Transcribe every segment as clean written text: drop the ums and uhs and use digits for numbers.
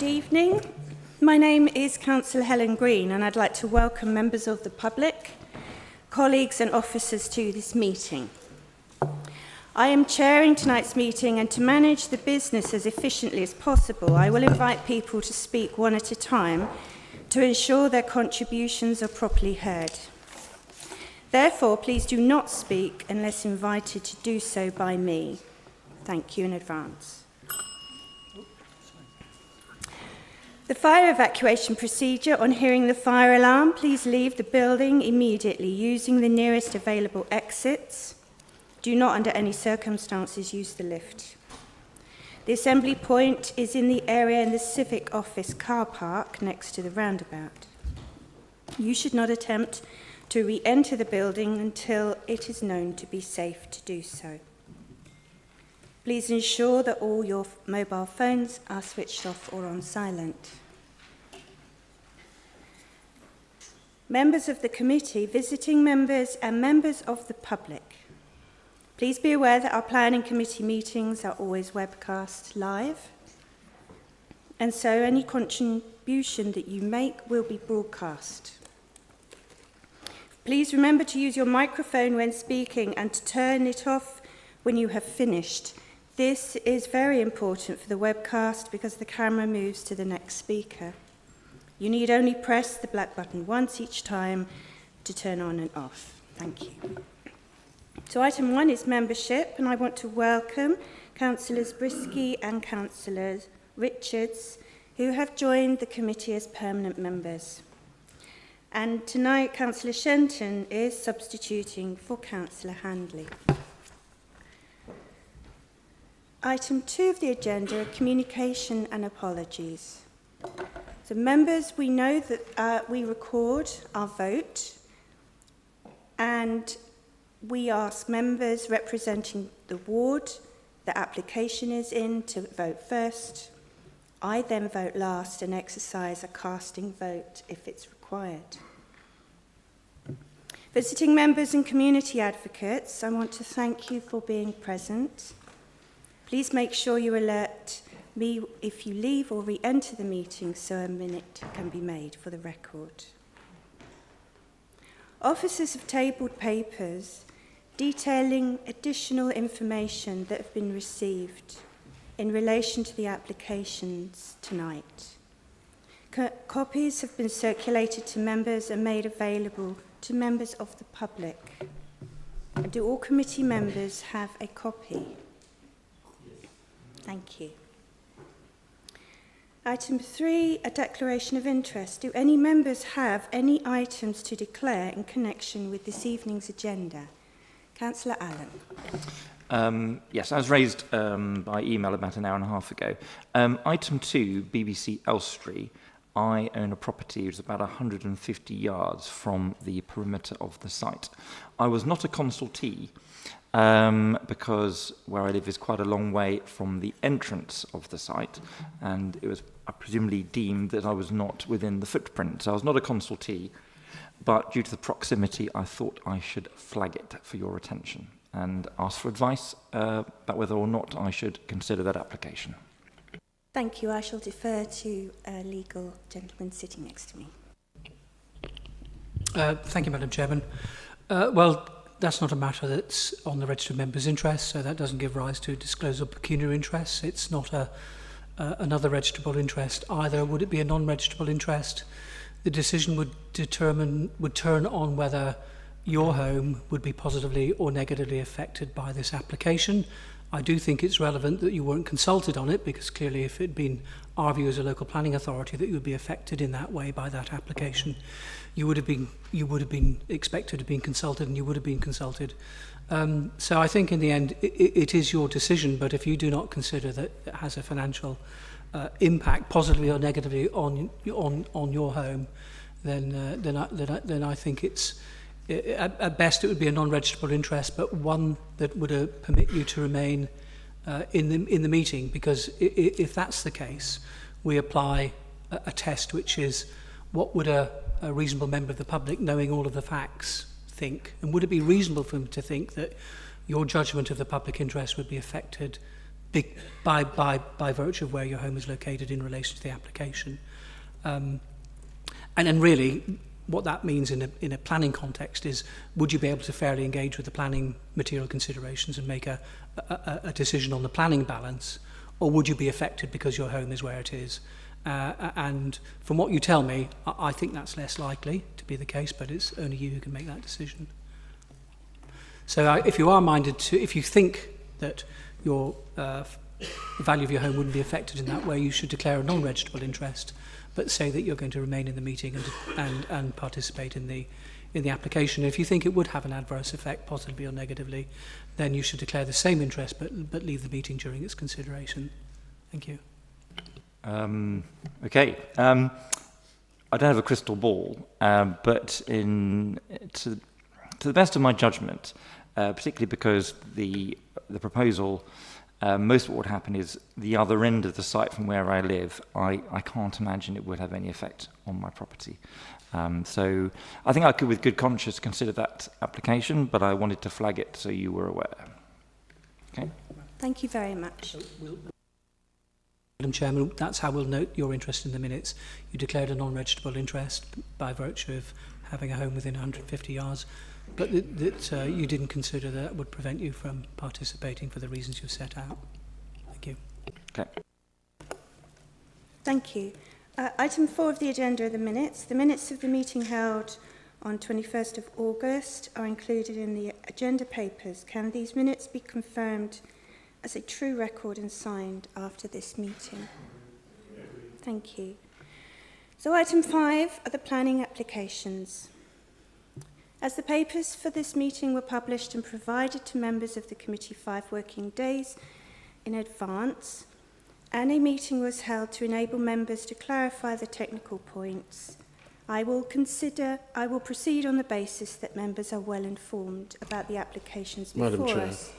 Good evening. My name is Councillor Helen Green and I'd like to welcome members of the public, colleagues and officers to this meeting. I am chairing tonight's meeting, and to manage the business as efficiently as possible, I will invite people to speak one at a time to ensure their contributions are properly heard. Therefore, please do not speak unless invited to do so by me. Thank you in advance. The fire evacuation procedure: on hearing the fire alarm, please leave the building immediately using the nearest available exits. Do not under any circumstances use the lift. The assembly point is in the area in the Civic Office car park next to the roundabout. You should not attempt to re-enter the building until it is known to be safe to do so. Please ensure that all your mobile phones are switched off or on silent. Members of the committee, visiting members and members of the public, please be aware that our planning committee meetings are always webcast live, and so any contribution that you make will be broadcast. Please remember to use your microphone when speaking and to turn it off when you have finished. This is very important for the webcast because the camera moves to the next speaker. You need only press the black button once each time to turn on and off. Thank you. So item 1 is membership, and I want to welcome Councillors Brisky and Councillors Richards, who have joined the committee as permanent members. And tonight, Councillor Shenton is substituting for Councillor Handley. Item 2 of the agenda are communication and apologies. So members, we know that we record our vote, and we ask members representing the ward the application is in to vote first. I then vote last and exercise a casting vote if it's required. Visiting members and community advocates, I want to thank you for being present. Please make sure you alert me if you leave or re-enter the meeting so a minute can be made for the record. Officers have tabled papers detailing additional information that have been received in relation to the applications tonight. Copies have been circulated to members and made available to members of the public. And do all committee members have a copy? Thank you. Item 3, a declaration of interest. Do any members have any items to declare in connection with this evening's agenda? Councillor Allen. Yes, as raised by email about an hour and a half ago. Item 2, BBC Elstree. I own a property which is about 150 yards from the perimeter of the site. I was not a consultee because where I live is quite a long way from the entrance of the site, and it was presumably deemed that I was not within the footprint. So I was not a consultee. But due to the proximity, I thought I should flag it for your attention and ask for advice about whether or not I should consider that application. Thank you. I shall defer to a legal gentleman sitting next to me. Thank you, Madam Chairman. Well, that's not a matter that's on the registered members' interest, so that doesn't give rise to disclosure of pecuniary interests. It's not another registrable interest either. Would it be a non-registrable interest? The decision would turn on whether your home would be positively or negatively affected by this application. I do think it's relevant that you weren't consulted on it, because clearly if it had been our view as a local planning authority that you would be affected in that way by that application, you would have been expected to have been consulted, and you would have been consulted. So I think in the end it is your decision, but if you do not consider that it has a financial impact positively or negatively on your home, then I think it's at best it would be a non-registrable interest, but one that would permit you to remain in the meeting, because if that's the case, we apply a test which is what would a reasonable member of the public, knowing all of the facts, think, and would it be reasonable for him to think that your judgment of the public interest would be affected by virtue of where your home is located in relation to the application. And then really, what that means in a planning context is, would you be able to fairly engage with the planning material considerations and make a decision on the planning balance, or would you be affected because your home is where it is? And from what you tell me, I think that's less likely to be the case, but it's only you who can make that decision. So if you are minded to, if you think that your the value of your home wouldn't be affected in that way, you should declare a non-registrable interest, but say that you're going to remain in the meeting and participate in the application. If you think it would have an adverse effect, positively or negatively, then you should declare the same interest, but leave the meeting during its consideration. Thank you. Okay. I don't have a crystal ball, but to the best of my judgment, particularly because the proposal, most of what would happen is the other end of the site from where I live, I can't imagine it would have any effect on my property. So I think I could with good conscience consider that application, but I wanted to flag it so you were aware. Okay. Thank you very much. Madam Chairman, that's how we'll note your interest in the minutes. You declared a non-registrable interest by virtue of having a home within 150 yards, but that you didn't consider that would prevent you from participating for the reasons you've set out. Thank you. Okay. Thank you. Item 4 of the agenda are the minutes. The minutes of the meeting held on 21st of August are included in the agenda papers. Can these minutes be confirmed as a true record and signed after this meeting? Thank you. So item 5 are the planning applications. As the papers for this meeting were published and provided to members of the committee 5 working days in advance, and a meeting was held to enable members to clarify the technical points, I will proceed on the basis that members are well informed about the applications before Madam Chair. us.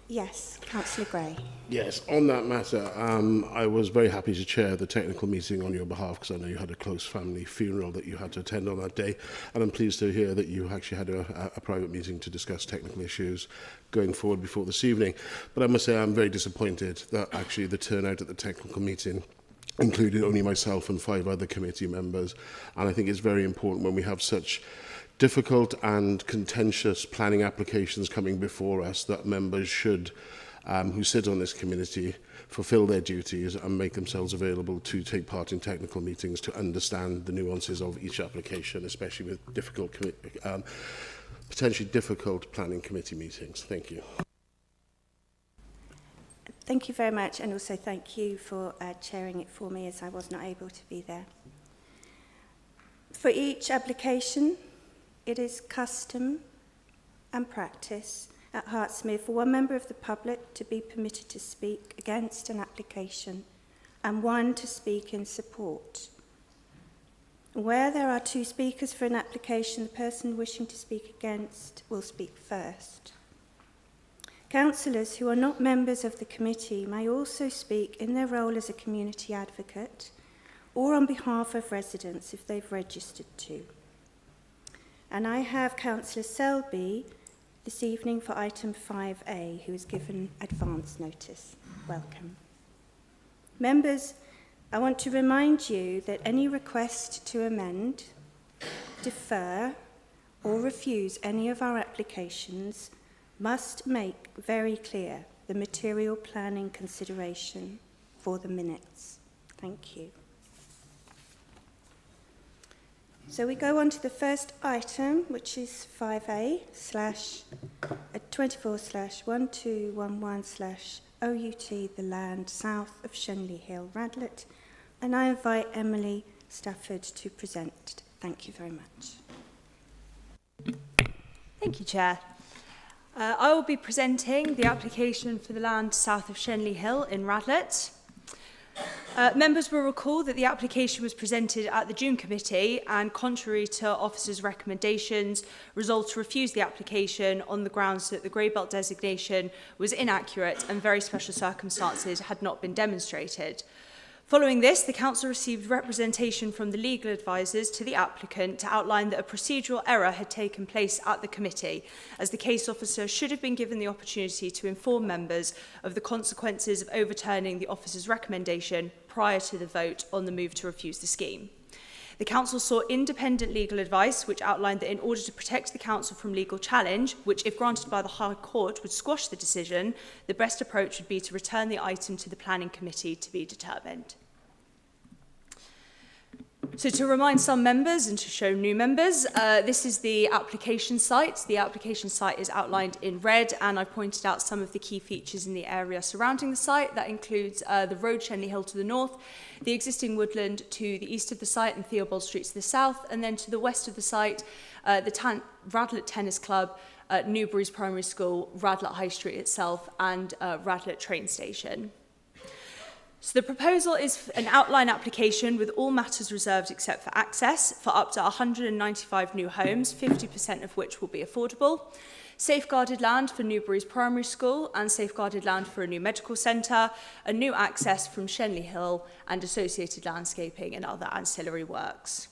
Yes, Councillor Gray. Yes, on that matter, I was very happy to chair the technical meeting on your behalf because I know you had a close family funeral that you had to attend on that day, and I'm pleased to hear that you actually had a private meeting to discuss technical issues going forward before this evening. But I must say I'm very disappointed that actually the turnout at the technical meeting included only myself and 5 other committee members, and I think it's very important when we have such difficult and contentious planning applications coming before us that members should, who sit on this committee, fulfil their duties and make themselves available to take part in technical meetings to understand the nuances of each application, especially with difficult, potentially difficult planning committee meetings. Thank you. Thank you very much, and also thank you for chairing it for me as I was not able to be there. For each application, it is custom and practice at Hertsmere for one member of the public to be permitted to speak against an application and one to speak in support. Where there are 2 speakers for an application, the person wishing to speak against will speak first. Councillors who are not members of the committee may also speak in their role as a community advocate or on behalf of residents if they've registered to. And I have Councillor Selby this evening for item 5A, who is given advance notice. Welcome. Members, I want to remind you that any request to amend, defer, or refuse any of our applications must make very clear the material planning consideration for the minutes. Thank you. So we go on to the first item, which is 5A/24/1211/OUT, the land south of Shenley Hill, Radlett, and I invite Emily Stafford to present. Thank you very much. Thank you, Chair. I will be presenting the application for the land south of Shenley Hill in Radlett. Members will recall that the application was presented at the June Committee and, contrary to officers' recommendations, resolved to refuse the application on the grounds that the grey belt designation was inaccurate and very special circumstances had not been demonstrated. Following this, the Council received representation from the legal advisors to the applicant to outline that a procedural error had taken place at the committee, as the case officer should have been given the opportunity to inform members of the consequences of overturning the officer's recommendation prior to the vote on the move to refuse the scheme. The Council sought independent legal advice, which outlined that in order to protect the Council from legal challenge, which if granted by the High Court would squash the decision, the best approach would be to return the item to the Planning Committee to be determined. So to remind some members and to show new members, this is the application site. The application site is outlined in red, and I pointed out some of the key features in the area surrounding the site. That includes the road Shenley Hill to the north, the existing woodland to the east of the site and Theobald Street to the south, and then to the west of the site, the Radlett Tennis Club, Newbury's Primary School, Radlett High Street itself, and Radlett train station. So the proposal is an outline application with all matters reserved except for access for up to 195 new homes, 50% of which will be affordable, safeguarded land for Newbury's Primary School and safeguarded land for a new medical centre, a new access from Shenley Hill and associated landscaping and other ancillary works.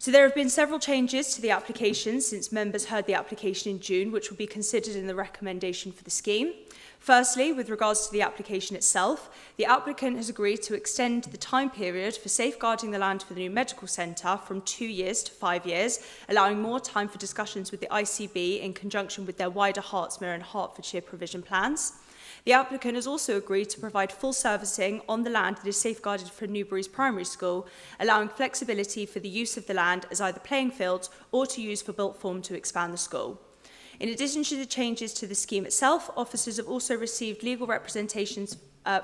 So there have been several changes to the application since members heard the application in June, which will be considered in the recommendation for the scheme. Firstly, with regards to the application itself, the applicant has agreed to extend the time period for safeguarding the land for the new medical centre from 2 years to 5 years, allowing more time for discussions with the ICB in conjunction with their wider Hertsmere and Hertfordshire provision plans. The applicant has also agreed to provide full servicing on the land that is safeguarded for Newbury's Primary School, allowing flexibility for the use of the land as either playing fields or to use for built form to expand the school. In addition to the changes to the scheme itself, officers have also received legal representations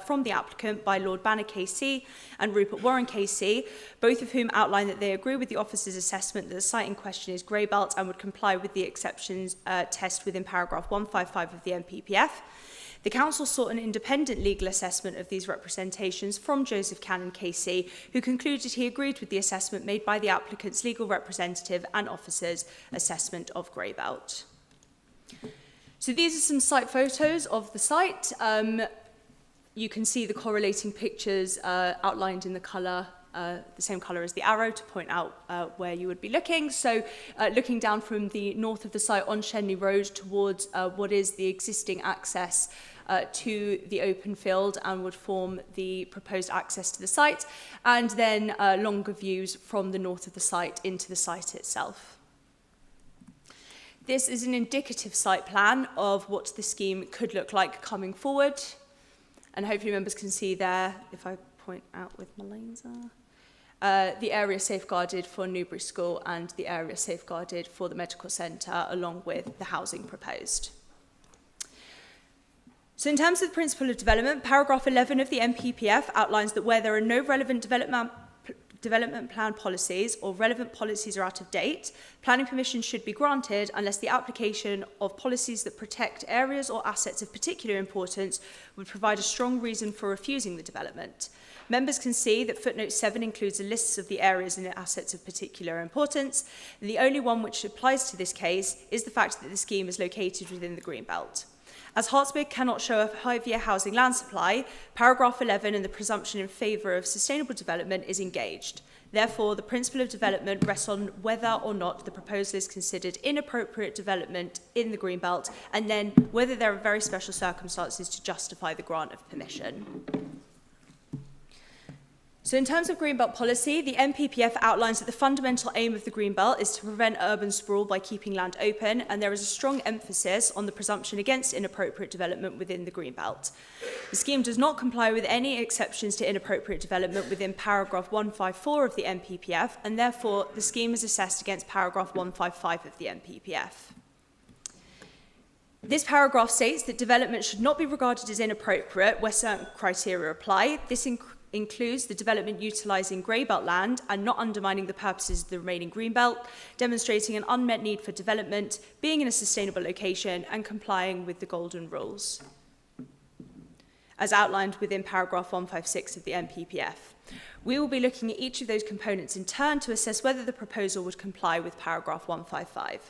from the applicant by Lord Banner KC and Rupert Warren KC, both of whom outline that they agree with the officer's assessment that the site in question is grey belt and would comply with the exceptions test within paragraph 155 of the MPPF. The Council sought an independent legal assessment of these representations from Joseph Cannon KC, who concluded he agreed with the assessment made by the applicant's legal representative and officer's assessment of grey belt. So these are some site photos of the site. You can see the correlating pictures outlined in the colour, the same colour as the arrow to point out where you would be looking. So looking down from the north of the site on Shenley Road towards what is the existing access to the open field and would form the proposed access to the site, and then longer views from the north of the site into the site itself. This is an indicative site plan of what the scheme could look like coming forward. And hopefully members can see there, if I point out with my laser, the area safeguarded for Newbury School and the area safeguarded for the medical centre, along with the housing proposed. So in terms of the principle of development, paragraph 11 of the MPPF outlines that where there are no relevant development plan policies or relevant policies are out of date, planning permission should be granted unless the application of policies that protect areas or assets of particular importance would provide a strong reason for refusing the development. Members can see that footnote 7 includes a list of the areas and assets of particular importance, and the only one which applies to this case is the fact that the scheme is located within the Greenbelt. As Hertsmere cannot show a 5-year housing land supply, paragraph 11 and the presumption in favour of sustainable development is engaged. Therefore, the principle of development rests on whether or not the proposal is considered inappropriate development in the Greenbelt, and then whether there are very special circumstances to justify the grant of permission. So in terms of Greenbelt policy, the MPPF outlines that the fundamental aim of the Greenbelt is to prevent urban sprawl by keeping land open, and there is a strong emphasis on the presumption against inappropriate development within the Greenbelt. The scheme does not comply with any exceptions to inappropriate development within paragraph 154 of the MPPF, and therefore the scheme is assessed against paragraph 155 of the MPPF. This paragraph states that development should not be regarded as inappropriate where certain criteria apply. This includes the development utilising grey belt land and not undermining the purposes of the remaining green belt, demonstrating an unmet need for development, being in a sustainable location and complying with the golden rules, as outlined within paragraph 156 of the MPPF. We will be looking at each of those components in turn to assess whether the proposal would comply with paragraph 155.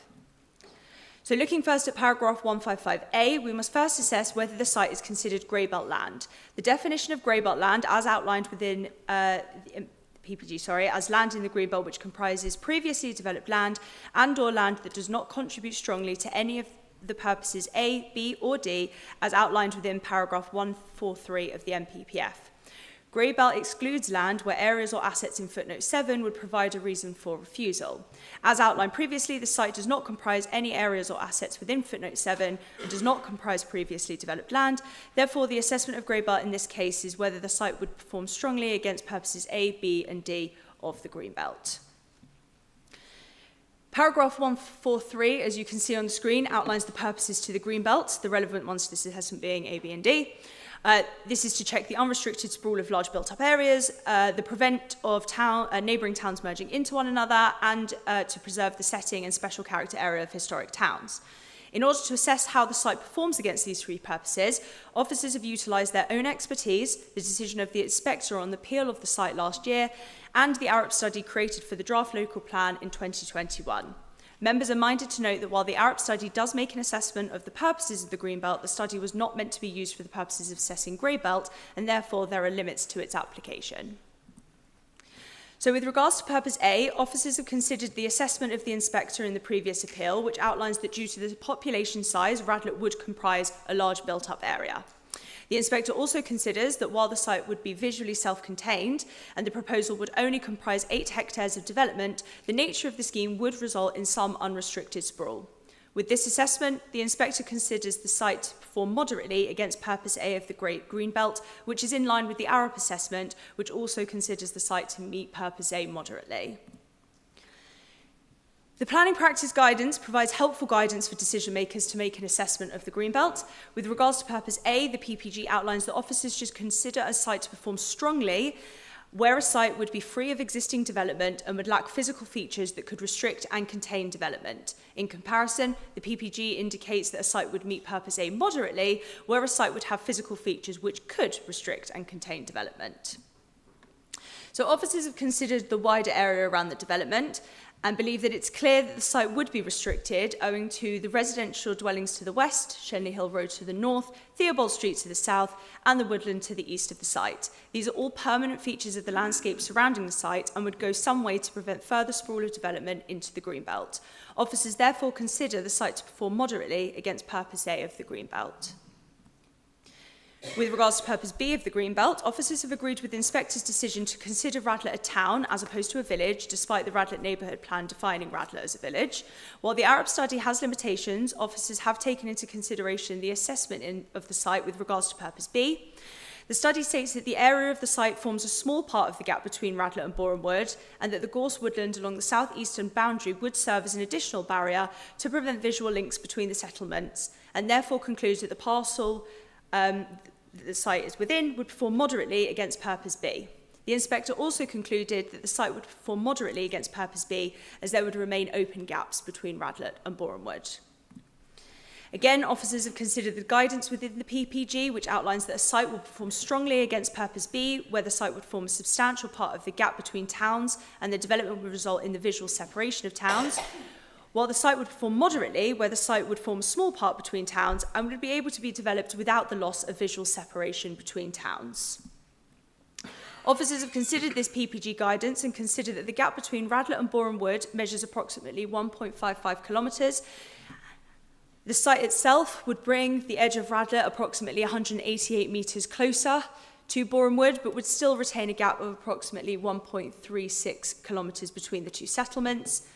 So looking first at paragraph 155A, we must first assess whether the site is considered grey belt land. The definition of grey belt land, as outlined within PPG, as land in the green belt which comprises previously developed land and or land that does not contribute strongly to any of the purposes A, B or D as outlined within paragraph 143 of the MPPF. Grey belt excludes land where areas or assets in footnote 7 would provide a reason for refusal. As outlined previously, the site does not comprise any areas or assets within footnote 7 and does not comprise previously developed land. Therefore, the assessment of grey belt in this case is whether the site would perform strongly against purposes A, B and D of the green belt. Paragraph 143, as you can see on the screen, outlines the purposes to the green belt, the relevant ones to this assessment being A, B and D. This is to check the unrestricted sprawl of large built-up areas, the prevent of neighbouring towns merging into one another, and to preserve the setting and special character area of historic towns. In order to assess how the site performs against these three purposes, officers have utilised their own expertise, the decision of the inspector on the appeal of the site last year, and the Arup study created for the draft local plan in 2021. Members are minded to note that while the Arup study does make an assessment of the purposes of the green belt, the study was not meant to be used for the purposes of assessing grey belt, and therefore there are limits to its application. So with regards to purpose A, officers have considered the assessment of the inspector in the previous appeal, which outlines that due to the population size, Radlett would comprise a large built-up area. The inspector also considers that while the site would be visually self-contained and the proposal would only comprise 8 hectares of development, the nature of the scheme would result in some unrestricted sprawl. With this assessment, the inspector considers the site to perform moderately against purpose A of the Great Green Belt, which is in line with the Arup assessment, which also considers the site to meet purpose A moderately. The planning practice guidance provides helpful guidance for decision makers to make an assessment of the Greenbelt. With regards to purpose A, the PPG outlines that officers should consider a site to perform strongly where a site would be free of existing development and would lack physical features that could restrict and contain development. In comparison, the PPG indicates that a site would meet purpose A moderately where a site would have physical features which could restrict and contain development. So officers have considered the wider area around the development and believe that it's clear that the site would be restricted owing to the residential dwellings to the west, Shenley Hill Road to the north, Theobald Street to the south, and the woodland to the east of the site. These are all permanent features of the landscape surrounding the site and would go some way to prevent further sprawl of development into the Greenbelt. Officers therefore consider the site to perform moderately against purpose A of the Greenbelt. With regards to purpose B of the Greenbelt, officers have agreed with the inspector's decision to consider Radlett a town as opposed to a village, despite the Radlett neighbourhood plan defining Radlett as a village. While the Arup study has limitations, officers have taken into consideration the assessment of the site with regards to purpose B. The study states that the area of the site forms a small part of the gap between Radlett and Boreham Wood, and that the gorse woodland along the southeastern boundary would serve as an additional barrier to prevent visual links between the settlements, and therefore concludes that the parcel the site is within would perform moderately against purpose B. The inspector also concluded that the site would perform moderately against purpose B as there would remain open gaps between Radlett and Boreham Wood. Again, officers have considered the guidance within the PPG, which outlines that a site will perform strongly against purpose B, where the site would form a substantial part of the gap between towns and the development would result in the visual separation of towns, while the site would perform moderately, where the site would form a small part between towns and would be able to be developed without the loss of visual separation between towns. Officers have considered this PPG guidance and consider that the gap between Radlett and Boreham Wood measures approximately 1.55 kilometres. The site itself would bring the edge of Radlett approximately 188 metres closer to Boreham Wood, but would still retain a gap of approximately 1.36 kilometres between the two settlements.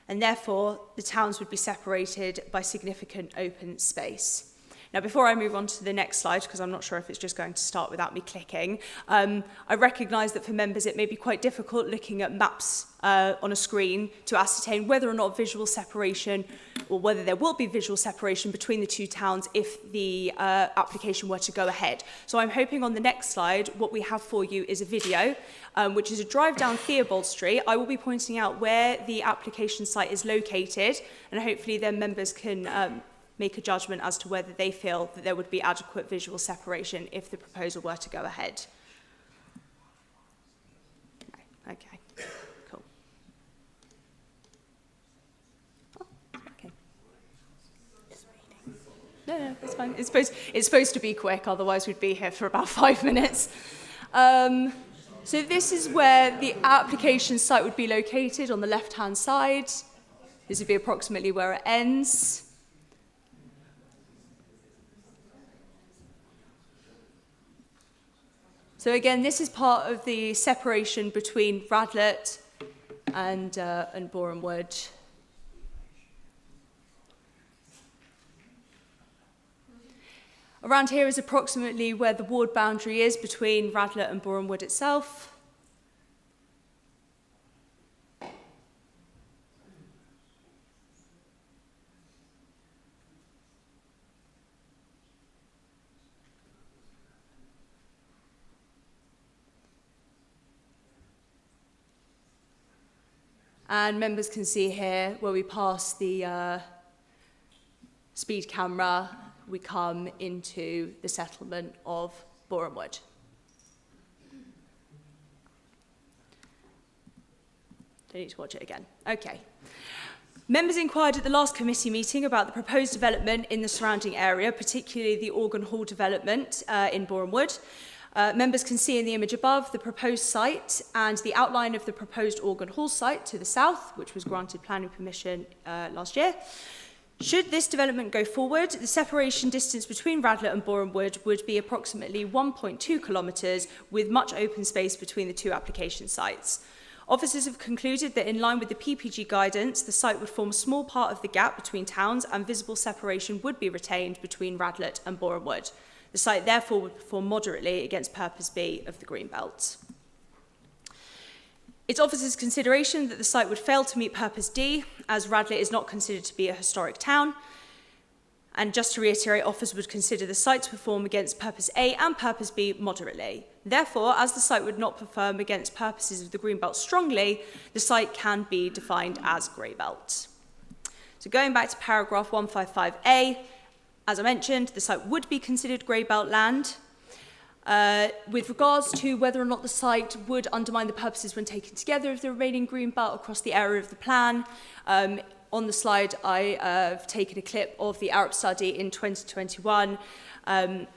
And therefore, the towns would be separated by significant open space. Now, before I move on to the next slide, because I'm not sure if it's just going to start without me clicking, I recognise that for members it may be quite difficult looking at maps on a screen to ascertain whether or not visual separation, or whether there will be visual separation between the two towns if the application were to go ahead. So I'm hoping on the next slide, what we have for you is a video, which is a drive down Theobald Street. I will be pointing out where the application site is located, and hopefully then members can make a judgment as to whether they feel that there would be adequate visual separation if the proposal were to go ahead. Okay, cool. Oh, okay. No, it's fine. It's supposed to be quick, otherwise we'd be here for about 5 minutes. So this is where the application site would be located on the left-hand side. This would be approximately where it ends. So again, this is part of the separation between Radlett and Boreham Wood. Around here is approximately where the ward boundary is between Radlett and Boreham Wood itself. And members can see here where we pass the speed camera, we come into the settlement of Boreham Wood. Don't need to watch it again. Okay. Members inquired at the last committee meeting about the proposed development in the surrounding area, particularly the Organ Hall development in Boreham Wood. Members can see in the image above the proposed site and the outline of the proposed Organ Hall site to the south, which was granted planning permission last year. Should this development go forward, the separation distance between Radlett and Boreham Wood would be approximately 1.2 kilometres, with much open space between the two application sites. Officers have concluded that in line with the PPG guidance, the site would form a small part of the gap between towns and visible separation would be retained between Radlett and Boreham Wood. The site therefore would perform moderately against Purpose B of the Greenbelt. It's officers' consideration that the site would fail to meet Purpose D, as Radlett is not considered to be a historic town. And just to reiterate, officers would consider the site to perform against Purpose A and Purpose B moderately. Therefore, as the site would not perform against purposes of the Greenbelt strongly, the site can be defined as Grey Belt. So going back to paragraph 155A, as I mentioned, the site would be considered Grey Belt land. With regards to whether or not the site would undermine the purposes when taken together of the remaining green belt across the area of the plan, on the slide I have taken a clip of the Arab study in 2021 and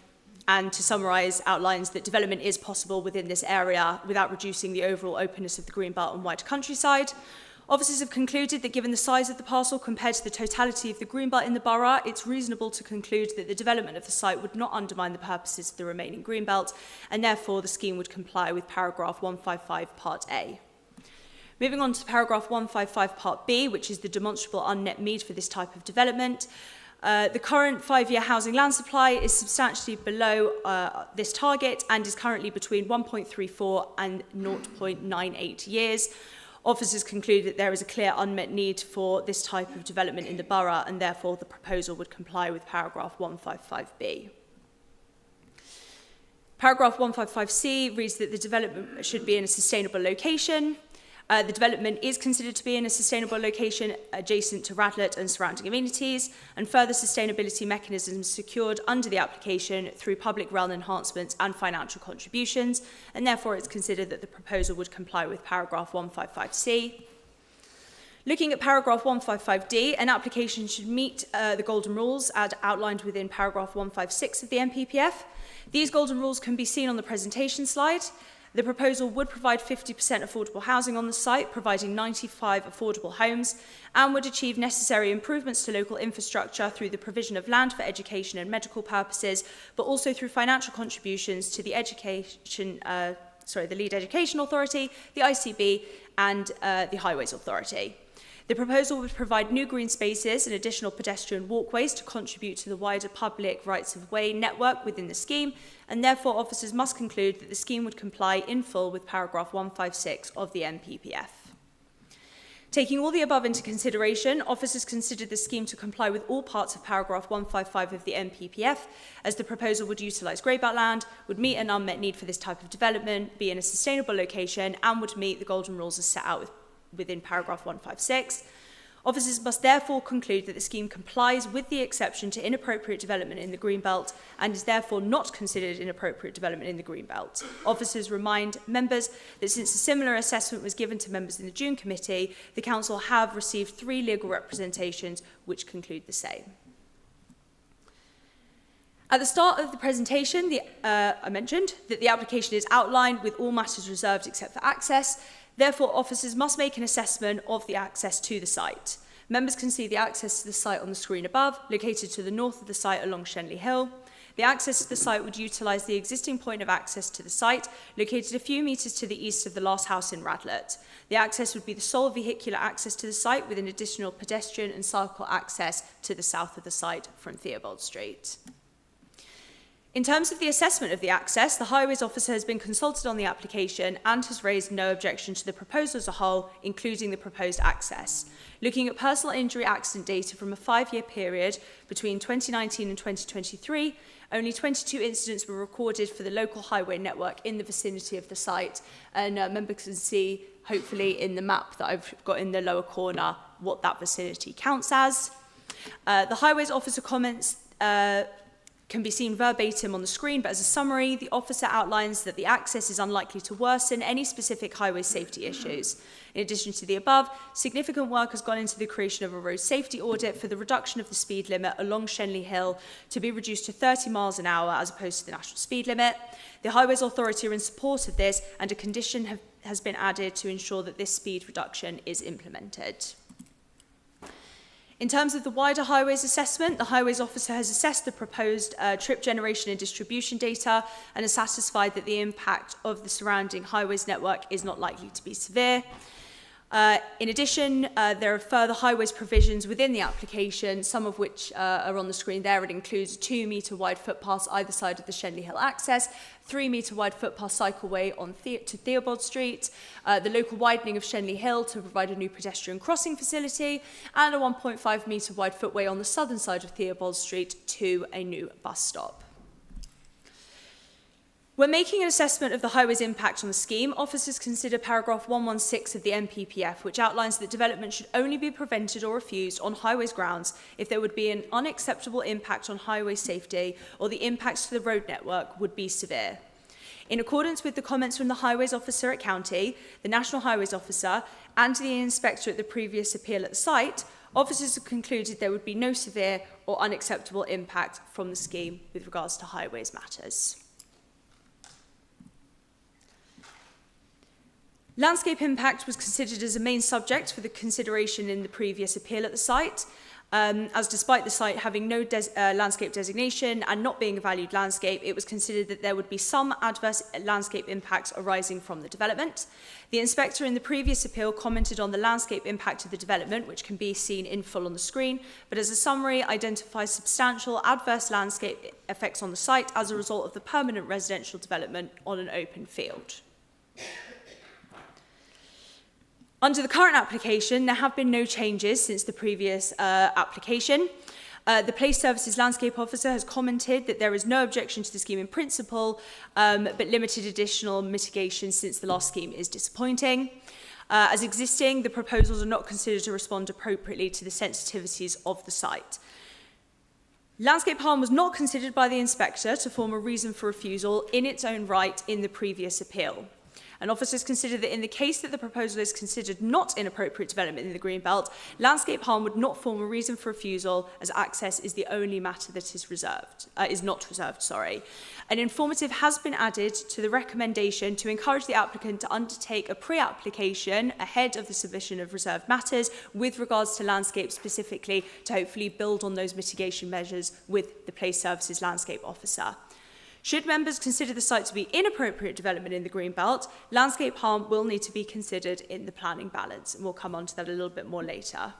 to summarise outlines that development is possible within this area without reducing the overall openness of the green belt and wider countryside. Officers have concluded that given the size of the parcel compared to the totality of the greenbelt in the borough, it's reasonable to conclude that the development of the site would not undermine the purposes of the remaining greenbelt, and therefore the scheme would comply with paragraph 155 part A. Moving on to paragraph 155 part B, which is the demonstrable unmet need for this type of development. The current 5-year housing land supply is substantially below this target and is currently between 1.34 and 0.98 years. Officers conclude that there is a clear unmet need for this type of development in the borough, and therefore the proposal would comply with paragraph 155B. Paragraph 155C reads that the development should be in a sustainable location. The development is considered to be in a sustainable location adjacent to Radlett and surrounding amenities, and further sustainability mechanisms secured under the application through public realm enhancements and financial contributions, and therefore it's considered that the proposal would comply with paragraph 155C. Looking at paragraph 155D, an application should meet the golden rules as outlined within paragraph 156 of the NPPF. These golden rules can be seen on the presentation slide. The proposal would provide 50% affordable housing on the site, providing 95 affordable homes, and would achieve necessary improvements to local infrastructure through the provision of land for education and medical purposes, but also through financial contributions to the Lead Education Authority, the ICB, and the Highways Authority. The proposal would provide new green spaces and additional pedestrian walkways to contribute to the wider public rights-of-way network within the scheme, and therefore officers must conclude that the scheme would comply in full with paragraph 156 of the NPPF. Taking all the above into consideration, officers considered the scheme to comply with all parts of paragraph 155 of the NPPF, as the proposal would utilise Greybelt land, would meet an unmet need for this type of development, be in a sustainable location, and would meet the golden rules as set out within paragraph 156. Officers must therefore conclude that the scheme complies with the exception to inappropriate development in the Greenbelt and is therefore not considered inappropriate development in the Greenbelt. Officers remind members that since a similar assessment was given to members in the June committee, the Council have received 3 legal representations which conclude the same. At the start of the presentation, I mentioned that the application is outlined with all matters reserved except for access. Therefore, officers must make an assessment of the access to the site. Members can see the access to the site on the screen above, located to the north of the site along Shenley Hill. The access to the site would utilise the existing point of access to the site, located a few metres to the east of the last house in Radlett. The access would be the sole vehicular access to the site, with an additional pedestrian and cycle access to the south of the site from Theobald Street. In terms of the assessment of the access, the Highways Officer has been consulted on the application and has raised no objection to the proposal as a whole, including the proposed access. Looking at personal injury accident data from a 5-year period between 2019 and 2023, only 22 incidents were recorded for the local highway network in the vicinity of the site. And members can see, hopefully, in the map that I've got in the lower corner, what that vicinity counts as. The Highways Officer comments can be seen verbatim on the screen, but as a summary, the officer outlines that the access is unlikely to worsen any specific highway safety issues. In addition to the above, significant work has gone into the creation of a road safety audit for the reduction of the speed limit along Shenley Hill to be reduced to 30 miles an hour as opposed to the national speed limit. The Highways Authority are in support of this, and a condition has been added to ensure that this speed reduction is implemented. In terms of the wider highways assessment, the Highways Officer has assessed the proposed trip generation and distribution data and is satisfied that the impact of the surrounding highways network is not likely to be severe. In addition, there are further highways provisions within the application, some of which are on the screen there. It includes a 2-metre wide footpath either side of the Shenley Hill access, 3-metre wide footpath cycleway to Theobald Street, the local widening of Shenley Hill to provide a new pedestrian crossing facility, and a 1.5-metre wide footway on the southern side of Theobald Street to a new bus stop. When making an assessment of the highway's impact on the scheme, officers consider paragraph 116 of the MPPF, which outlines that development should only be prevented or refused on highways grounds if there would be an unacceptable impact on highway safety or the impacts to the road network would be severe. In accordance with the comments from the Highways Officer at County, the National Highways Officer, and the Inspector at the previous appeal at the site, officers have concluded there would be no severe or unacceptable impact from the scheme with regards to highways matters. Landscape impact was considered as a main subject for the consideration in the previous appeal at the site, as despite the site having no landscape designation and not being a valued landscape, it was considered that there would be some adverse landscape impacts arising from the development. The inspector in the previous appeal commented on the landscape impact of the development, which can be seen in full on the screen, but as a summary identifies substantial adverse landscape effects on the site as a result of the permanent residential development on an open field. Under the current application, there have been no changes since the previous application. The Place Services Landscape Officer has commented that there is no objection to the scheme in principle, but limited additional mitigation since the last scheme is disappointing. As existing, the proposals are not considered to respond appropriately to the sensitivities of the site. Landscape harm was not considered by the inspector to form a reason for refusal in its own right in the previous appeal. And officers consider that in the case that the proposal is considered not inappropriate development in the Greenbelt, landscape harm would not form a reason for refusal, as access is the only matter that is not reserved. An informative has been added to the recommendation to encourage the applicant to undertake a pre-application ahead of the submission of reserved matters with regards to landscape specifically, to hopefully build on those mitigation measures with the Place Services Landscape Officer. Should members consider the site to be inappropriate development in the Greenbelt, landscape harm will need to be considered in the planning balance, and we'll come on to that a little bit more later.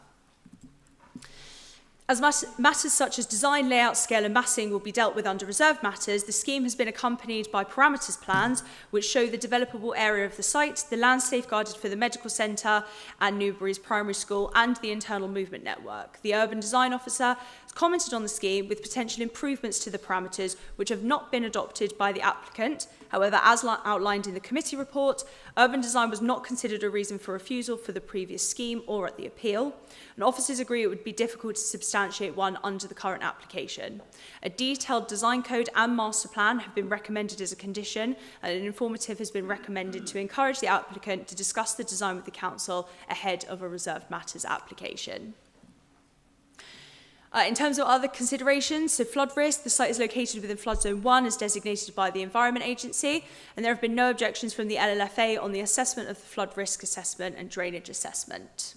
As matters such as design, layout, scale and massing will be dealt with under reserved matters, the scheme has been accompanied by parameters plans which show the developable area of the site, the land safeguarded for the medical centre and Newbury's primary school and the internal movement network. The urban design officer has commented on the scheme with potential improvements to the parameters which have not been adopted by the applicant. However, as outlined in the committee report, urban design was not considered a reason for refusal for the previous scheme or at the appeal, and officers agree it would be difficult to substantiate one under the current application. A detailed design code and master plan have been recommended as a condition, and an informative has been recommended to encourage the applicant to discuss the design with the council ahead of a reserved matters application. In terms of other considerations, so flood risk, the site is located within flood zone 1 as designated by the Environment Agency, and there have been no objections from the LLFA on the assessment of the flood risk assessment and drainage assessment.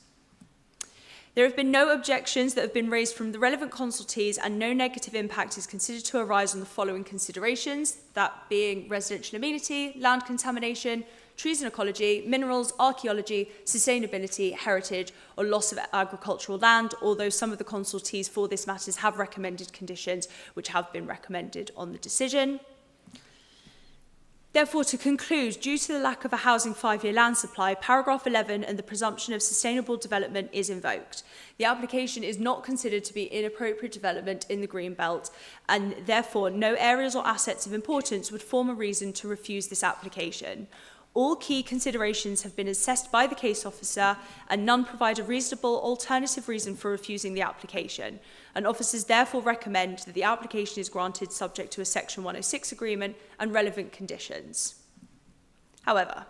There have been no objections that have been raised from the relevant consultees, and no negative impact is considered to arise on the following considerations, that being residential amenity, land contamination, trees and ecology, minerals, archaeology, sustainability, heritage, or loss of agricultural land, although some of the consultees for this matters have recommended conditions which have been recommended on the decision. Therefore, to conclude, due to the lack of a housing 5-year land supply, paragraph 11 and the presumption of sustainable development is invoked. The application is not considered to be inappropriate development in the green belt, and therefore no areas or assets of importance would form a reason to refuse this application. All key considerations have been assessed by the case officer, and none provide a reasonable alternative reason for refusing the application. And officers therefore recommend that the application is granted subject to a Section 106 agreement and relevant conditions. However,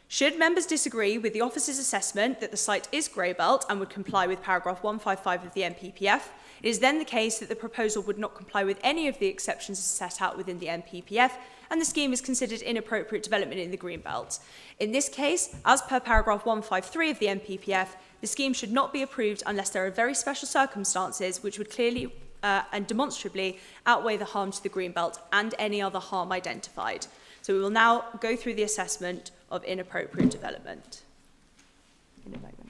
should members disagree with the officer's assessment that the site is grey belt and would comply with paragraph 155 of the NPPF, it is then the case that the proposal would not comply with any of the exceptions set out within the NPPF, and the scheme is considered inappropriate development in the green belt. In this case, as per paragraph 153 of the NPPF, the scheme should not be approved unless there are very special circumstances which would clearly and demonstrably outweigh the harm to the green belt and any other harm identified. So we will now go through the assessment of inappropriate development. In a moment.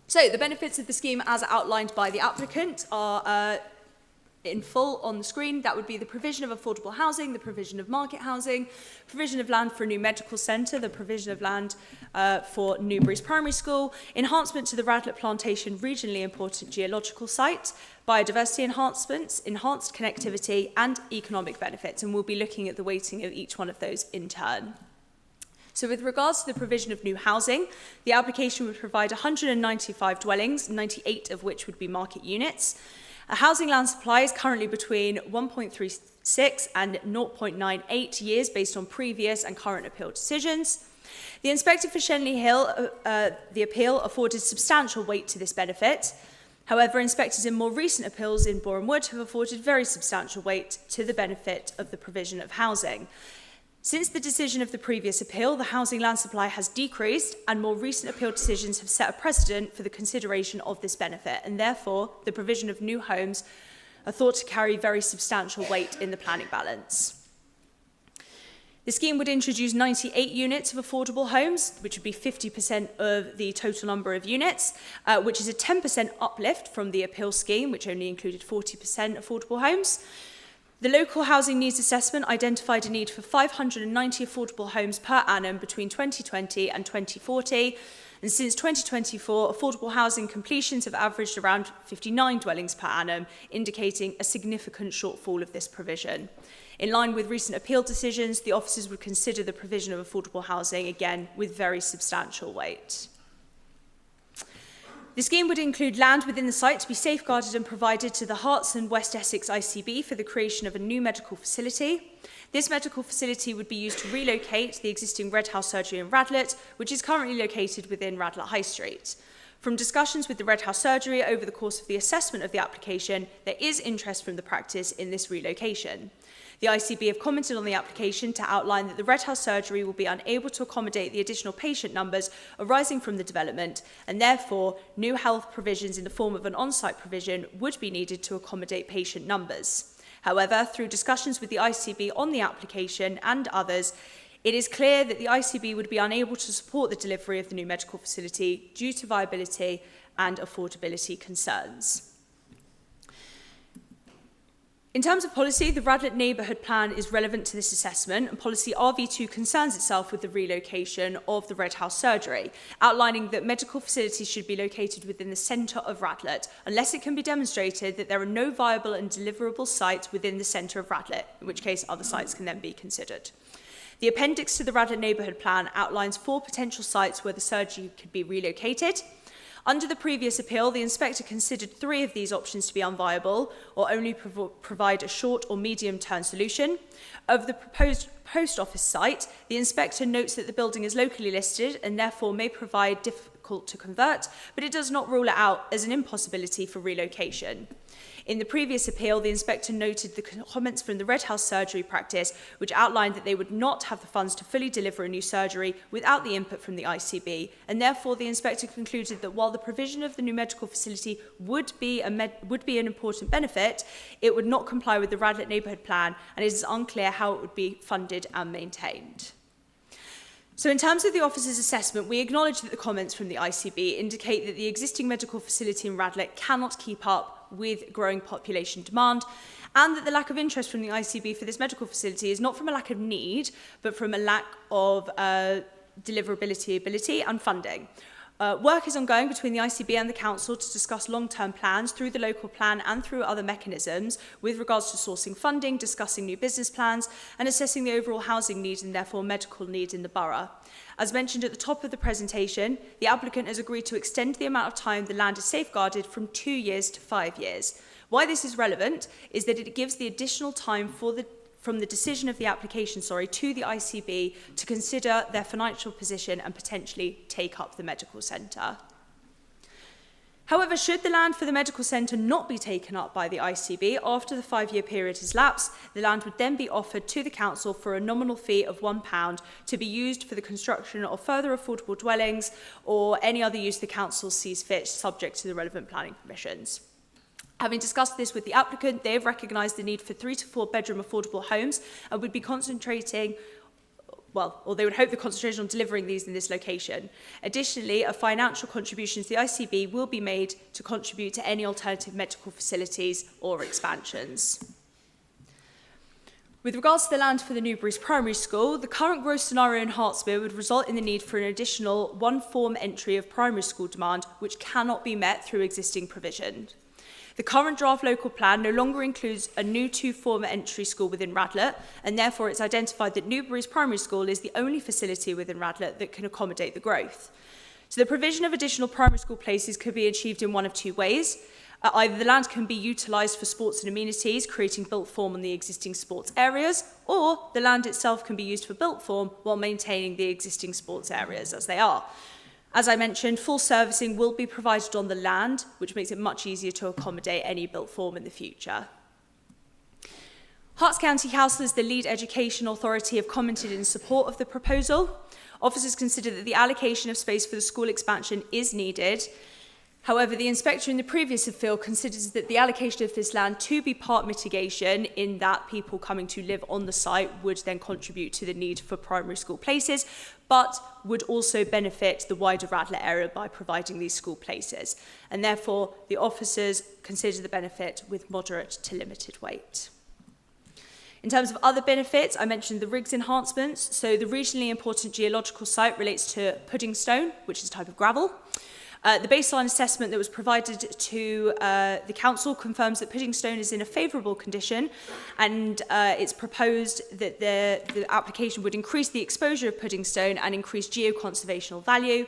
So the benefits of the scheme as outlined by the applicant are in full on the screen. That would be the provision of affordable housing, the provision of market housing, provision of land for a new medical centre, the provision of land for Newbury's primary school, enhancement to the Radlett Plantation regionally important geological site, biodiversity enhancements, enhanced connectivity and economic benefits, and we'll be looking at the weighting of each one of those in turn. So with regards to the provision of new housing, the application would provide 195 dwellings, 98 of which would be market units. A housing land supply is currently between 1.36 and 0.98 years based on previous and current appeal decisions. The inspector for Shenley Hill, the appeal afforded substantial weight to this benefit. However, inspectors in more recent appeals in Boreham Wood have afforded very substantial weight to the benefit of the provision of housing. Since the decision of the previous appeal, the housing land supply has decreased, and more recent appeal decisions have set a precedent for the consideration of this benefit, and therefore the provision of new homes are thought to carry very substantial weight in the planning balance. The scheme would introduce 98 units of affordable homes, which would be 50% of the total number of units, which is a 10% uplift from the appeal scheme, which only included 40% affordable homes. The local housing needs assessment identified a need for 590 affordable homes per annum between 2020 and 2040. And since 2024, affordable housing completions have averaged around 59 dwellings per annum, indicating a significant shortfall of this provision. In line with recent appeal decisions, the officers would consider the provision of affordable housing, again, with very substantial weight. The scheme would include land within the site to be safeguarded and provided to the Herts and West Essex ICB for the creation of a new medical facility. This medical facility would be used to relocate the existing Red House surgery in Radlett, which is currently located within Radlett High Street. From discussions with the Red House surgery over the course of the assessment of the application, there is interest from the practice in this relocation. The ICB have commented on the application to outline that the Red House surgery will be unable to accommodate the additional patient numbers arising from the development, and therefore new health provisions in the form of an on-site provision would be needed to accommodate patient numbers. However, through discussions with the ICB on the application and others, it is clear that the ICB would be unable to support the delivery of the new medical facility due to viability and affordability concerns. In terms of policy, the Radlett Neighbourhood Plan is relevant to this assessment, and policy RV2 concerns itself with the relocation of the Red House surgery, outlining that medical facilities should be located within the centre of Radlett, unless it can be demonstrated that there are no viable and deliverable sites within the centre of Radlett, in which case other sites can then be considered. The appendix to the Radlett Neighbourhood Plan outlines 4 potential sites where the surgery could be relocated. Under the previous appeal, the inspector considered 3 of these options to be unviable or only provide a short or medium-term solution. Of the proposed post office site, the inspector notes that the building is locally listed and therefore may provide difficult to convert, but it does not rule it out as an impossibility for relocation. In the previous appeal, the inspector noted the comments from the Red House surgery practice, which outlined that they would not have the funds to fully deliver a new surgery without the input from the ICB, and therefore the inspector concluded that while the provision of the new medical facility would be an important benefit, it would not comply with the Radlett Neighbourhood Plan, and it is unclear how it would be funded and maintained. So in terms of the officer's assessment, we acknowledge that the comments from the ICB indicate that the existing medical facility in Radlett cannot keep up with growing population demand, and that the lack of interest from the ICB for this medical facility is not from a lack of need, but from a lack of deliverability ability and funding. Work is ongoing between the ICB and the Council to discuss long-term plans through the local plan and through other mechanisms with regards to sourcing funding, discussing new business plans, and assessing the overall housing needs and therefore medical needs in the borough. As mentioned at the top of the presentation, the applicant has agreed to extend the amount of time the land is safeguarded from 2 years to 5 years. Why this is relevant is that it gives the additional time from the decision of the application, to the ICB to consider their financial position and potentially take up the medical centre. However, should the land for the medical centre not be taken up by the ICB after the 5-year period has lapsed, the land would then be offered to the council for a nominal fee of £1 to be used for the construction of further affordable dwellings or any other use the council sees fit, subject to the relevant planning permissions. Having discussed this with the applicant, they have recognised the need for 3 to 4 bedroom affordable homes and would be concentrating, or they would hope the concentration on delivering these in this location. Additionally, a financial contribution to the ICB will be made to contribute to any alternative medical facilities or expansions. With regards to the land for the Newbury's primary school, the current growth scenario in Hertsmere would result in the need for an additional 1 form entry of primary school demand, which cannot be met through existing provision. The current draft local plan no longer includes a new 2-form entry school within Radlett, and therefore it's identified that Newbury's primary school is the only facility within Radlett that can accommodate the growth. So the provision of additional primary school places could be achieved in one of 2 ways. Either the land can be utilised for sports and amenities, creating built form on the existing sports areas, or the land itself can be used for built form while maintaining the existing sports areas as they are. As I mentioned, full servicing will be provided on the land, which makes it much easier to accommodate any built form in the future. Herts County Council, as the lead education authority, have commented in support of the proposal. Officers consider that the allocation of space for the school expansion is needed. However, the inspector in the previous appeal considers that the allocation of this land to be part mitigation, in that people coming to live on the site would then contribute to the need for primary school places, but would also benefit the wider Radlett area by providing these school places. And therefore, the officers consider the benefit with moderate to limited weight. In terms of other benefits, I mentioned the RIGS enhancements. So the regionally important geological site relates to pudding stone, which is a type of gravel. The baseline assessment that was provided to the council confirms that pudding stone is in a favourable condition, and it's proposed that the application would increase the exposure of pudding stone and increase geoconservational value.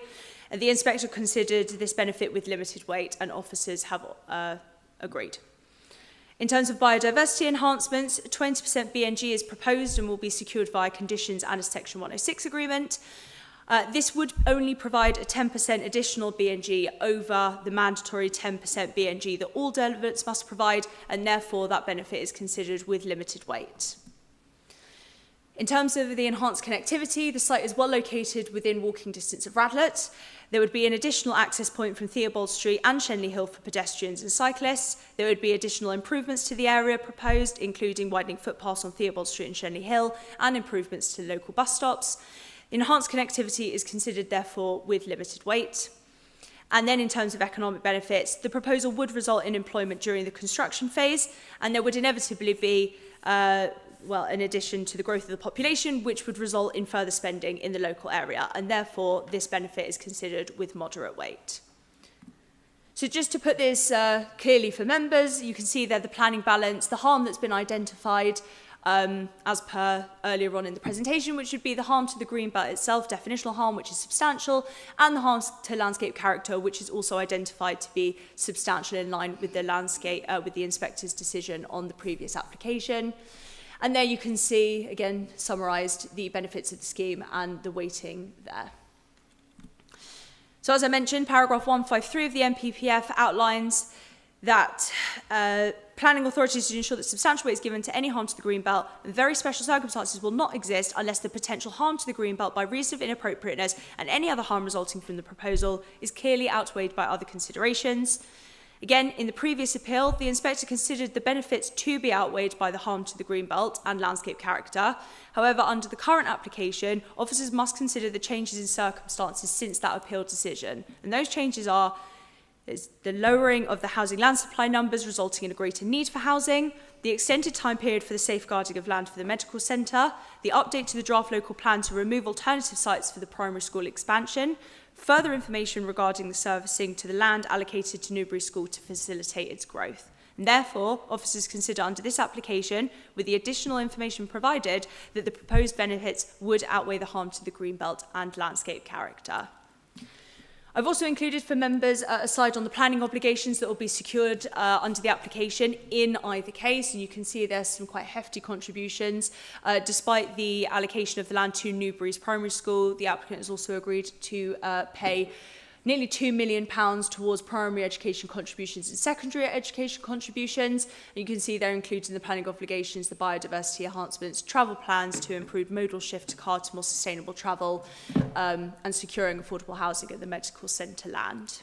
And the inspector considered this benefit with limited weight, and officers have agreed. In terms of biodiversity enhancements, 20% BNG is proposed and will be secured via conditions and a Section 106 agreement. This would only provide a 10% additional BNG over the mandatory 10% BNG that all developments must provide, and therefore that benefit is considered with limited weight. In terms of the enhanced connectivity, the site is well located within walking distance of Radlett. There would be an additional access point from Theobald Street and Shenley Hill for pedestrians and cyclists. There would be additional improvements to the area proposed, including widening footpaths on Theobald Street and Shenley Hill, and improvements to local bus stops. Enhanced connectivity is considered, therefore, with limited weight. And then in terms of economic benefits, the proposal would result in employment during the construction phase, and there would inevitably be, in addition to the growth of the population, which would result in further spending in the local area, and therefore this benefit is considered with moderate weight. So just to put this clearly for members, you can see there the planning balance, the harm that's been identified, as per earlier on in the presentation, which would be the harm to the green belt itself, definitional harm, which is substantial, and the harm to landscape character, which is also identified to be substantial in line with the landscape, with the inspector's decision on the previous application. And there you can see, again, summarised the benefits of the scheme and the weighting there. So as I mentioned, paragraph 153 of the NPPF outlines that planning authorities to ensure that substantial weight is given to any harm to the greenbelt, and very special circumstances will not exist unless the potential harm to the greenbelt by reason of inappropriateness and any other harm resulting from the proposal is clearly outweighed by other considerations. Again, in the previous appeal, the inspector considered the benefits to be outweighed by the harm to the greenbelt and landscape character. However, under the current application, officers must consider the changes in circumstances since that appeal decision. And those changes are the lowering of the housing land supply numbers resulting in a greater need for housing, the extended time period for the safeguarding of land for the medical centre, the update to the draft local plan to remove alternative sites for the primary school expansion, further information regarding the servicing to the land allocated to Newbury School to facilitate its growth. And therefore, officers consider under this application, with the additional information provided, that the proposed benefits would outweigh the harm to the greenbelt and landscape character. I've also included for members a slide on the planning obligations that will be secured under the application in either case, and you can see there's some quite hefty contributions. Despite the allocation of the land to Newbury's primary school, the applicant has also agreed to pay nearly £2 million towards primary education contributions and secondary education contributions. And you can see they're included in the planning obligations, the biodiversity enhancements, travel plans to improve modal shift to car to more sustainable travel, and securing affordable housing at the medical centre land.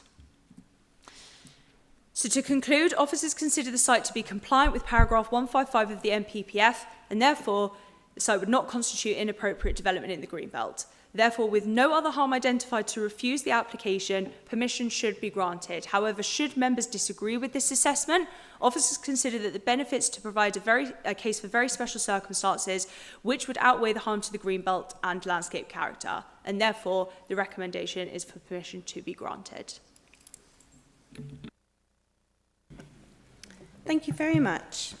So to conclude, officers consider the site to be compliant with paragraph 155 of the NPPF, and therefore the site would not constitute inappropriate development in the Greenbelt. Therefore, with no other harm identified to refuse the application, permission should be granted. However, should members disagree with this assessment, officers consider that the benefits to provide a case for very special circumstances which would outweigh the harm to the greenbelt and landscape character, and therefore the recommendation is for permission to be granted. Thank you very much.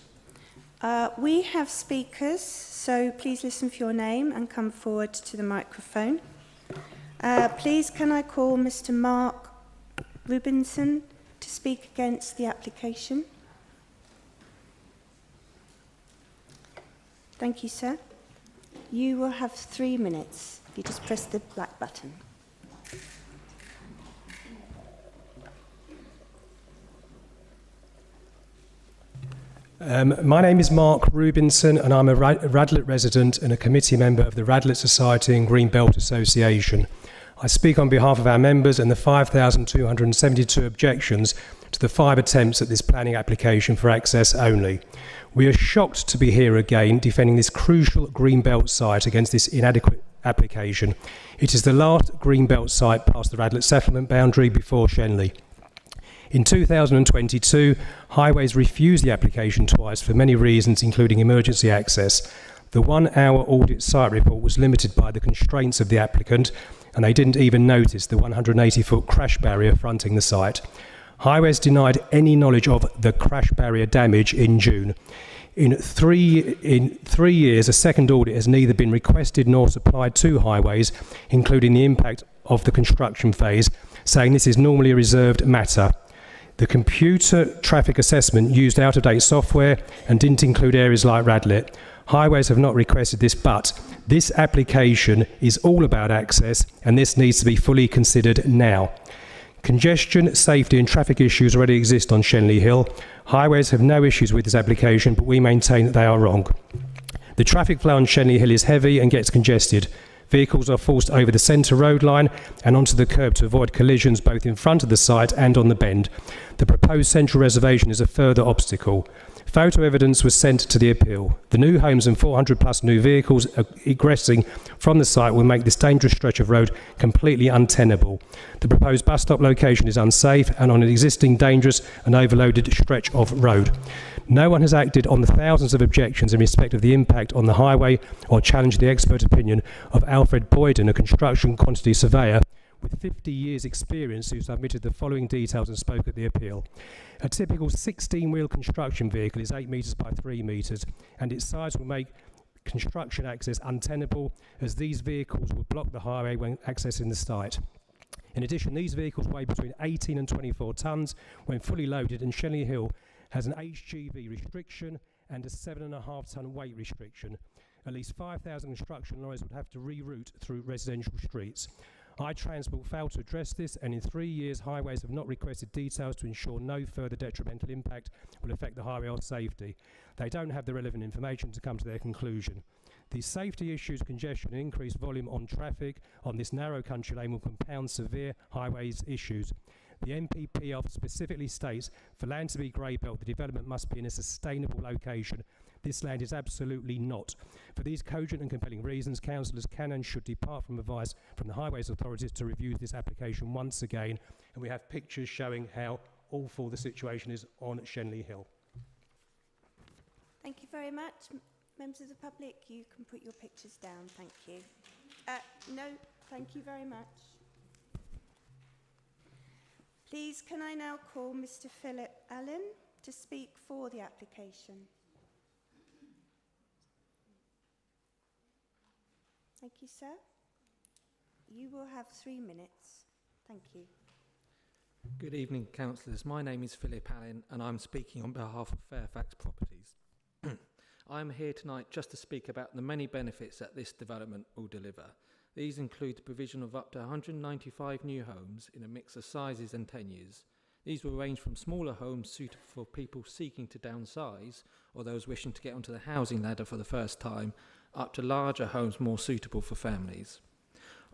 We have speakers, so please listen for your name and come forward to the microphone. Please can I call Mr. Mark Rubinson to speak against the application? Thank you, sir. You will have 3 minutes if you just press the black button. My name is Mark Rubinson and I'm a Radlett resident and a committee member of the Radlett Society and Green Belt Association. I speak on behalf of our members and the 5,272 objections to the 5 attempts at this planning application for access only. We are shocked to be here again defending this crucial Green Belt site against this inadequate application. It is the last Green Belt site past the Radlett settlement boundary before Shenley. In 2022, Highways refused the application twice for many reasons, including emergency access. The 1-hour audit site report was limited by the constraints of the applicant, and they didn't even notice the 180-foot crash barrier fronting the site. Highways denied any knowledge of the crash barrier damage in June. In three years, a second audit has neither been requested nor supplied to Highways, including the impact of the construction phase, saying this is normally a reserved matter. The computer traffic assessment used out-of-date software and didn't include areas like Radlett. Highways have not requested this, but this application is all about access and this needs to be fully considered now. Congestion, safety and traffic issues already exist on Shenley Hill. Highways have no issues with this application, but we maintain that they are wrong. The traffic flow on Shenley Hill is heavy and gets congested. Vehicles are forced over the centre road line and onto the curb to avoid collisions both in front of the site and on the bend. The proposed central reservation is a further obstacle. Photo evidence was sent to the appeal. The new homes and 400 plus new vehicles egressing from the site will make this dangerous stretch of road completely untenable. The proposed bus stop location is unsafe and on an existing dangerous and overloaded stretch of road. No one has acted on the thousands of objections in respect of the impact on the highway or challenged the expert opinion of Alfred Boyden, a construction quantity surveyor with 50 years experience who submitted the following details and spoke at the appeal. A typical 16-wheel construction vehicle is 8 metres by 3 metres and its size will make construction access untenable as these vehicles will block the highway when accessing the site. In addition, these vehicles weigh between 18 and 24 tonnes when fully loaded, and Shenley Hill has an HGV restriction and a 7.5 tonne weight restriction. At least 5,000 construction lorries would have to reroute through residential streets. iTransport failed to address this, and in 3 years, Highways have not requested details to ensure no further detrimental impact will affect the highway or safety. They don't have the relevant information to come to their conclusion. The safety issues, congestion and increased volume on traffic on this narrow country lane will compound severe highways issues. The NPPF specifically states for land to be grey belt, the development must be in a sustainable location. This land is absolutely not. For these cogent and compelling reasons, councillors can and should depart from advice from the highways authorities to review this application once again. And we have pictures showing how awful the situation is on Shenley Hill. Thank you very much. Members of the public, you can put your pictures down. Thank you. No, thank you very much. Please, can I now call Mr. Philip Allen to speak for the application? Thank you, sir. You will have 3 minutes. Thank you. Good evening, councillors. My name is Philip Allen and I'm speaking on behalf of Fairfax Properties. I'm here tonight just to speak about the many benefits that this development will deliver. These include the provision of up to 195 new homes in a mix of sizes and tenures. These will range from smaller homes suitable for people seeking to downsize or those wishing to get onto the housing ladder for the first time, up to larger homes more suitable for families.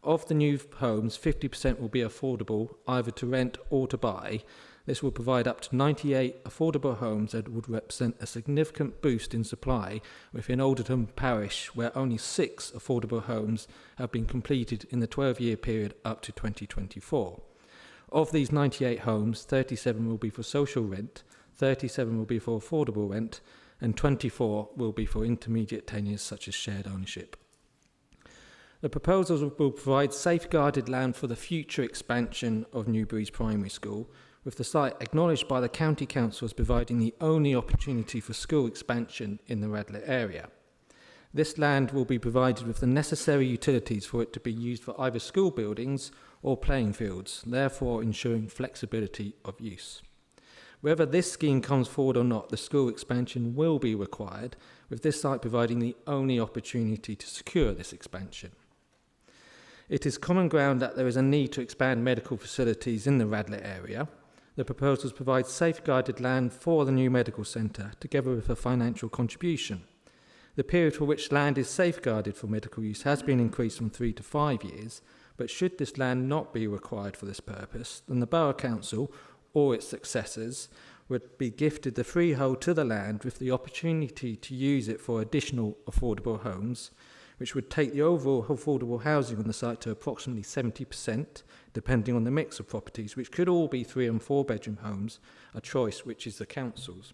Of the new homes, 50% will be affordable either to rent or to buy. This will provide up to 98 affordable homes that would represent a significant boost in supply within Alderton Parish, where only 6 affordable homes have been completed in the 12-year period up to 2024. Of these 98 homes, 37 will be for social rent, 37 will be for affordable rent, and 24 will be for intermediate tenures such as shared ownership. The proposals will provide safeguarded land for the future expansion of Newbury's primary school, with the site acknowledged by the County Council as providing the only opportunity for school expansion in the Radlett area. This land will be provided with the necessary utilities for it to be used for either school buildings or playing fields, therefore ensuring flexibility of use. Whether this scheme comes forward or not, the school expansion will be required, with this site providing the only opportunity to secure this expansion. It is common ground that there is a need to expand medical facilities in the Radlett area. The proposals provide safeguarded land for the new medical centre, together with a financial contribution. The period for which land is safeguarded for medical use has been increased from 3 to 5 years, but should this land not be required for this purpose, then the Borough Council or its successors would be gifted the freehold to the land with the opportunity to use it for additional affordable homes, which would take the overall affordable housing on the site to approximately 70%, depending on the mix of properties, which could all be 3 and 4 bedroom homes, a choice which is the council's.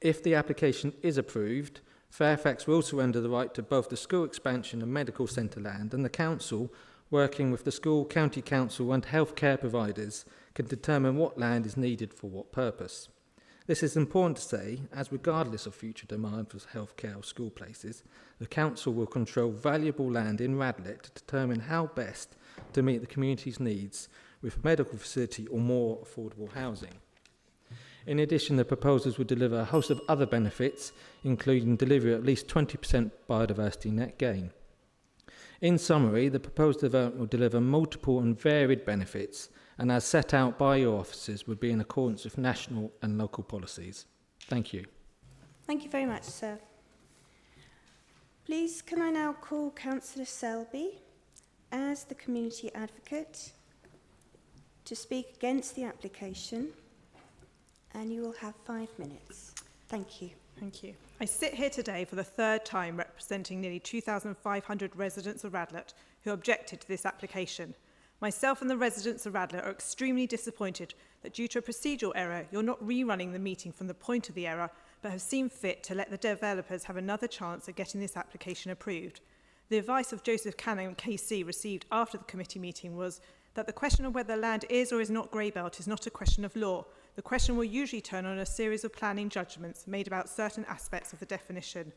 If the application is approved, Fairfax will surrender the right to both the school expansion and medical centre land, and the council, working with the school, county council and healthcare providers, can determine what land is needed for what purpose. This is important to say, as regardless of future demand for healthcare or school places, the council will control valuable land in Radlett to determine how best to meet the community's needs with a medical facility or more affordable housing. In addition, the proposals will deliver a host of other benefits, including delivery of at least 20% biodiversity net gain. In summary, the proposed development will deliver multiple and varied benefits, and as set out by your officers, would be in accordance with national and local policies. Thank you. Thank you very much, sir. Please, can I now call Councillor Selby as the community advocate to speak against the application, and you will have 5 minutes. Thank you. Thank you. I sit here today for the 3rd time representing nearly 2,500 residents of Radlett who objected to this application. Myself and the residents of Radlett are extremely disappointed that due to a procedural error, you're not rerunning the meeting from the point of the error, but have seen fit to let the developers have another chance at getting this application approved. The advice of Joseph Cannon KC received after the committee meeting was that the question of whether land is or is not grey belt is not a question of law. The question will usually turn on a series of planning judgments made about certain aspects of the definition.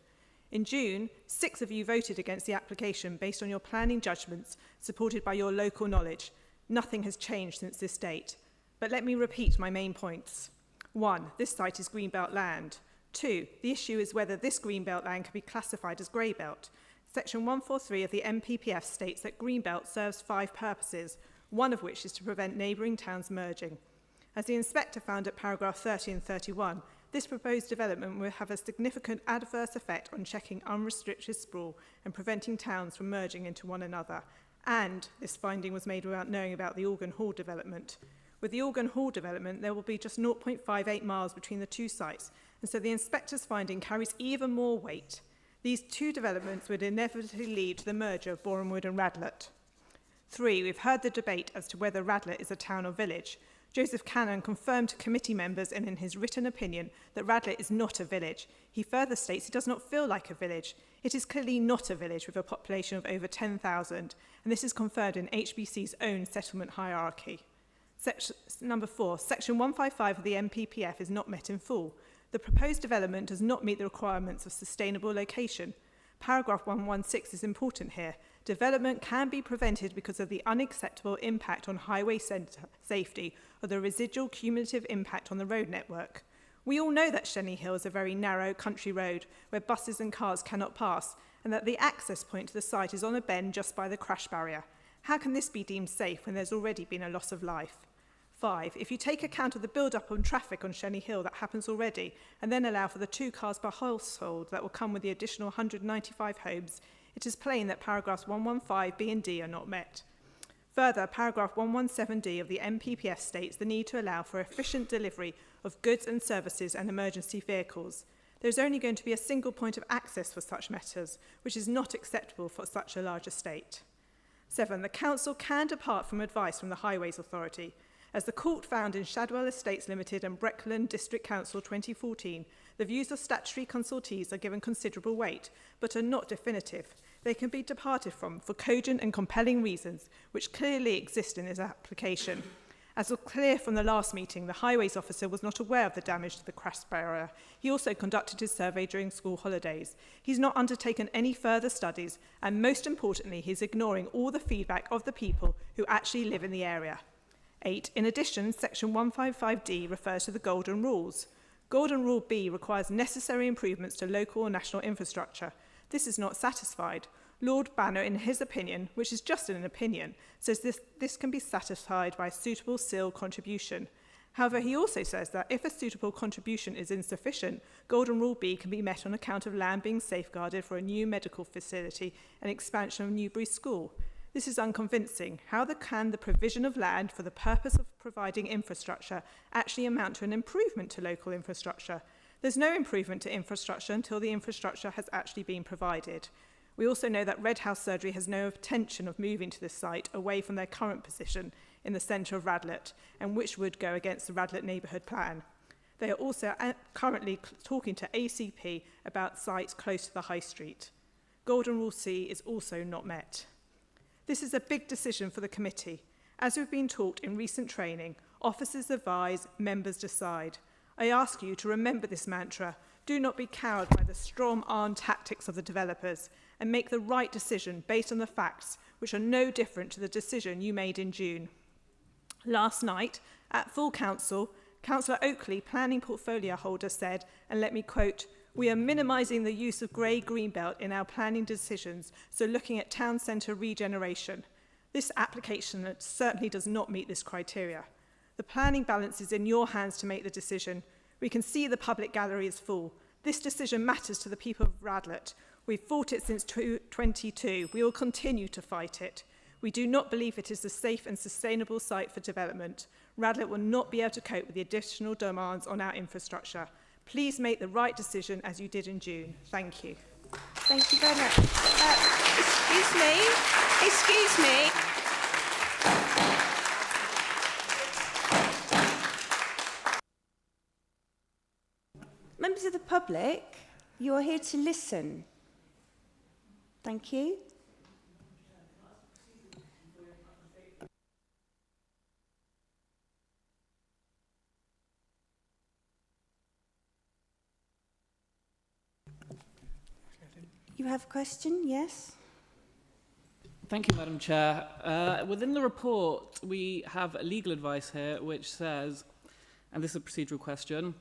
In June, 6 of you voted against the application based on your planning judgments supported by your local knowledge. Nothing has changed since this date. But let me repeat my main points. 1, this site is greenbelt land. 2, the issue is whether this greenbelt land can be classified as grey belt. Section 143 of the MPPF states that Greenbelt serves 5 purposes, one of which is to prevent neighbouring towns merging. As the inspector found at paragraph 30 and 31, this proposed development will have a significant adverse effect on checking unrestricted sprawl and preventing towns from merging into one another. And this finding was made without knowing about the Organ Hall development. With the Organ Hall development, there will be just 0.58 miles between the two sites, and so the inspector's finding carries even more weight. These two developments would inevitably lead to the merger of Borehamwood and Radlett. 3. We've heard the debate as to whether Radlett is a town or village. Joseph Cannon confirmed to committee members and in his written opinion that Radlett is not a village. He further states it does not feel like a village. It is clearly not a village with a population of over 10,000, and this is confirmed in HBC's own settlement hierarchy. Number 4, Section 155 of the MPPF is not met in full. The proposed development does not meet the requirements of sustainable location. Paragraph 116 is important here. Development can be prevented because of the unacceptable impact on highway safety or the residual cumulative impact on the road network. We all know that Shenley Hill is a very narrow country road where buses and cars cannot pass, and that the access point to the site is on a bend just by the crash barrier. How can this be deemed safe when there's already been a loss of life? 5. If you take account of the build-up on traffic on Shenley Hill that happens already, and then allow for the 2 cars per household that will come with the additional 195 homes, it is plain that paragraphs 115B and D are not met. Further, paragraph 117D of the MPPF states the need to allow for efficient delivery of goods and services and emergency vehicles. There is only going to be a single point of access for such matters, which is not acceptable for such a large estate. 7. The Council can depart from advice from the Highways Authority. As the court found in Shadwell Estates Limited and Breckland District Council 2014, the views of statutory consultees are given considerable weight, but are not definitive. They can be departed from for cogent and compelling reasons, which clearly exist in this application. As was clear from the last meeting, the Highways officer was not aware of the damage to the crash barrier. He also conducted his survey during school holidays. He's not undertaken any further studies, and most importantly, he's ignoring all the feedback of the people who actually live in the area. 8. In addition, Section 155D refers to the Golden Rules. Golden Rule B requires necessary improvements to local or national infrastructure. This is not satisfied. Lord Banner, in his opinion, which is just an opinion, says this can be satisfied by a suitable SIL contribution. However, he also says that if a suitable contribution is insufficient, Golden Rule B can be met on account of land being safeguarded for a new medical facility and expansion of Newbury School. This is unconvincing. How can the provision of land for the purpose of providing infrastructure actually amount to an improvement to local infrastructure? There's no improvement to infrastructure until the infrastructure has actually been provided. We also know that Red House Surgery has no intention of moving to this site away from their current position in the centre of Radlett, and which would go against the Radlett neighbourhood plan. They are also currently talking to ACP about sites close to the High Street. Golden Rule C is also not met. This is a big decision for the committee. As we've been taught in recent training, officers advise, members decide. I ask you to remember this mantra. Do not be cowed by the strong-arm tactics of the developers, and make the right decision based on the facts, which are no different to the decision you made in June. Last night, at full council, Councillor Oakley, planning portfolio holder, said, and let me quote, "We are minimising the use of grey greenbelt in our planning decisions, so looking at town centre regeneration. This application certainly does not meet this criteria. The planning balance is in your hands to make the decision. We can see the public gallery is full. This decision matters to the people of Radlett. We've fought it since 2022. We will continue to fight it. We do not believe it is a safe and sustainable site for development. Radlett will not be able to cope with the additional demands on our infrastructure. Please make the right decision as you did in June. Thank you." Thank you very much. Excuse me. Members of the public, you are here to listen. Thank you. You have a question? Yes? Thank you, Madam Chair. Within the report, we have legal advice here which says, and this is a procedural question,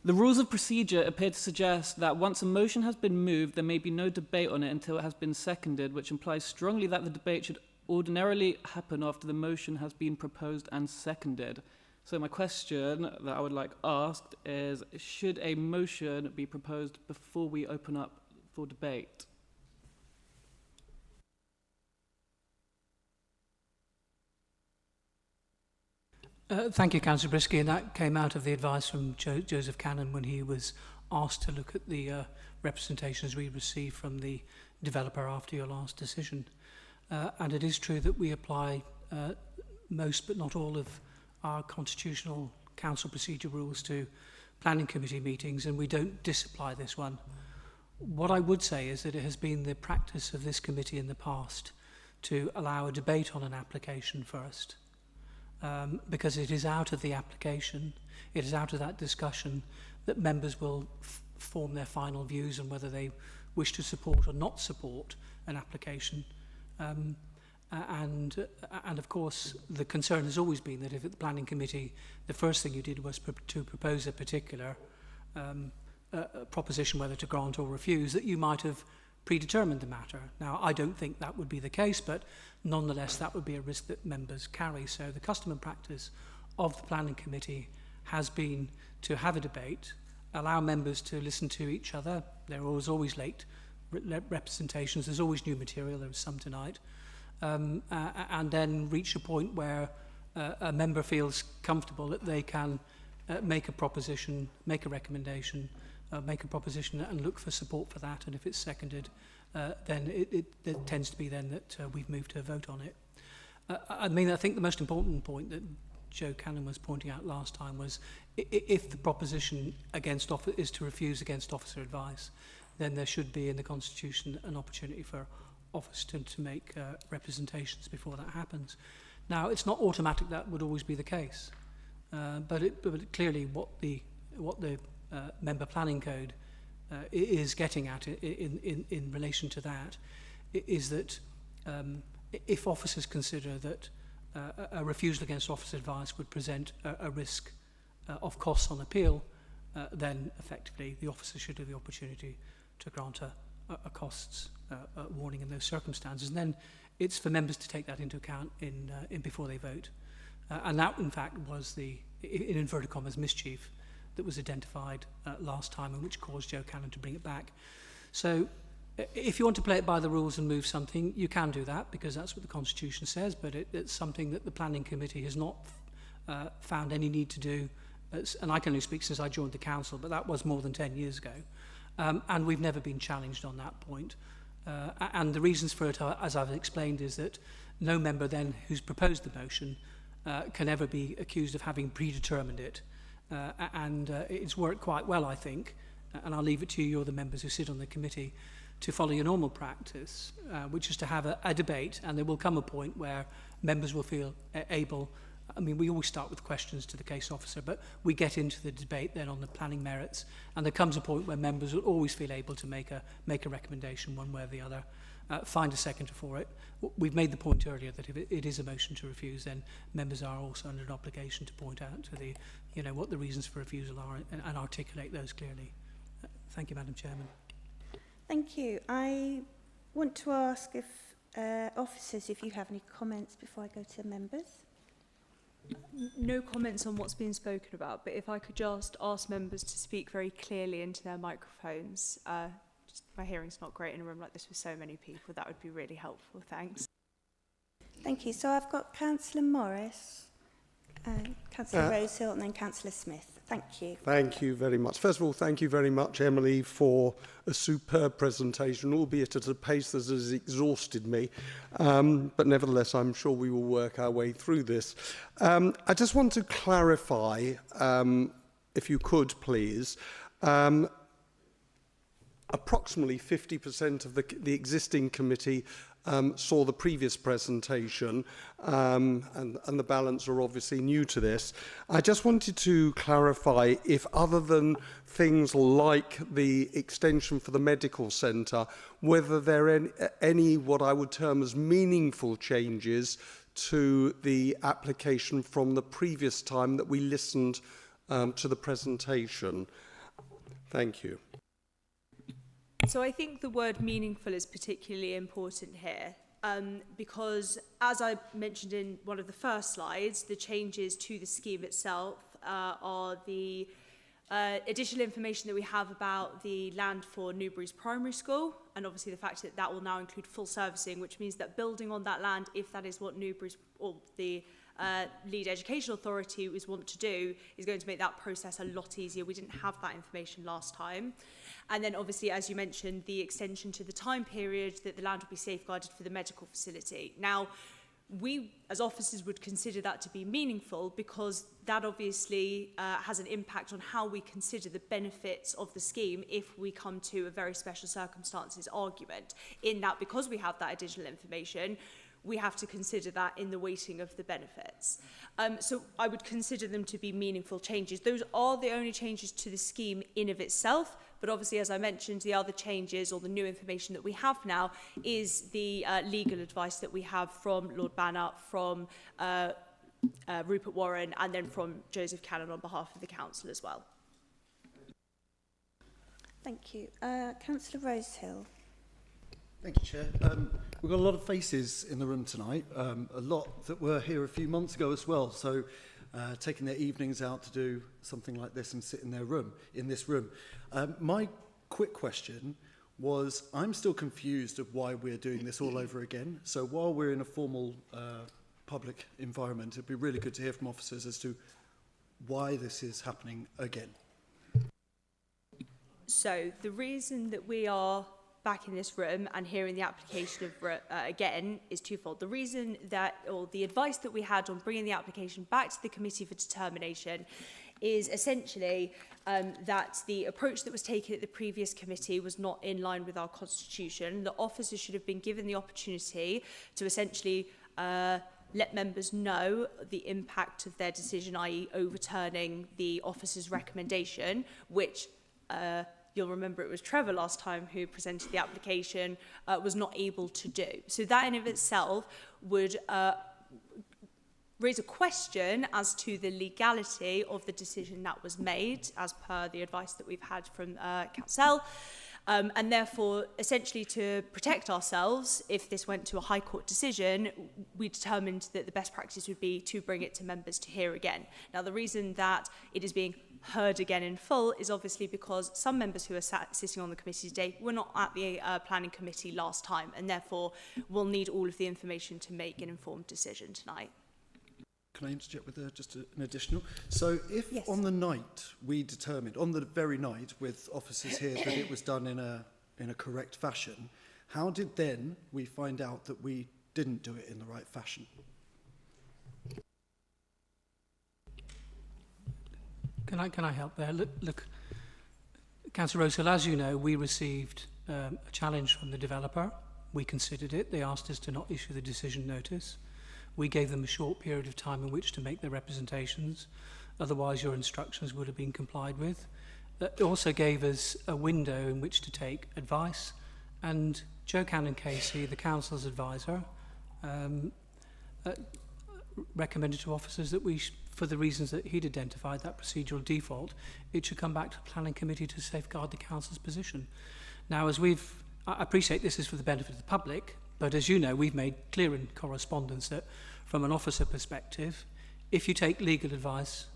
The rules of procedure appear to suggest that once a motion has been moved, there may be no debate on it until it has been seconded, which implies strongly that the debate should ordinarily happen after the motion has been proposed and seconded. So my question that I would like asked is, should a motion be proposed before we open up for debate? Thank you, Councillor Brisky, and that came out of the advice from Joseph Cannon when he was asked to look at the representations we received from the developer after your last decision. And it is true that we apply most but not all of our constitutional council procedure rules to planning committee meetings, and we don't disapply this one. What I would say is that it has been the practice of this committee in the past to allow a debate on an application first. Because it is out of the application, it is out of that discussion that members will form their final views on whether they wish to support or not support an application. And of course, the concern has always been that if at the planning committee, the first thing you did was to propose a particular proposition, whether to grant or refuse, that you might have predetermined the matter. Now, I don't think that would be the case, but nonetheless, that would be a risk that members carry. So the custom and practice of the planning committee has been to have a debate, allow members to listen to each other. There was always late representations. There's always new material. There was some tonight. And then reach a point where a member feels comfortable that they can make a proposition, make a recommendation, make a proposition and look for support for that, and if it's seconded, then it tends to be then that we've moved to a vote on it. I mean, I think the most important point that Joe Cannon was pointing out last time was if the proposition against is to refuse against officer advice, then there should be in the Constitution an opportunity for office to make representations before that happens. Now, it's not automatic that would always be the case, but clearly what the member planning code is getting at in relation to that is that if officers consider that a refusal against officer advice would present a risk of costs on appeal, then effectively the officer should have the opportunity to grant a costs warning in those circumstances. And then it's for members to take that into account in before they vote. And that, in fact, was the, in inverted commas, mischief that was identified last time and which caused Joe Cannon to bring it back. So if you want to play it by the rules and move something, you can do that because that's what the Constitution says, but it's something that the Planning Committee has not found any need to do. And I can only speak since I joined the council, but that was more than 10 years ago. And we've never been challenged on that point. And the reasons for it, as I've explained, is that no member then who's proposed the motion can ever be accused of having predetermined it. And it's worked quite well, I think, and I'll leave it to you, you're the members who sit on the committee, to follow your normal practice, which is to have a debate, and there will come a point where members will feel able. I mean, we always start with questions to the case officer, but we get into the debate then on the planning merits, and there comes a point where members will always feel able to make a recommendation one way or the other, find a seconder for it. We've made the point earlier that if it is a motion to refuse, then members are also under an obligation to point out to the, what the reasons for refusal are and articulate those clearly. Thank you, Madam Chairman. Thank you. I want to ask if officers, if you have any comments before I go to members. No comments on what's been spoken about, but if I could just ask members to speak very clearly into their microphones. My hearing's not great in a room like this with so many people. That would be really helpful. Thanks. Thank you. So I've got Councillor Morris, Councillor Rosehill and then Councillor Smith. Thank you. Thank you very much. First of all, thank you very much, Emily, for a superb presentation, albeit at a pace that has exhausted me. But nevertheless, I'm sure we will work our way through this. I just want to clarify, if you could, please, approximately 50% of the existing committee saw the previous presentation, and the balance are obviously new to this. I just wanted to clarify if, other than things like the extension for the medical centre, whether there are any what I would term as meaningful changes to the application from the previous time that we listened to the presentation. Thank you. So I think the word meaningful is particularly important here. Because, as I mentioned in one of the first slides, the changes to the scheme itself are the additional information that we have about the land for Newbury's primary school, and obviously the fact that that will now include full servicing, which means that building on that land, if that is what Newbury's or the lead education authority is want to do, is going to make that process a lot easier. We didn't have that information last time. And then obviously, as you mentioned, the extension to the time period that the land will be safeguarded for the medical facility. Now, we as officers would consider that to be meaningful because that obviously has an impact on how we consider the benefits of the scheme if we come to a very special circumstances argument. In that, because we have that additional information, we have to consider that in the weighting of the benefits. So I would consider them to be meaningful changes. Those are the only changes to the scheme in of itself, but obviously, as I mentioned, the other changes or the new information that we have now is the legal advice that we have from Lord Banner, from Rupert Warren, and then from Joseph Cannon on behalf of the council as well. Thank you. Councillor Rosehill. Thank you, Chair. We've got a lot of faces in the room tonight, a lot that were here a few months ago as well, so taking their evenings out to do something like this and sit in this room. My quick question was, I'm still confused of why we're doing this all over again. So while we're in a formal public environment, it'd be really good to hear from officers as to why this is happening again. So the reason that we are back in this room and hearing the application of again is twofold. The reason that, or the advice that we had on bringing the application back to the committee for determination is essentially that the approach that was taken at the previous committee was not in line with our constitution. The officers should have been given the opportunity to essentially let members know the impact of their decision, i.e. overturning the officer's recommendation, which you'll remember it was Trevor last time who presented the application, was not able to do. So that in of itself would raise a question as to the legality of the decision that was made, as per the advice that we've had from Council. And therefore, essentially to protect ourselves, if this went to a High Court decision, we determined that the best practice would be to bring it to members to hear again. Now, the reason that it is being heard again in full is obviously because some members who are sitting on the committee today were not at the planning committee last time, and therefore will need all of the information to make an informed decision tonight. Can I interject with just an additional? So if Yes. on the night we determined, on the very night with officers here, that it was done in a correct fashion, how did then we find out that we didn't do it in the right fashion? Can I help there? Look, Councillor Rosehill, as you know, we received a challenge from the developer. We considered it. They asked us to not issue the decision notice. We gave them a short period of time in which to make their representations. Otherwise, your instructions would have been complied with. It also gave us a window in which to take advice. And Joe Cannon-Casey, the council's advisor, recommended to officers that for the reasons that he'd identified, that procedural default, it should come back to the planning committee to safeguard the council's position. Now, I appreciate this is for the benefit of the public, but as you know, we've made clear in correspondence that from an officer perspective, if you take legal advice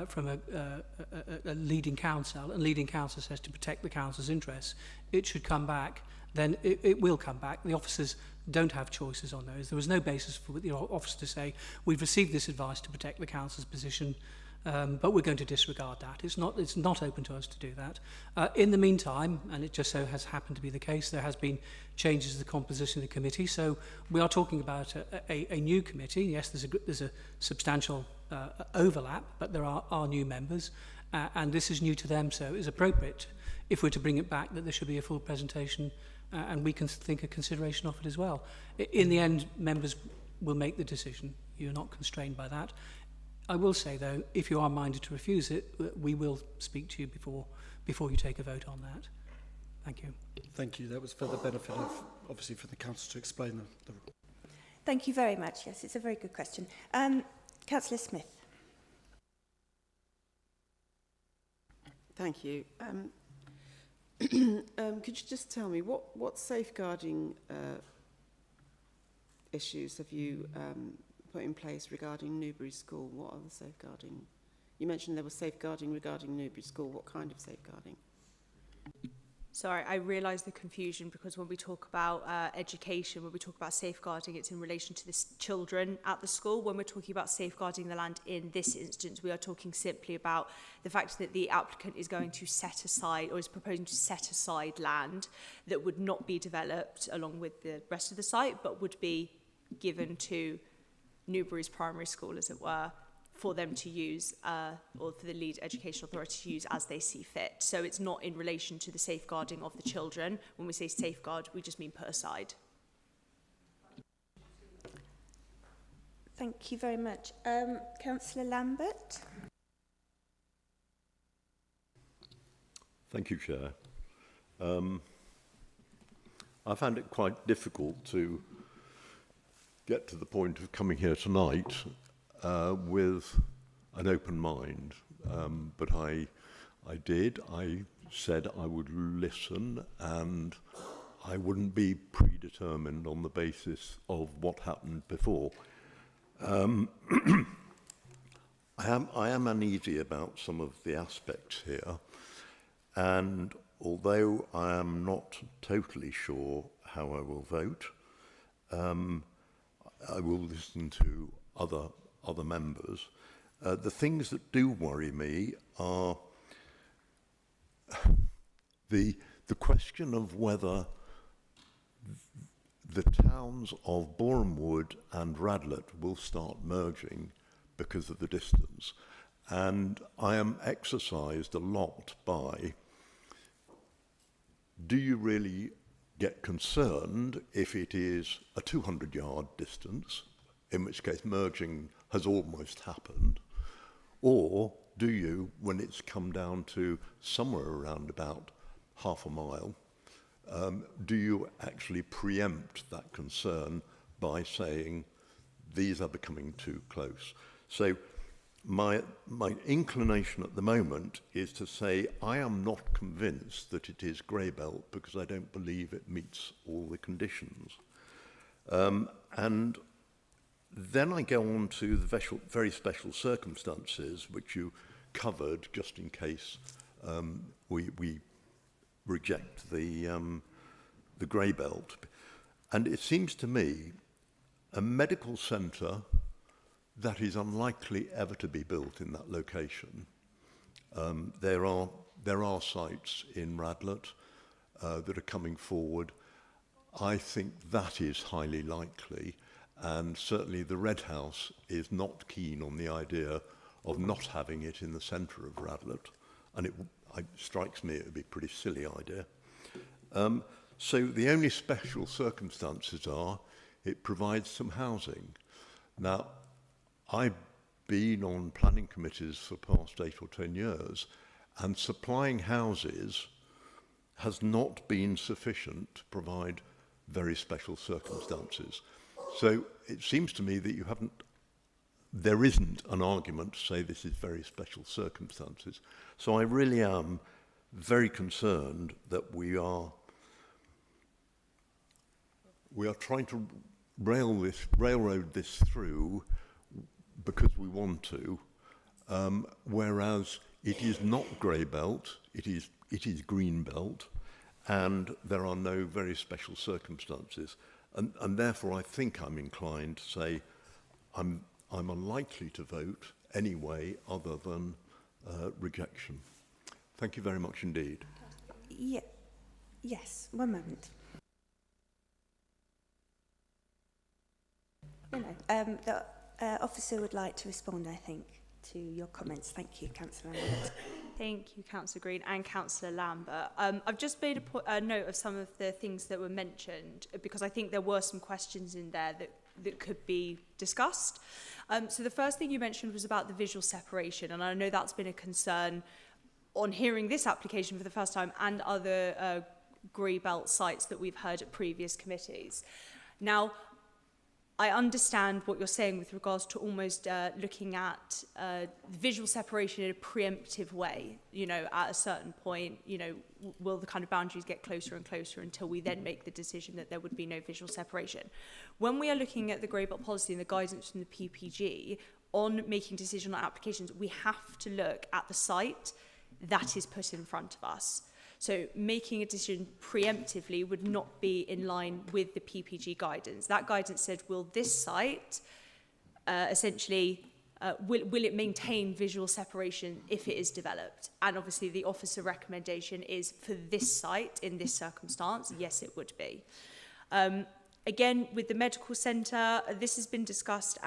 from a leading counsel, and leading counsel says to protect the council's interests, it should come back, then it will come back. The officers don't have choices on those. There was no basis for the officer to say, we've received this advice to protect the council's position, but we're going to disregard that. It's not open to us to do that. In the meantime, and it just so has happened to be the case, there has been changes to the composition of the committee. So we are talking about a new committee. Yes, there's a substantial overlap, but there are new members, and this is new to them. So it's appropriate, if we're to bring it back, that there should be a full presentation, and we can think a consideration of it as well. In the end, members will make the decision. You're not constrained by that. I will say, though, if you are minded to refuse it, we will speak to you before you take a vote on that. Thank you. Thank you. That was for the benefit of, obviously, for the council to explain the... Thank you very much. Yes, it's a very good question. Councillor Smith. Thank you. Could you just tell me what safeguarding issues have you put in place regarding Newbury School? What are the safeguarding? You mentioned there was safeguarding regarding Newbury School. What kind of safeguarding? Sorry, I realise the confusion because when we talk about education, when we talk about safeguarding, it's in relation to the children at the school. When we're talking about safeguarding the land in this instance, we are talking simply about the fact that the applicant is going to set aside or is proposing to set aside land that would not be developed along with the rest of the site, but would be given to Newbury's primary school, as it were, for them to use, or for the lead education authority to use as they see fit. So it's not in relation to the safeguarding of the children. When we say safeguard, we just mean put aside. Thank you very much. Councillor Lambert. Thank you, Chair. I found it quite difficult to get to the point of coming here tonight with an open mind, but I did. I said I would listen and I wouldn't be predetermined on the basis of what happened before. I am uneasy about some of the aspects here, and although I am not totally sure how I will vote, I will listen to other members. The things that do worry me are the question of whether the towns of Boreham Wood and Radlett will start merging because of the distance. And I am exercised a lot by, do you really get concerned if it is a 200-yard distance, in which case merging has almost happened, or do you, when it's come down to somewhere around about half a mile, do you actually preempt that concern by saying these are becoming too close? So my inclination at the moment is to say I am not convinced that it is grey belt because I don't believe it meets all the conditions. And then I go on to the very special circumstances which you covered, just in case we reject the grey belt. And it seems to me a medical centre that is unlikely ever to be built in that location. There are sites in Radlett that are coming forward. I think that is highly likely. And certainly the Red House is not keen on the idea of not having it in the centre of Radlett. And it strikes me it would be a pretty silly idea. So the only special circumstances are it provides some housing. Now, I've been on planning committees for the past 8 or 10 years, and supplying houses has not been sufficient to provide very special circumstances. So it seems to me that there isn't an argument to say this is very special circumstances. So I really am very concerned that we are trying to railroad this through because we want to, whereas it is not grey belt, it is green belt, and there are no very special circumstances. And therefore, I think I'm inclined to say I'm unlikely to vote anyway other than rejection. Thank you very much indeed. Yeah. Yes, one moment. The officer would like to respond, I think, to your comments. Thank you, Councillor Lambert. Thank you, Councillor Green and Councillor Lambert. I've just made a note of some of the things that were mentioned because I think there were some questions in there that could be discussed. So the first thing you mentioned was about the visual separation, and I know that's been a concern on hearing this application for the first time and other grey belt sites that we've heard at previous committees. Now, I understand what you're saying with regards to almost looking at visual separation in a preemptive way. You know, at a certain point, you know, will the kind of boundaries get closer and closer until we then make the decision that there would be no visual separation. When we are looking at the grey belt policy and the guidance from the PPG on making decision on applications, we have to look at the site that is put in front of us. So making a decision preemptively would not be in line with the PPG guidance. That guidance said, will this site will it maintain visual separation if it is developed? And obviously the officer recommendation is for this site in this circumstance, yes, it would be. Again, with the medical centre, this has been discussed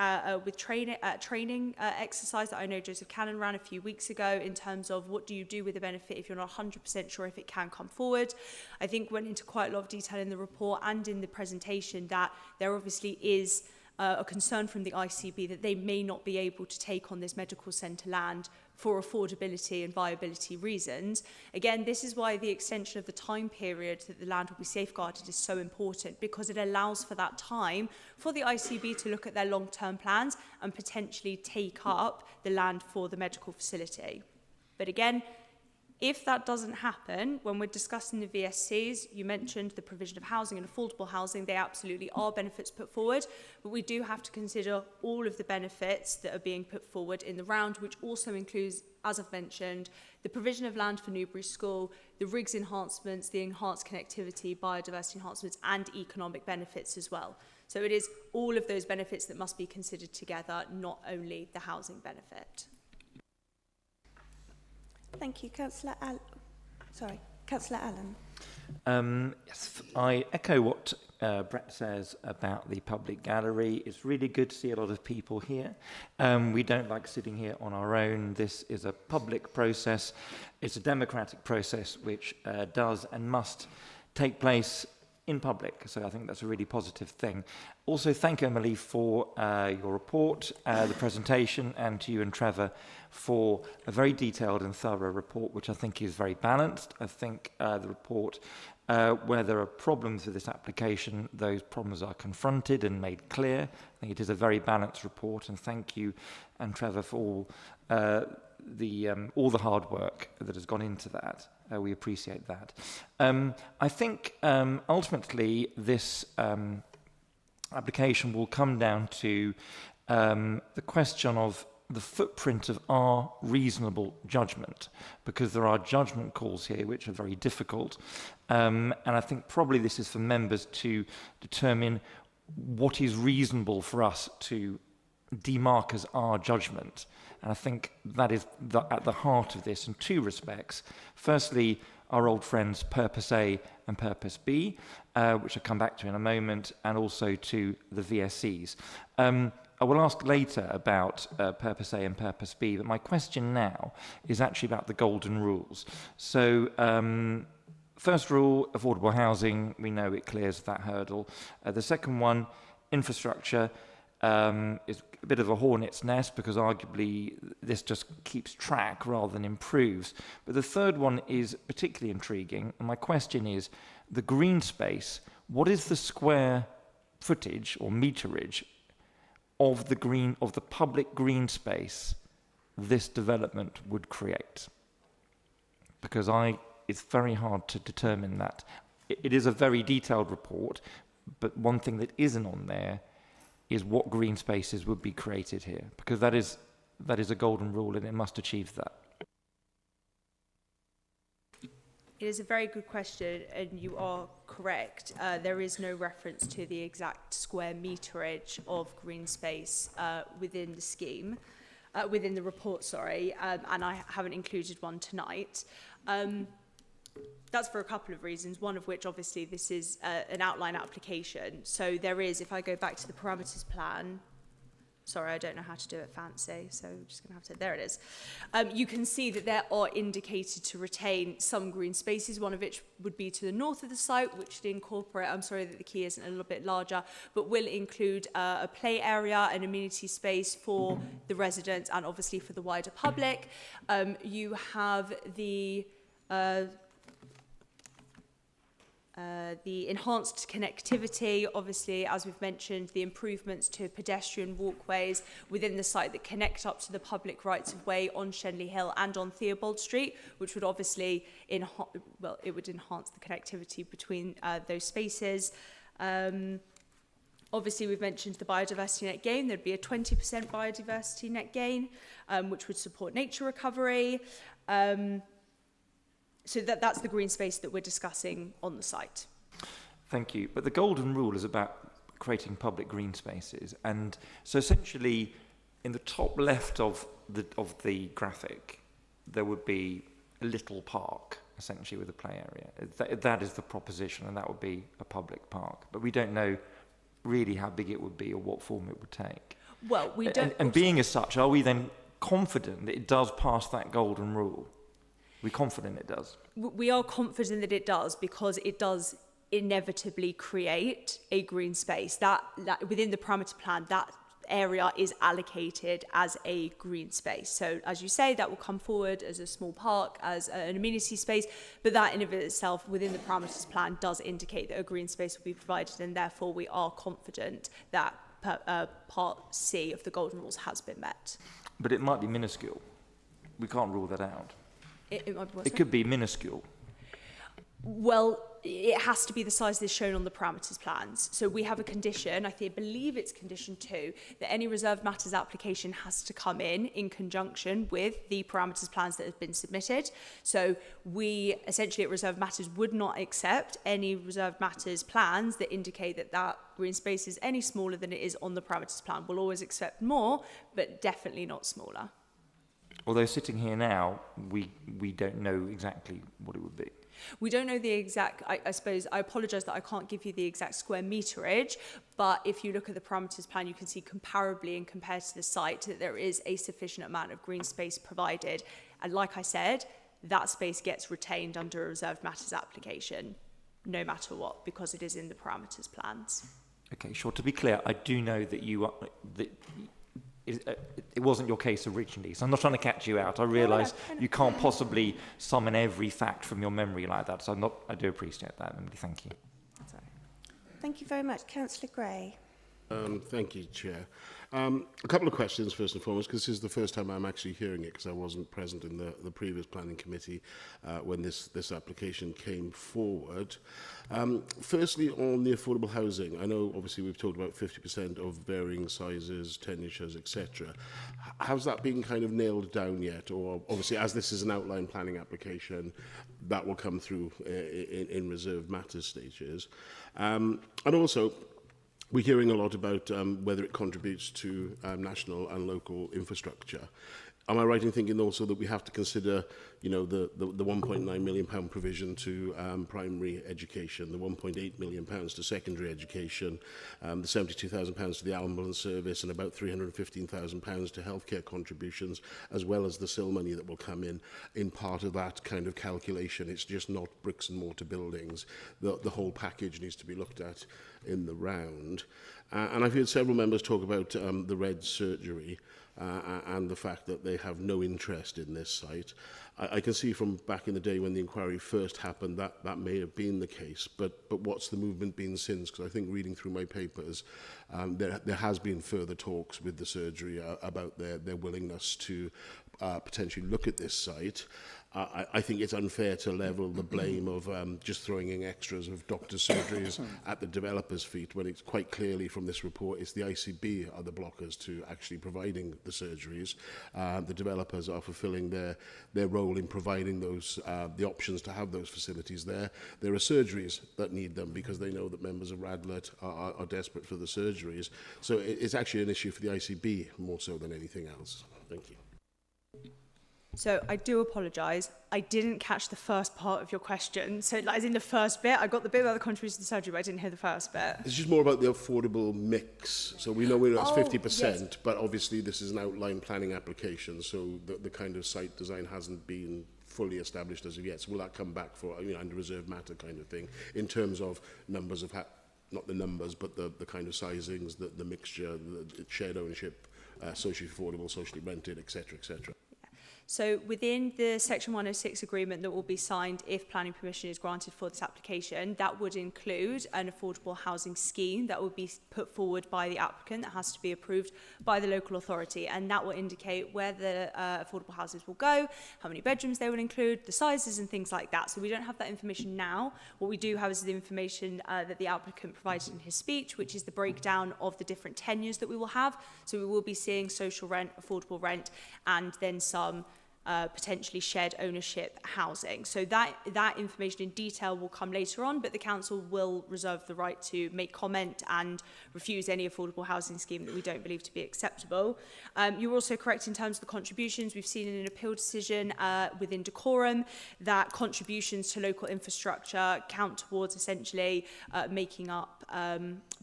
with training exercise that I know Joseph Cannon ran a few weeks ago in terms of what do you do with the benefit if you're not 100% sure if it can come forward. I think went into quite a lot of detail in the report and in the presentation that there obviously is a concern from the ICB that they may not be able to take on this medical centre land for affordability and viability reasons. Again, this is why the extension of the time period that the land will be safeguarded is so important, because it allows for that time for the ICB to look at their long-term plans and potentially take up the land for the medical facility. But again, if that doesn't happen, when we're discussing the VSCs, you mentioned the provision of housing and affordable housing, they absolutely are benefits put forward, but we do have to consider all of the benefits that are being put forward in the round, which also includes, as I've mentioned, the provision of land for Newbury School, the RIGS enhancements, the enhanced connectivity, biodiversity enhancements, and economic benefits as well. So it is all of those benefits that must be considered together, not only the housing benefit. Thank you, Councillor Allen. Yes, I echo what Brett says about the public gallery. It's really good to see a lot of people here. We don't like sitting here on our own. This is a public process. It's a democratic process which does and must take place in public. So I think that's a really positive thing. Also, thank you, Emily, for your report, the presentation, and to you and Trevor for a very detailed and thorough report, which I think is very balanced. I think the report, where there are problems with this application, those problems are confronted and made clear. I think it is a very balanced report, and thank you and Trevor for all the hard work that has gone into that. We appreciate that. I think ultimately this application will come down to the question of the footprint of our reasonable judgment, because there are judgment calls here which are very difficult. And I think probably this is for members to determine what is reasonable for us to demark as our judgment. And I think that is at the heart of this in two respects. Firstly, our old friends Purpose A and Purpose B, which I'll come back to in a moment, and also to the VSCs. I will ask later about Purpose A and Purpose B, but my question now is actually about the golden rules. So, first rule, affordable housing, we know it clears that hurdle. The second one, infrastructure, is a bit of a hornet's nest because arguably this just keeps track rather than improves. But the third one is particularly intriguing, and my question is, the green space, what is the square footage or meterage of the public green space this development would create? Because it's very hard to determine that. It is a very detailed report, but one thing that isn't on there is what green spaces would be created here, because that is a golden rule and it must achieve that. It is a very good question, and you are correct. There is no reference to the exact square meterage of green space within the scheme, within the report, sorry, and I haven't included one tonight. That's for a couple of reasons, one of which obviously this is an outline application. So there is, if I go back to the parameters plan, sorry, I don't know how to do it fancy, so I'm just going to have to, there it is. You can see that there are indicated to retain some green spaces, one of which would be to the north of the site, which would incorporate, I'm sorry that the key isn't a little bit larger, but will include a play area, an amenity space for the residents and obviously for the wider public. You have the The enhanced connectivity, obviously, as we've mentioned, the improvements to pedestrian walkways within the site that connect up to the public rights of way on Shenley Hill and on Theobald Street, which would obviously it would enhance the connectivity between those spaces. Obviously, we've mentioned the biodiversity net gain. There'd be a 20% biodiversity net gain, which would support nature recovery. So that's the green space that we're discussing on the site. Thank you. But the golden rule is about creating public green spaces. And so essentially, in the top left of the graphic, there would be a little park, essentially, with a play area. That is the proposition, and that would be a public park. But we don't know really how big it would be or what form it would take. Well, we don't... And being as such, are we then confident that it does pass that golden rule? We're confident it does. We are confident that it does, because it does inevitably create a green space. That within the parameter plan, that area is allocated as a green space. So as you say, that will come forward as a small park, as an amenity space, but that in of itself within the parameters plan does indicate that a green space will be provided, and therefore we are confident that part C of the golden rules has been met. But it might be minuscule. We can't rule that out. It could be minuscule. Well, it has to be the size that's shown on the parameters plans. So we have a condition, I believe it's condition 2, that any reserved matters application has to come in conjunction with the parameters plans that have been submitted. So we essentially at reserved matters would not accept any reserved matters plans that indicate that that green space is any smaller than it is on the parameters plan. We'll always accept more, but definitely not smaller. Although sitting here now, we don't know exactly what it would be. We don't know the exact, I suppose, I apologise that I can't give you the exact square meterage, but if you look at the parameters plan, you can see comparably and compared to the site that there is a sufficient amount of green space provided. And like I said, that space gets retained under a reserved matters application, no matter what, because it is in the parameters plans. Okay, sure. To be clear, I do know that it wasn't your case originally, so I'm not trying to catch you out. I realise you can't possibly summon every fact from your memory like that, so I do appreciate that, Emily. Thank you. Sorry. Thank you very much. Councillor Gray. Thank you, Chair. A couple of questions, first and foremost, because this is the first time I'm actually hearing it, because I wasn't present in the previous planning committee when this application came forward. Firstly, on the affordable housing, I know obviously we've talked about 50% of varying sizes, tenures, etc. How's that been kind of nailed down yet? Or obviously, as this is an outline planning application, that will come through in reserved matters stages. And also, we're hearing a lot about whether it contributes to national and local infrastructure. Am I right in thinking also that we have to consider, you know, the £1.9 million provision to primary education, the £1.8 million to secondary education, the £72,000 to the ambulance service, and about £315,000 to healthcare contributions, as well as the SIL money that will come in part of that kind of calculation? It's just not bricks and mortar buildings. The whole package needs to be looked at in the round. And I've heard several members talk about the red surgery and the fact that they have no interest in this site. I can see from back in the day when the inquiry first happened that may have been the case, but what's the movement been since? Because I think reading through my papers, there has been further talks with the surgery about their willingness to potentially look at this site. I think it's unfair to level the blame of just throwing in extras of doctors' surgeries at the developers' feet, when it's quite clearly from this report it's the ICB are the blockers to actually providing the surgeries. The developers are fulfilling their role in providing those the options to have those facilities there. There are surgeries that need them because they know that members of Radlett are desperate for the surgeries. So it's actually an issue for the ICB more so than anything else. Thank you. So I do apologise. I didn't catch the first part of your question. So as in the first bit, I got the bit about the contribution to the surgery, but I didn't hear the first bit. It's just more about the affordable mix. So we know we're at 50%, yes. But obviously this is an outline planning application, so the kind of site design hasn't been fully established as of yet. So will that come back for, you know, under reserved matter kind of thing, in terms of numbers of, not the numbers, but the kind of sizings, the mixture, the shared ownership, socially affordable, socially rented, etc., etc. So within the Section 106 agreement that will be signed if planning permission is granted for this application, that would include an affordable housing scheme that will be put forward by the applicant that has to be approved by the local authority, and that will indicate where the affordable houses will go, how many bedrooms they will include, the sizes and things like that. So we don't have that information now. What we do have is the information that the applicant provided in his speech, which is the breakdown of the different tenures that we will have. So we will be seeing social rent, affordable rent, and then some potentially shared ownership housing. So that information in detail will come later on, but the council will reserve the right to make comment and refuse any affordable housing scheme that we don't believe to be acceptable. You're also correct in terms of the contributions. We've seen in an appeal decision within decorum that contributions to local infrastructure count towards essentially making up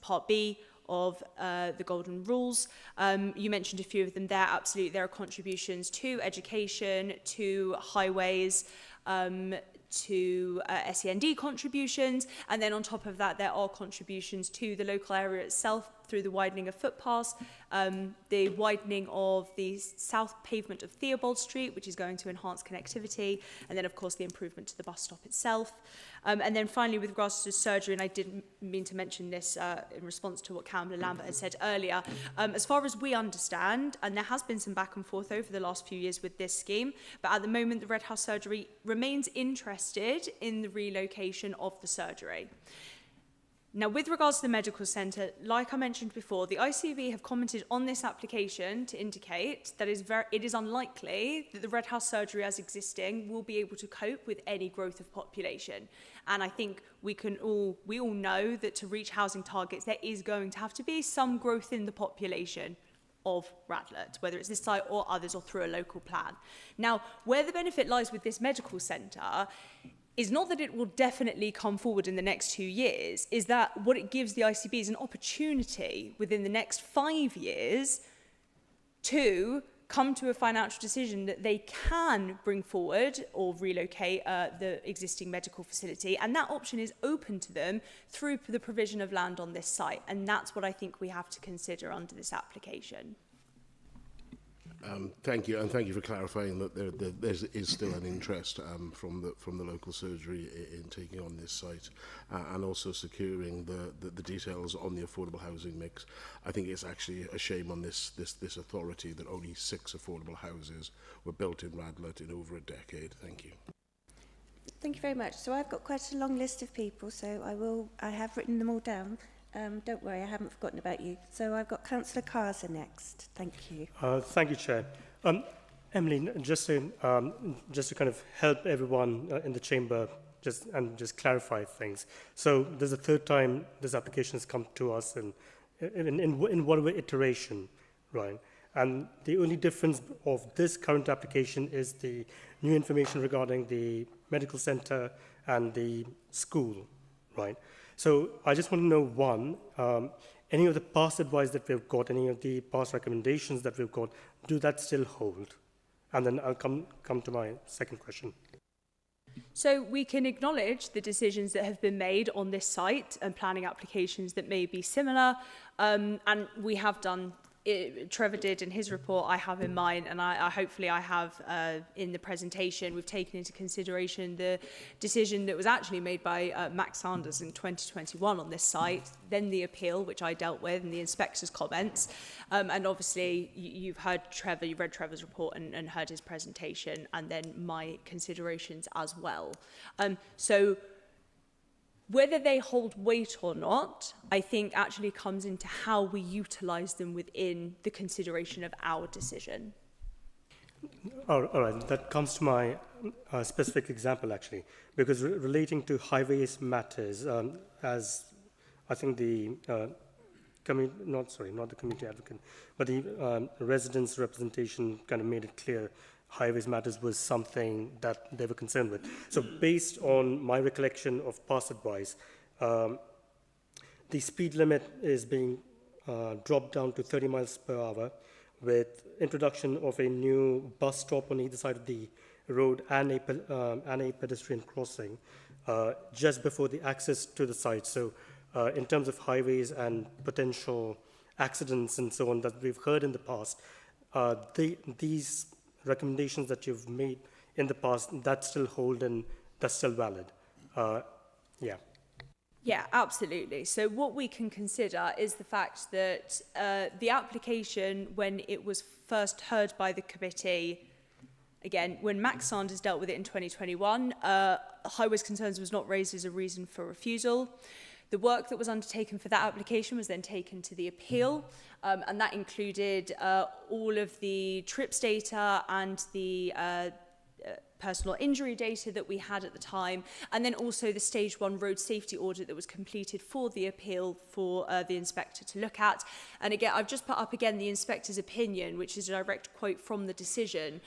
Part B of the golden rules. You mentioned a few of them there. Absolutely, there are contributions to education, to highways, to SEND contributions, and then on top of that there are contributions to the local area itself through the widening of footpaths, the widening of the south pavement of Theobald Street, which is going to enhance connectivity, and then of course the improvement to the bus stop itself. And then finally, with regards to surgery, and I didn't mean to mention this in response to what Councillor Lambert had said earlier, as far as we understand, and there has been some back and forth over the last few years with this scheme, but at the moment the Red House Surgery remains interested in the relocation of the surgery. Now, with regards to the medical centre, like I mentioned before, the ICB have commented on this application to indicate that it is unlikely that the Red House Surgery as existing will be able to cope with any growth of population. And I think we all know that to reach housing targets, there is going to have to be some growth in the population of Radlett, whether it's this site or others or through a local plan. Now, where the benefit lies with this medical centre is not that it will definitely come forward in the next 2 years, is that what it gives the ICB is an opportunity within the next 5 years to come to a financial decision that they can bring forward or relocate the existing medical facility, and that option is open to them through the provision of land on this site, and that's what I think we have to consider under this application. Thank you, and thank you for clarifying that there is still an interest from the local surgery in taking on this site, and also securing the details on the affordable housing mix. I think it's actually a shame on this authority that only 6 affordable houses were built in Radlett in over a decade. Thank you. Thank you very much. So I've got quite a long list of people, so I have written them all down. Don't worry, I haven't forgotten about you. So I've got Councillor Carser next. Thank you. Thank you, Chair. Emily, just to kind of help everyone in the chamber just clarify things. So there's a third time this application has come to us in whatever iteration, right? And the only difference of this current application is the new information regarding the medical centre and the school, right? So I just want to know, one, any of the past advice that we've got, any of the past recommendations that we've got, do that still hold? And then I'll come to my second question. So we can acknowledge the decisions that have been made on this site and planning applications that may be similar, and we have done. Trevor did in his report, I have in mind, and hopefully I have in the presentation. We've taken into consideration the decision that was actually made by Max Sanders in 2021 on this site, then the appeal, which I dealt with, and the inspector's comments. And obviously, you've heard Trevor, you've read Trevor's report and heard his presentation, and then my considerations as well. So whether they hold weight or not, I think actually comes into how we utilise them within the consideration of our decision. All right, that comes to my specific example, actually, because relating to highways matters, as I think the not the community advocate, but the residents' representation kind of made it clear highways matters was something that they were concerned with. So based on my recollection of past advice, the speed limit is being dropped down to 30 miles per hour with introduction of a new bus stop on either side of the road and a pedestrian crossing just before the access to the site. So in terms of highways and potential accidents and so on that we've heard in the past, these recommendations that you've made in the past, that still hold and that's still valid. Yeah. Yeah, absolutely. So what we can consider is the fact that the application, when it was first heard by the committee, again, when Max Sanders dealt with it in 2021, high-risk concerns was not raised as a reason for refusal. The work that was undertaken for that application was then taken to the appeal, and that included all of the TRIPS data and the personal injury data that we had at the time, and then also the stage 1 road safety audit that was completed for the appeal for the inspector to look at. And again, I've just put up again the inspector's opinion, which is a direct quote from the decision,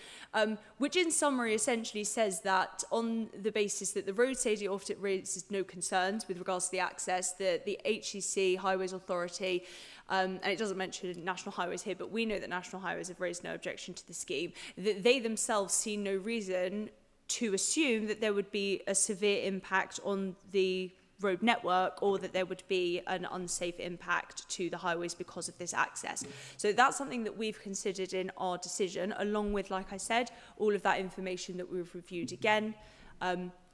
which in summary essentially says that on the basis that the road safety audit raises no concerns with regards to the access, that the HBC Highways Authority, and it doesn't mention National Highways here, but we know that National Highways have raised no objection to the scheme, that they themselves see no reason to assume that there would be a severe impact on the road network or that there would be an unsafe impact to the highways because of this access. So that's something that we've considered in our decision, along with, like I said, all of that information that we've reviewed again.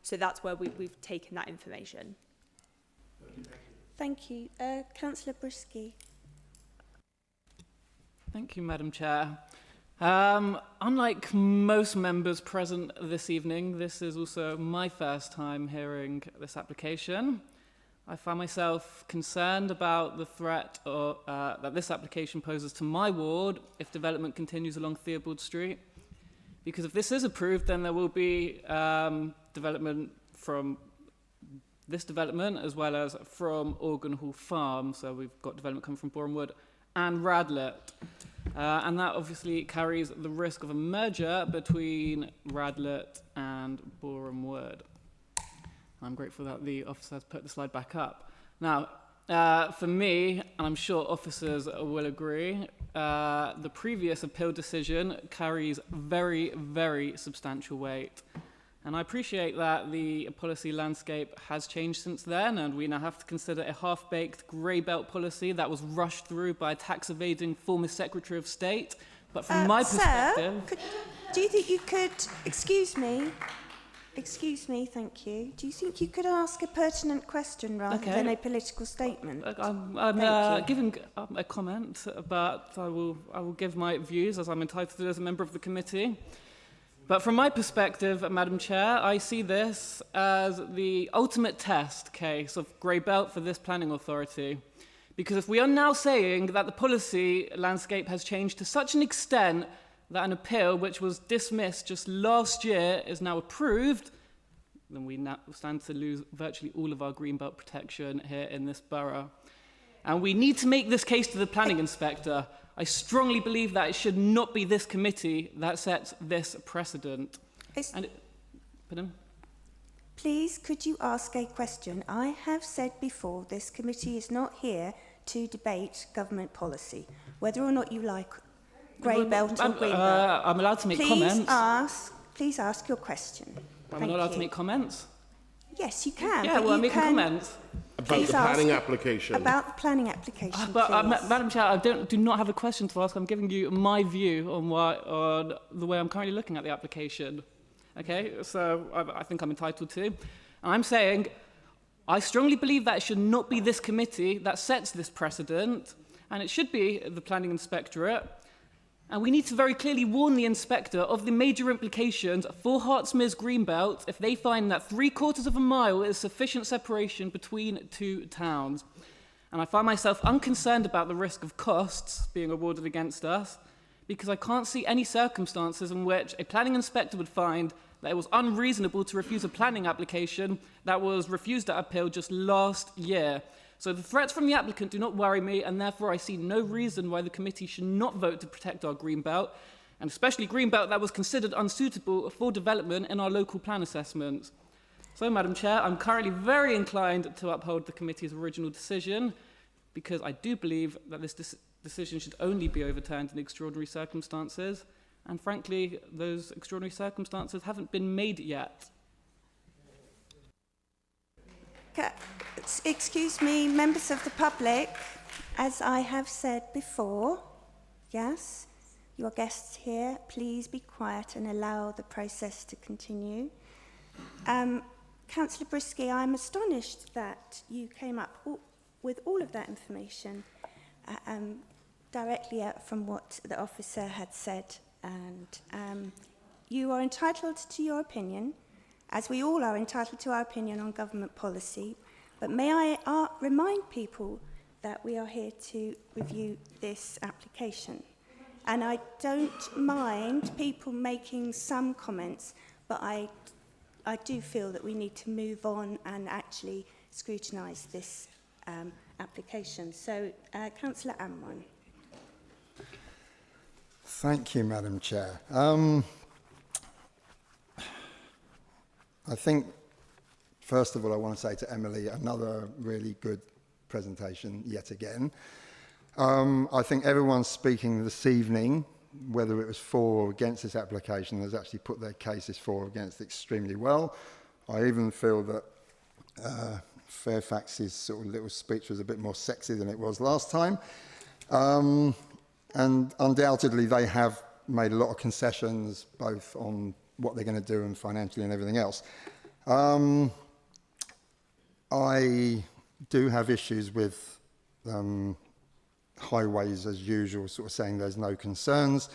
So that's where we've taken that information. Thank you. Councillor Brisky. Thank you, Madam Chair. Unlike most members present this evening, this is also my first time hearing this application. I find myself concerned about the threat that this application poses to my ward if development continues along Theobald Street. Because if this is approved, then there will be development from this development as well as from Organ Hall Farm. So we've got development coming from Boreham Wood and Radlett. And that obviously carries the risk of a merger between Radlett and Boreham Wood. I'm grateful that the officer has put the slide back up. Now, for me, and I'm sure officers will agree, the previous appeal decision carries very, very substantial weight. And I appreciate that the policy landscape has changed since then, and we now have to consider a half-baked grey belt policy that was rushed through by a tax-evading former Secretary of State. But from my perspective... Sir, do you think you could... Excuse me, thank you. Do you think you could ask a pertinent question rather than a political statement? I'm giving a comment, but I will give my views as I'm entitled to as a member of the committee. But from my perspective, Madam Chair, I see this as the ultimate test case of grey belt for this planning authority. Because if we are now saying that the policy landscape has changed to such an extent that an appeal which was dismissed just last year is now approved, then we now stand to lose virtually all of our green belt protection here in this borough. And we need to make this case to the planning inspector. I strongly believe that it should not be this committee that sets this precedent. Pardon? Please, could you ask a question? I have said before, this committee is not here to debate government policy, whether or not you like grey belt or green belt. I'm allowed to make comments. Please ask your question. I'm not allowed to make comments? Yes, you can. Yeah, well, I'm making comments. About the planning application. About the planning application, Madam Chair, I do not have a question to ask. I'm giving you my view on the way I'm currently looking at the application. Okay, so I think I'm entitled to. And I'm saying I strongly believe that it should not be this committee that sets this precedent, and it should be the planning inspectorate. And we need to very clearly warn the inspector of the major implications for Hertsmere's Greenbelt if they find that 3/4 of a mile is sufficient separation between two towns. And I find myself unconcerned about the risk of costs being awarded against us because I can't see any circumstances in which a planning inspector would find that it was unreasonable to refuse a planning application that was refused at appeal just last year. So the threats from the applicant do not worry me, and therefore I see no reason why the committee should not vote to protect our greenbelt, and especially greenbelt that was considered unsuitable for development in our local plan assessments. So, Madam Chair, I'm currently very inclined to uphold the committee's original decision, because I do believe that this decision should only be overturned in extraordinary circumstances, and frankly, those extraordinary circumstances haven't been made yet. Excuse me, members of the public, as I have said before, yes, your guests here, please be quiet and allow the process to continue. Councillor Brisky, I'm astonished that you came up with all of that information directly from what the officer had said, and you are entitled to your opinion, as we all are entitled to our opinion on government policy, but may I remind people that we are here to review this application. And I don't mind people making some comments, but I do feel that we need to move on and actually scrutinise this application. So, Councillor Amron. Thank you, Madam Chair. I think, first of all, I want to say to Emily, another really good presentation yet again. I think everyone speaking this evening, whether it was for or against this application, has actually put their cases for or against extremely well. I even feel that Fairfax's sort of little speech was a bit more sexy than it was last time. And undoubtedly they have made a lot of concessions, both on what they're going to do and financially and everything else. I do have issues with highways as usual, sort of saying there's no concerns,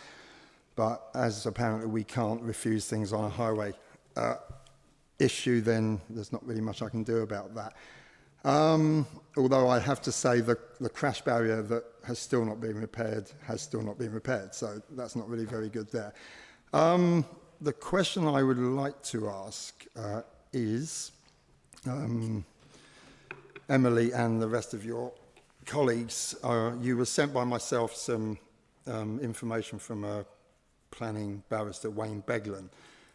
but as apparently we can't refuse things on a highway issue, then there's not really much I can do about that. Although I have to say the crash barrier that has still not been repaired, so that's not really very good there. The question I would like to ask is, Emily and the rest of your colleagues, you were sent by myself some information from a planning barrister, Wayne Beglin,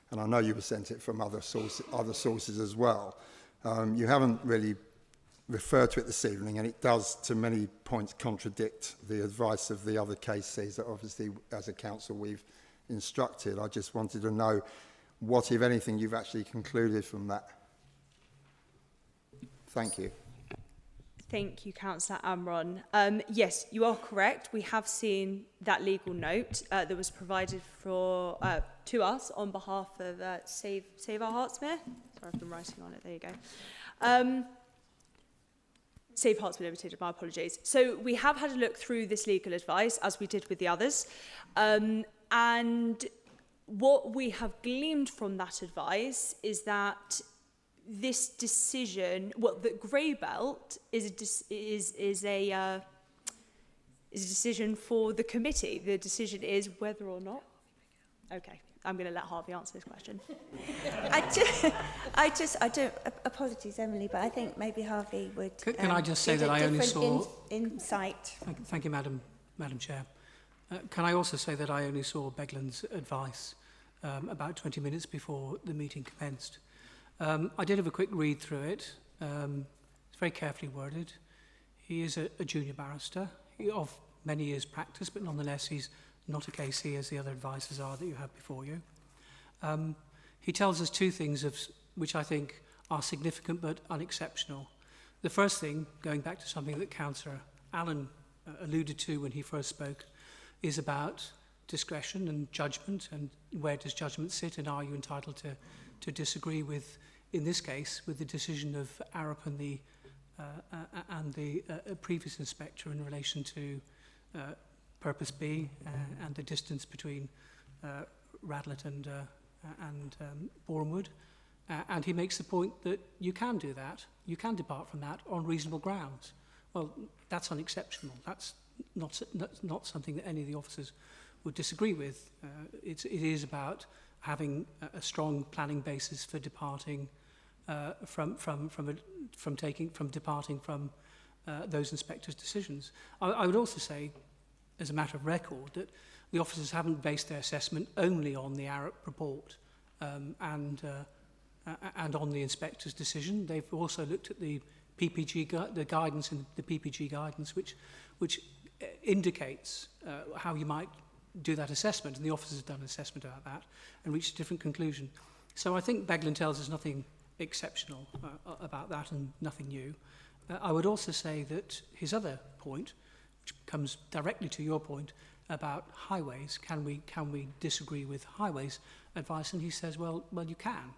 and I know you were sent it from other sources as well. You haven't really referred to it this evening, and it does, to many points, contradict the advice of the other cases that obviously, as a council, we've instructed. I just wanted to know what, if anything, you've actually concluded from that. Thank you. Thank you, Councillor Amron. Yes, you are correct. We have seen that legal note that was provided to us on behalf of Save Our Hertsmere. Sorry, I've been writing on it. There you go. Save Hertsmere Limited, my apologies. So we have had a look through this legal advice, as we did with the others. And what we have gleaned from that advice is that this decision, well, the grey belt is a decision for the committee. The decision is whether or not. Okay, I'm going to let Harvey answer this question. I don't. Apologies, Emily, but I think maybe Harvey would. Can I just say that I only saw insight. Thank you, Madam Chair. Can I also say that I only saw Beglin's advice about 20 minutes before the meeting commenced. I did have a quick read through it. It's very carefully worded. He is a junior barrister of many years' practice, but nonetheless he's not a KC as the other advisors are that you have before you. He tells us two things which I think are significant but unexceptional. The first thing, going back to something that Councillor Allen alluded to when he first spoke, is about discretion and judgment, and where does judgment sit, and are you entitled to disagree with, in this case, with the decision of Arup and the previous inspector in relation to Purpose B and the distance between Radlett and Bournemouth. And he makes the point that you can do that, you can depart from that on reasonable grounds. Well, that's unexceptional. That's not something that any of the officers would disagree with. It is about having a strong planning basis for departing departing from those inspectors' decisions. I would also say, as a matter of record, that the officers haven't based their assessment only on the Arup report and on the inspector's decision. They've also looked at the PPG the guidance in the PPG guidance, which indicates how you might do that assessment, and the officers have done an assessment about that and reached a different conclusion. So I think Beglin tells us nothing exceptional about that and nothing new. I would also say that his other point, which comes directly to your point, about highways. Can we disagree with highways advice? And he says, well, you can,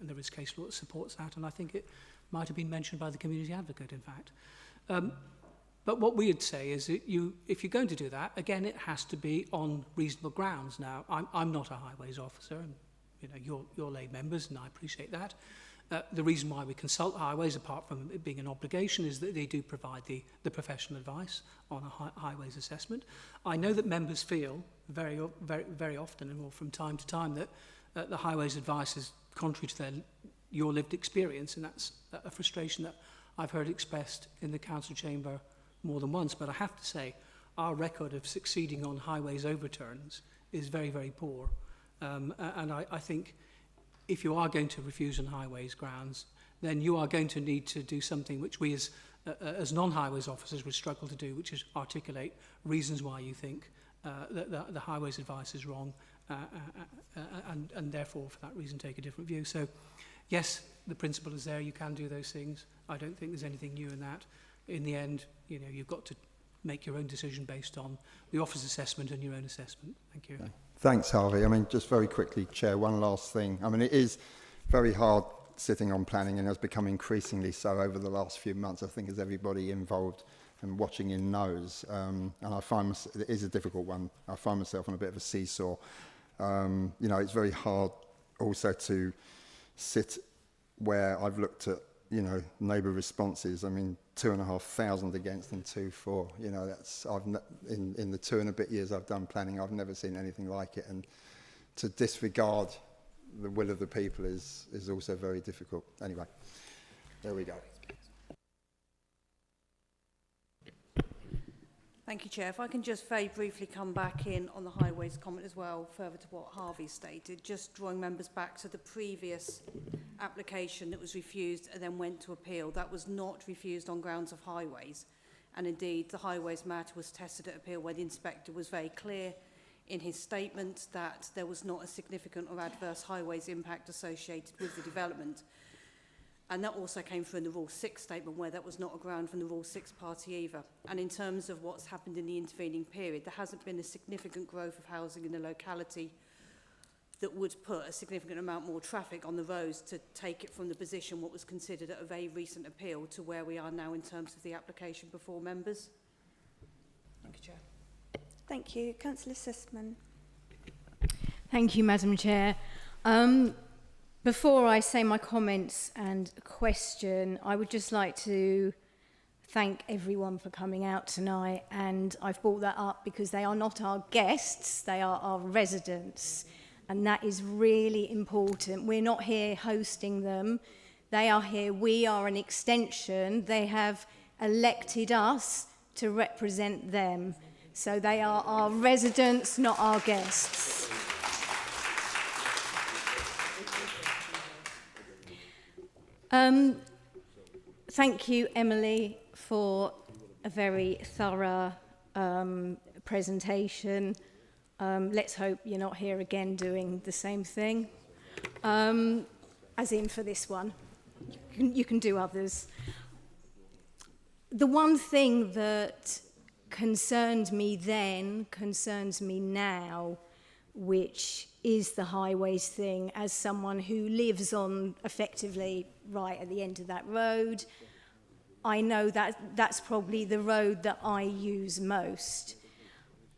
and there is case law that supports that, and I think it might have been mentioned by the community advocate, in fact. But what we would say is that if you're going to do that, again, it has to be on reasonable grounds. Now, I'm not a highways officer, and you're lay members, and I appreciate that. The reason why we consult highways, apart from it being an obligation, is that they do provide the professional advice on a highways assessment. I know that members feel very, very, very often, and from time to time, that the highways advice is contrary to your lived experience, and that's a frustration that I've heard expressed in the council chamber more than once. But I have to say, our record of succeeding on highways overturns is very, very poor. And I think if you are going to refuse on highways grounds, then you are going to need to do something which we as non-highways officers would struggle to do, which is articulate reasons why you think that the highways advice is wrong, and therefore for that reason take a different view. So yes, the principle is there, you can do those things. I don't think there's anything new in that. In the end, you've got to make your own decision based on the officer's assessment and your own assessment. Thank you. Okay. Thanks, Harvey. I mean, just very quickly, Chair, one last thing. I mean, it is very hard sitting on planning, and has become increasingly so over the last few months, I think, as everybody involved and watching in knows. And I find it is a difficult one. I find myself on a bit of a seesaw. It's very hard also to sit where I've looked at, neighbour responses. I mean, 2,500 against and 2 for. That's in the 2 and a bit years I've done planning, I've never seen anything like it. And to disregard the will of the people is also very difficult. Anyway, there we go. Thank you, Chair. If I can just very briefly come back in on the highways comment as well, further to what Harvey stated, just drawing members back to the previous application that was refused and then went to appeal. That was not refused on grounds of highways. And indeed, the highways matter was tested at appeal where the inspector was very clear in his statement that there was not a significant or adverse highways impact associated with the development. And that also came through in the Rule 6 statement, where that was not a ground from the Rule 6 party either. And in terms of what's happened in the intervening period, there hasn't been a significant growth of housing in the locality that would put a significant amount more traffic on the roads to take it from the position what was considered at a very recent appeal to where we are now in terms of the application before members. Thank you, Chair. Thank you. Councillor Sussman. Thank you, Madam Chair. Before I say my comments and question, I would just like to thank everyone for coming out tonight, and I've brought that up because they are not our guests, they are our residents, and that is really important. We're not here hosting them, they are here, we are an extension, they have elected us to represent them, so they are our residents, not our guests. Thank you, Emily, for a very thorough presentation. Let's hope you're not here again doing the same thing, as in for this one. You can do others. The one thing that concerned me then concerns me now, which is the highways thing, as someone who lives on effectively right at the end of that road. I know that that's probably the road that I use most.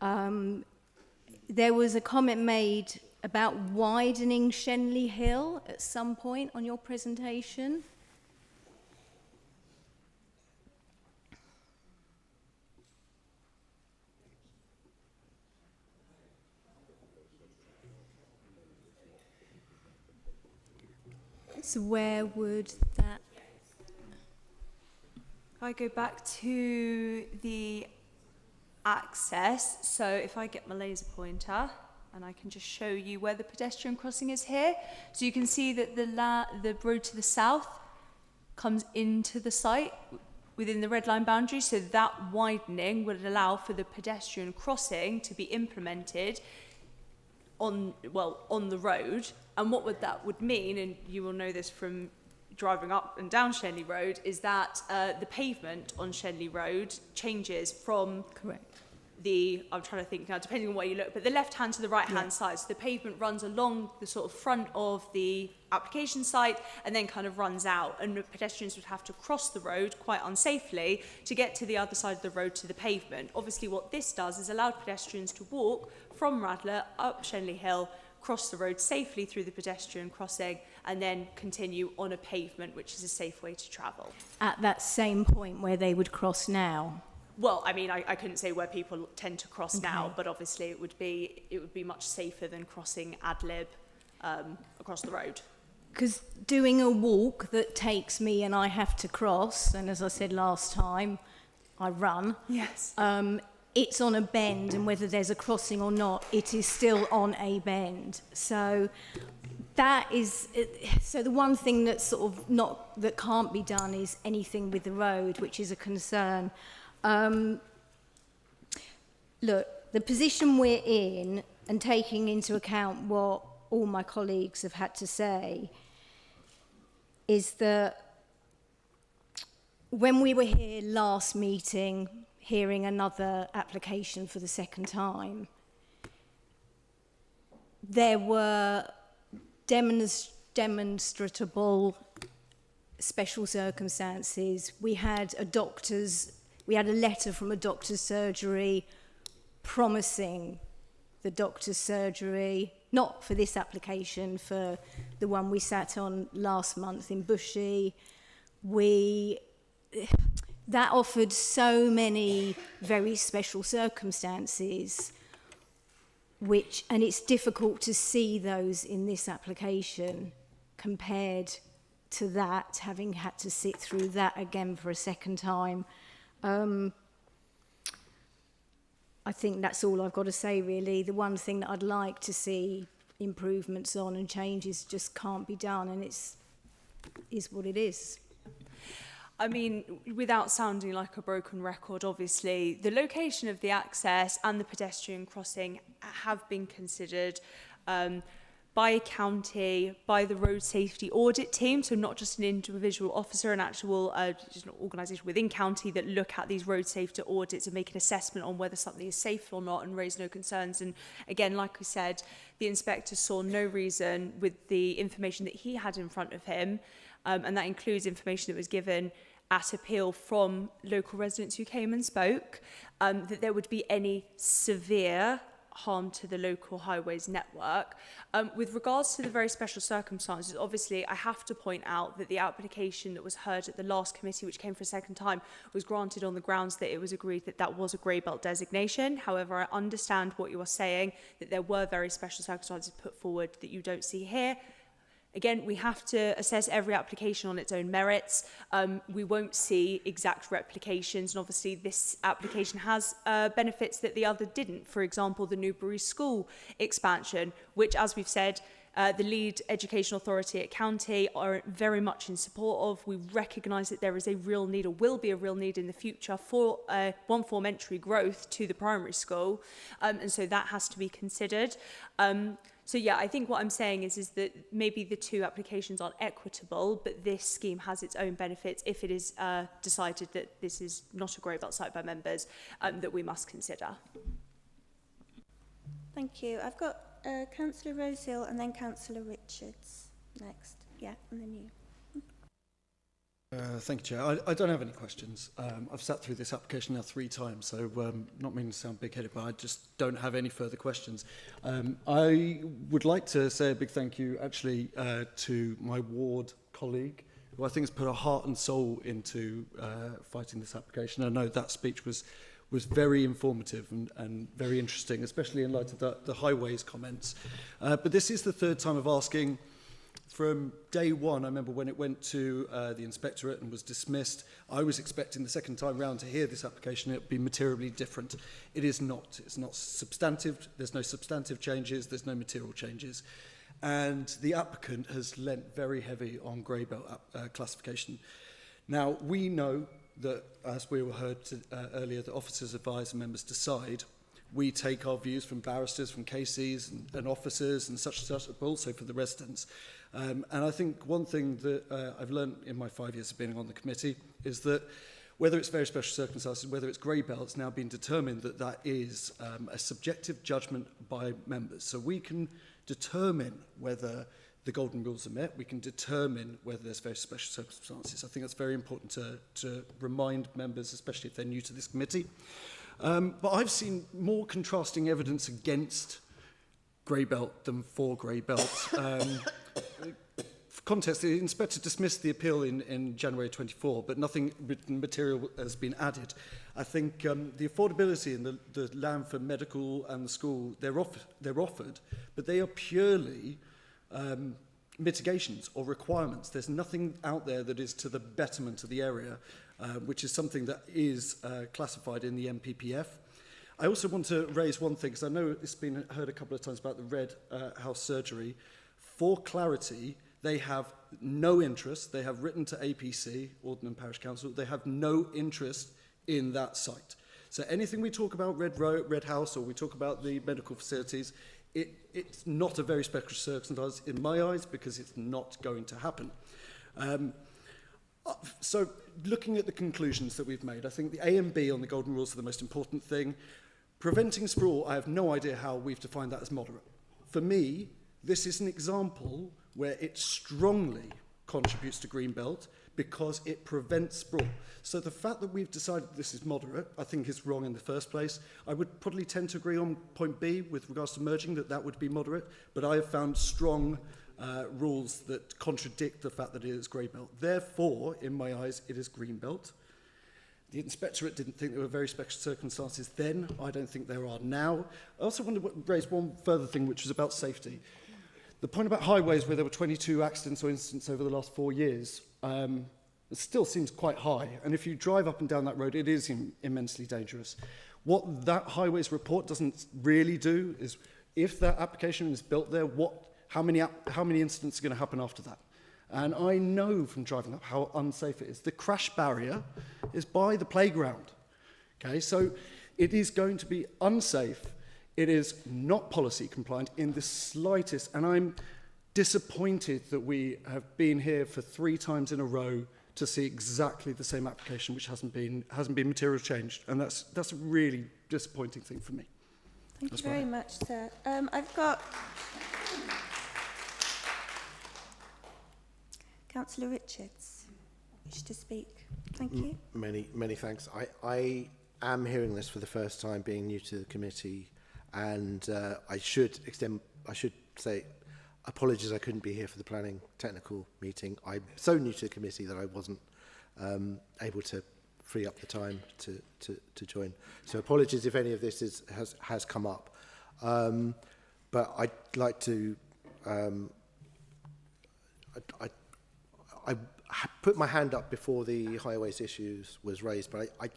There was a comment made about widening Shenley Hill at some point on your presentation. So where would that... If I go back to the access, so if I get my laser pointer and I can just show you where the pedestrian crossing is here, so you can see that the road to the south comes into the site within the red line boundary, so that widening would allow for the pedestrian crossing to be implemented on the road. And what that would mean, and you will know this from driving up and down Shenley Road, is that the pavement on Shenley Road changes from I'm trying to think now, depending on where you look, but the left hand to the right hand side. So the pavement runs along the sort of front of the application site and then kind of runs out, and the pedestrians would have to cross the road quite unsafely to get to the other side of the road to the pavement. Obviously what this does is allow pedestrians to walk from Radlett up Shenley Hill, cross the road safely through the pedestrian crossing, and then continue on a pavement, which is a safe way to travel. At that same point where they would cross now? Well, I mean, I couldn't say where people tend to cross now, but obviously it would be much safer than crossing ad lib across the road. Because doing a walk that takes me and I have to cross, and as I said last time, I run. Yes. It's on a bend, and whether there's a crossing or not, it is still on a bend. So that is, so the one thing that's sort of that can't be done is anything with the road, which is a concern. Look, the position we're in, and taking into account what all my colleagues have had to say, is that when we were here last meeting, hearing another application for the second time, there were demonstrable special circumstances. We had a letter from a doctor's surgery promising the doctor's surgery, not for this application, for the one we sat on last month in Bushy. That offered so many very special circumstances, and it's difficult to see those in this application compared to that, having had to sit through that again for a second time. I think that's all I've got to say, really. The one thing that I'd like to see improvements on and changes just can't be done, and is what it is. I mean, without sounding like a broken record, obviously, the location of the access and the pedestrian crossing have been considered by a county, by the road safety audit team, so not just an individual officer, an actual just an organisation within county that look at these road safety audits and make an assessment on whether something is safe or not and raise no concerns. And again, like we said, the inspector saw no reason with the information that he had in front of him, and that includes information that was given at appeal from local residents who came and spoke, that there would be any severe harm to the local highways network. With regards to the very special circumstances, obviously I have to point out that the application that was heard at the last committee, which came for a second time, was granted on the grounds that it was agreed that that was a grey belt designation. However, I understand what you are saying, that there were very special circumstances put forward that you don't see here. Again, we have to assess every application on its own merits. We won't see exact replications, and obviously this application has benefits that the other didn't. For example, the Newbury School expansion, which, as we've said, the lead education authority at county are very much in support of. We recognise that there is a real need, or will be a real need in the future, for one form entry growth to the primary school, and so that has to be considered. So yeah, I think what I'm saying is that maybe the two applications aren't equitable, but this scheme has its own benefits if it is decided that this is not a grey belt site by members, that we must consider. Thank you. I've got Councillor Rosehill and then Councillor Richards next. Yeah, and then you. Thank you, Chair. I don't have any questions. I've sat through this application now 3 times, so not meaning to sound big-headed, but I just don't have any further questions. I would like to say a big thank you, actually, to my ward colleague, who I think has put her heart and soul into fighting this application. I know that speech was very informative and very interesting, especially in light of the highways comments. But this is the 3rd time of asking. From day one, I remember when it went to the inspectorate and was dismissed, I was expecting the second time round to hear this application, it would be materially different. It is not. It's not substantive. There's no substantive changes. There's no material changes. And the applicant has lent very heavy on grey belt classification. Now, we know that, as we were heard earlier, that officers advise and members decide. We take our views from barristers, from KCs and officers and such, but also for the residents. And I think one thing that I've learned in my 5 years of being on the committee is that whether it's very special circumstances, whether it's grey belt, it's now been determined that that is a subjective judgment by members. So we can determine whether the golden rules are met. We can determine whether there's very special circumstances. I think that's very important to remind members, especially if they're new to this committee. But I've seen more contrasting evidence against grey belt than for grey belt. For context, the inspector dismissed the appeal in January 24, but nothing written material has been added. I think the affordability in the land for medical and the school, they're offered, but they are purely mitigations or requirements. There's nothing out there that is to the betterment of the area, which is something that is classified in the MPPF. I also want to raise one thing, because I know it's been heard a couple of times about the Red House surgery. For clarity, they have no interest. They have written to APC, Alderman Parish Council, they have no interest in that site. So anything we talk about Red House, or we talk about the medical facilities, it's not a very special circumstance in my eyes, because it's not going to happen. So looking at the conclusions that we've made, I think the A and B on the golden rules are the most important thing. Preventing sprawl, I have no idea how we've defined that as moderate. For me, this is an example where it strongly contributes to green belt because it prevents sprawl. So the fact that we've decided this is moderate, I think is wrong in the first place. I would probably tend to agree on point B with regards to merging, that would be moderate, but I have found strong rules that contradict the fact that it is grey belt. Therefore, in my eyes, it is green belt. The inspectorate didn't think there were very special circumstances then. I don't think there are now. I also want to raise one further thing, which was about safety. The point about highways, where there were 22 accidents or incidents over the last 4 years, it still seems quite high. And if you drive up and down that road, it is immensely dangerous. What that highways report doesn't really do is, if that application is built there, how many incidents are going to happen after that? And I know from driving up how unsafe it is. The crash barrier is by the playground. Okay, so it is going to be unsafe. It is not policy compliant in the slightest. And I'm disappointed that we have been here for 3 times in a row to see exactly the same application, which hasn't been material changed. And that's a really disappointing thing for me. Thank you very much, sir. I've got Councillor Richards, wish to speak. Thank you. Many thanks. I am hearing this for the first time, being new to the committee, and I should say apologies I couldn't be here for the planning technical meeting. I'm so new to the committee that I wasn't able to free up the time to join. So apologies if any of this has come up. But I'd like to I put my hand up before the highways issues was raised, but I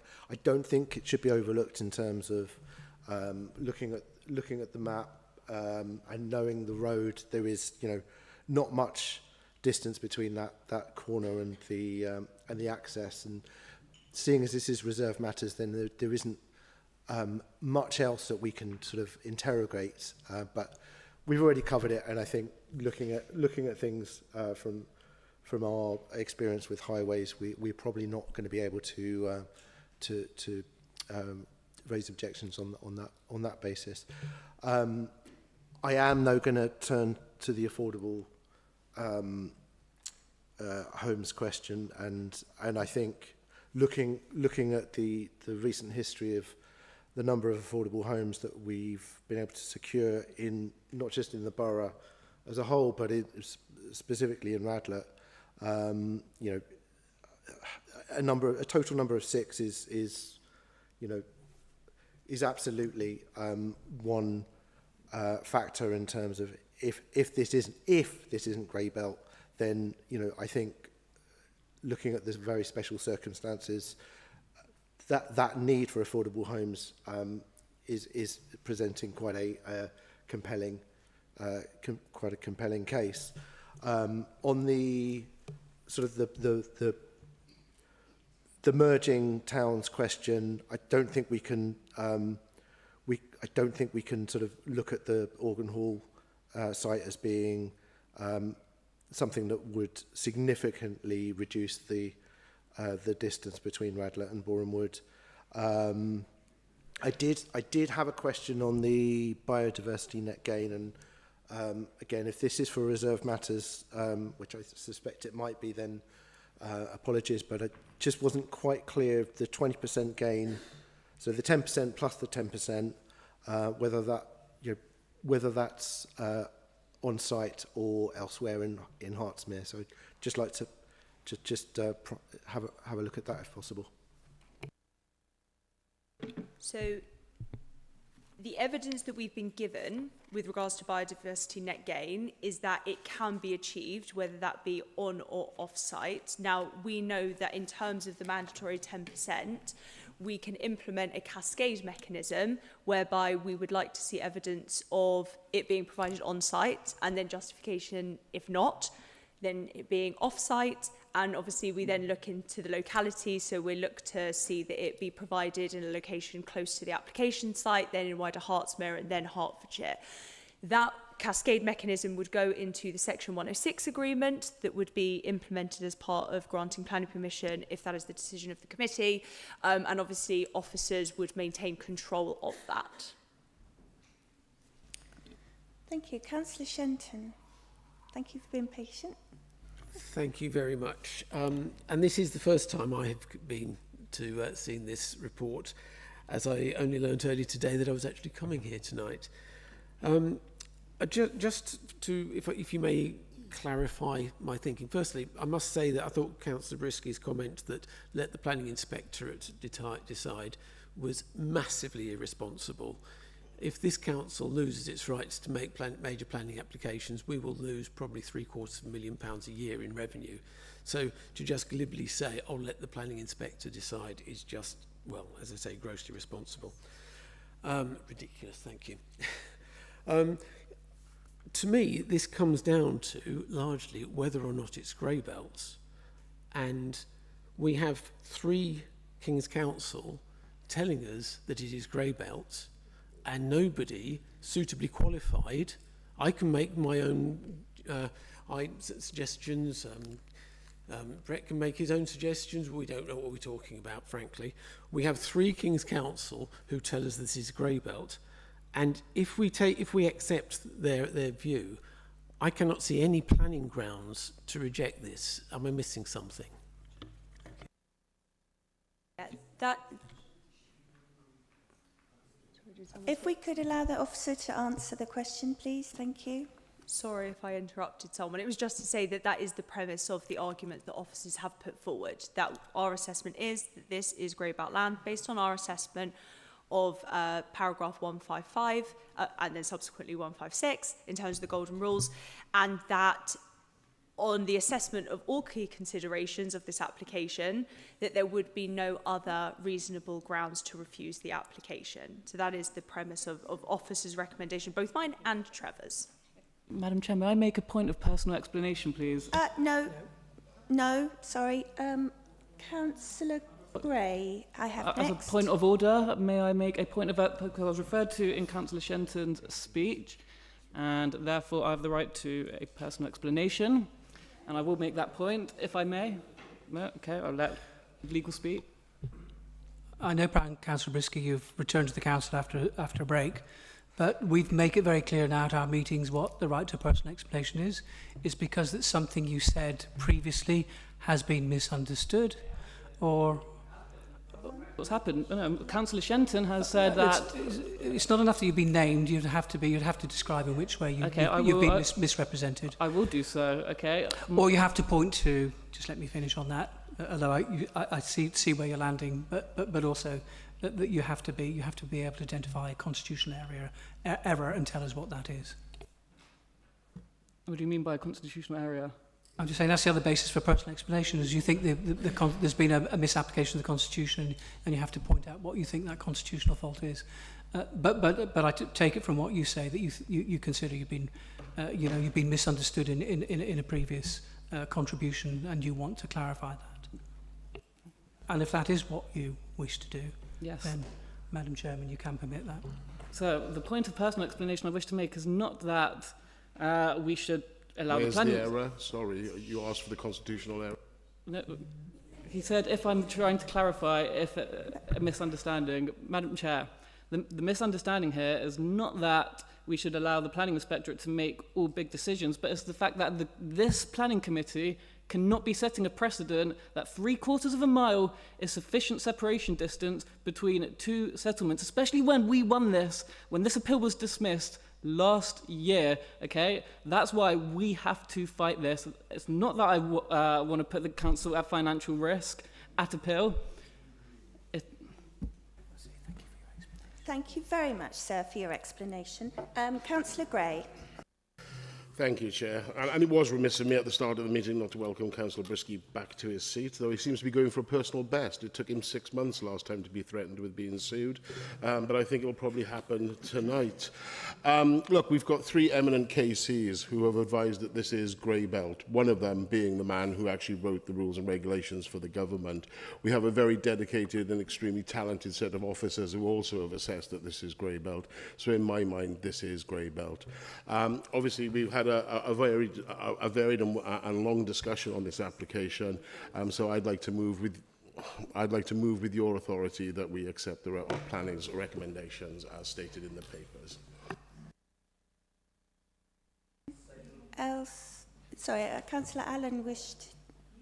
don't think it should be overlooked in terms of looking at the map and knowing the road. There is, not much distance between that corner and the access, and seeing as this is reserved matters, then there isn't much else that we can sort of interrogate. But we've already covered it, and I think looking at things from our experience with highways, we're probably not going to be able to raise objections on that basis. I am now going to turn to the affordable homes question, and I think looking at the recent history of the number of affordable homes that we've been able to secure in not just in the borough as a whole, but specifically in Radlett. A total number of 6 is absolutely one factor in terms of if this isn't grey belt, then I think looking at the very special circumstances, that need for affordable homes is presenting quite a compelling case. On the sort of the merging towns question, I don't think we can sort of look at the Organ Hall site as being something that would significantly reduce the the distance between Radlett and Boreham Wood. I did have a question on the biodiversity net gain, and again, if this is for reserved matters, which I suspect it might be, then apologies, but I just wasn't quite clear of the 20% gain. So the 10% plus the 10%, whether that's on site or elsewhere in Hertsmere. So I'd just like to have a look at that if possible. So the evidence that we've been given with regards to biodiversity net gain is that it can be achieved, whether that be on or off site. Now, we know that in terms of the mandatory 10%, we can implement a cascade mechanism whereby we would like to see evidence of it being provided on site and then justification if not, then it being off site. And obviously we then look into the locality, so we look to see that it be provided in a location close to the application site, then in wider Hertsmere and then Hertfordshire. That cascade mechanism would go into the Section 106 agreement that would be implemented as part of granting planning permission if that is the decision of the committee, and obviously officers would maintain control of that. Thank you. Councillor Shenton, thank you for being patient. Thank you very much. And this is the first time I have been to seeing this report, as I only learnt earlier today that I was actually coming here tonight. Just to, if you may clarify my thinking. Firstly, I must say that I thought Councillor Brisky's comment that let the planning inspectorate decide was massively irresponsible. If this council loses its rights to make major planning applications, we will lose probably £750,000 a year in revenue. So to just glibly say, oh, let the planning inspector decide is just, well, as I say, grossly irresponsible. Ridiculous, thank you. To me, this comes down to largely whether or not it's grey belts. And we have 3 King's Council telling us that it is grey belts, and nobody suitably qualified. I can make my own suggestions. Brett can make his own suggestions. We don't know what we're talking about, frankly. We have 3 King's Council who tell us this is grey belt, and if we accept their view, I cannot see any planning grounds to reject this. Am I missing something? Yeah, If we could allow the officer to answer the question, please. Thank you. Sorry if I interrupted someone. It was just to say that that is the premise of the argument that officers have put forward, that our assessment is that this is grey belt land based on our assessment of paragraph 155 and then subsequently 156 in terms of the golden rules, and that on the assessment of all key considerations of this application, that there would be no other reasonable grounds to refuse the application. So that is the premise of officers' recommendation, both mine and Trevor's. Madam Chair, may I make a point of personal explanation, please? No, sorry. Councillor Gray, I have As next. a point of order, may I make a point of that, because I was referred to in Councillor Shenton's speech, and therefore I have the right to a personal explanation, and I will make that point, if I may. No? Okay, I'll let legal speak. I know, Councillor Brisky, you've returned to the council after a break, but we make it very clear now at our meetings what the right to a personal explanation is because that's something you said previously has been misunderstood, or... What's happened? Councillor Shenton has said that... It's not enough that you've been named, you'd have to describe in which way you've been misrepresented. I will do so, okay. Or you have to point to, just let me finish on that, although I see where you're landing, but also that you have to be able to identify a constitutional error and tell us what that is. What do you mean by constitutional error? I'm just saying that's the other basis for personal explanation, is you think there's been a misapplication of the Constitution, and you have to point out what you think that constitutional fault is. But I take it from what you say that you consider you've been misunderstood in a previous contribution, and you want to clarify that. And if that is what you wish to do, yes, then, Madam Chairman, you can permit that. So the point of personal explanation I wish to make is not that we should allow Where's the planning... the error? Sorry, you asked for the constitutional error. No, He said, if I'm trying to clarify if a misunderstanding, Madam Chair, the misunderstanding here is not that we should allow the planning inspectorate to make all big decisions, but it's the fact that this planning committee cannot be setting a precedent that 3/4 of a mile is sufficient separation distance between two settlements, especially when we won this, when this appeal was dismissed last year, okay? That's why we have to fight this. It's not that I want to put the council at financial risk at appeal. Thank you very much, sir, for your explanation. Councillor Gray. Thank you, Chair. And it was remiss of me at the start of the meeting not to welcome Councillor Brisky back to his seat, though he seems to be going for a personal best. It took him 6 months last time to be threatened with being sued, but I think it will probably happen tonight. Look, we've got 3 eminent KCs who have advised that this is grey belt, one of them being the man who actually wrote the rules and regulations for the government. We have a very dedicated and extremely talented set of officers who also have assessed that this is grey belt. So in my mind, this is grey belt. Obviously, we've had a varied and long discussion on this application, so I'd like to move with your authority that we accept the planning's recommendations as stated in the papers. Councillor Allen wished.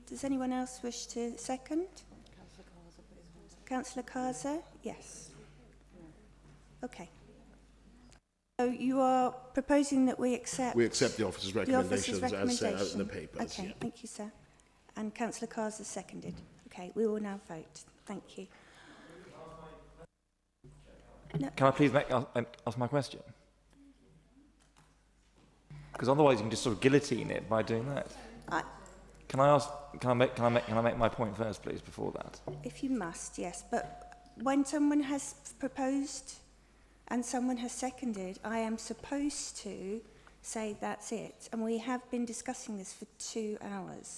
Does anyone else wish to second? Councillor Kaza? Yes. Okay. So you are proposing that we accept... We accept the officer's recommendations as set out in the papers. Okay, yeah. thank you, sir. And Councillor Kaza seconded. Okay, we will now vote. Thank you. No. Can I please ask my question? Because otherwise you can just sort of guillotine it by doing that. Can I make my point first, please, before that? If you must, yes. But when someone has proposed and someone has seconded, I am supposed to say that's it. And we have been discussing this for 2 hours.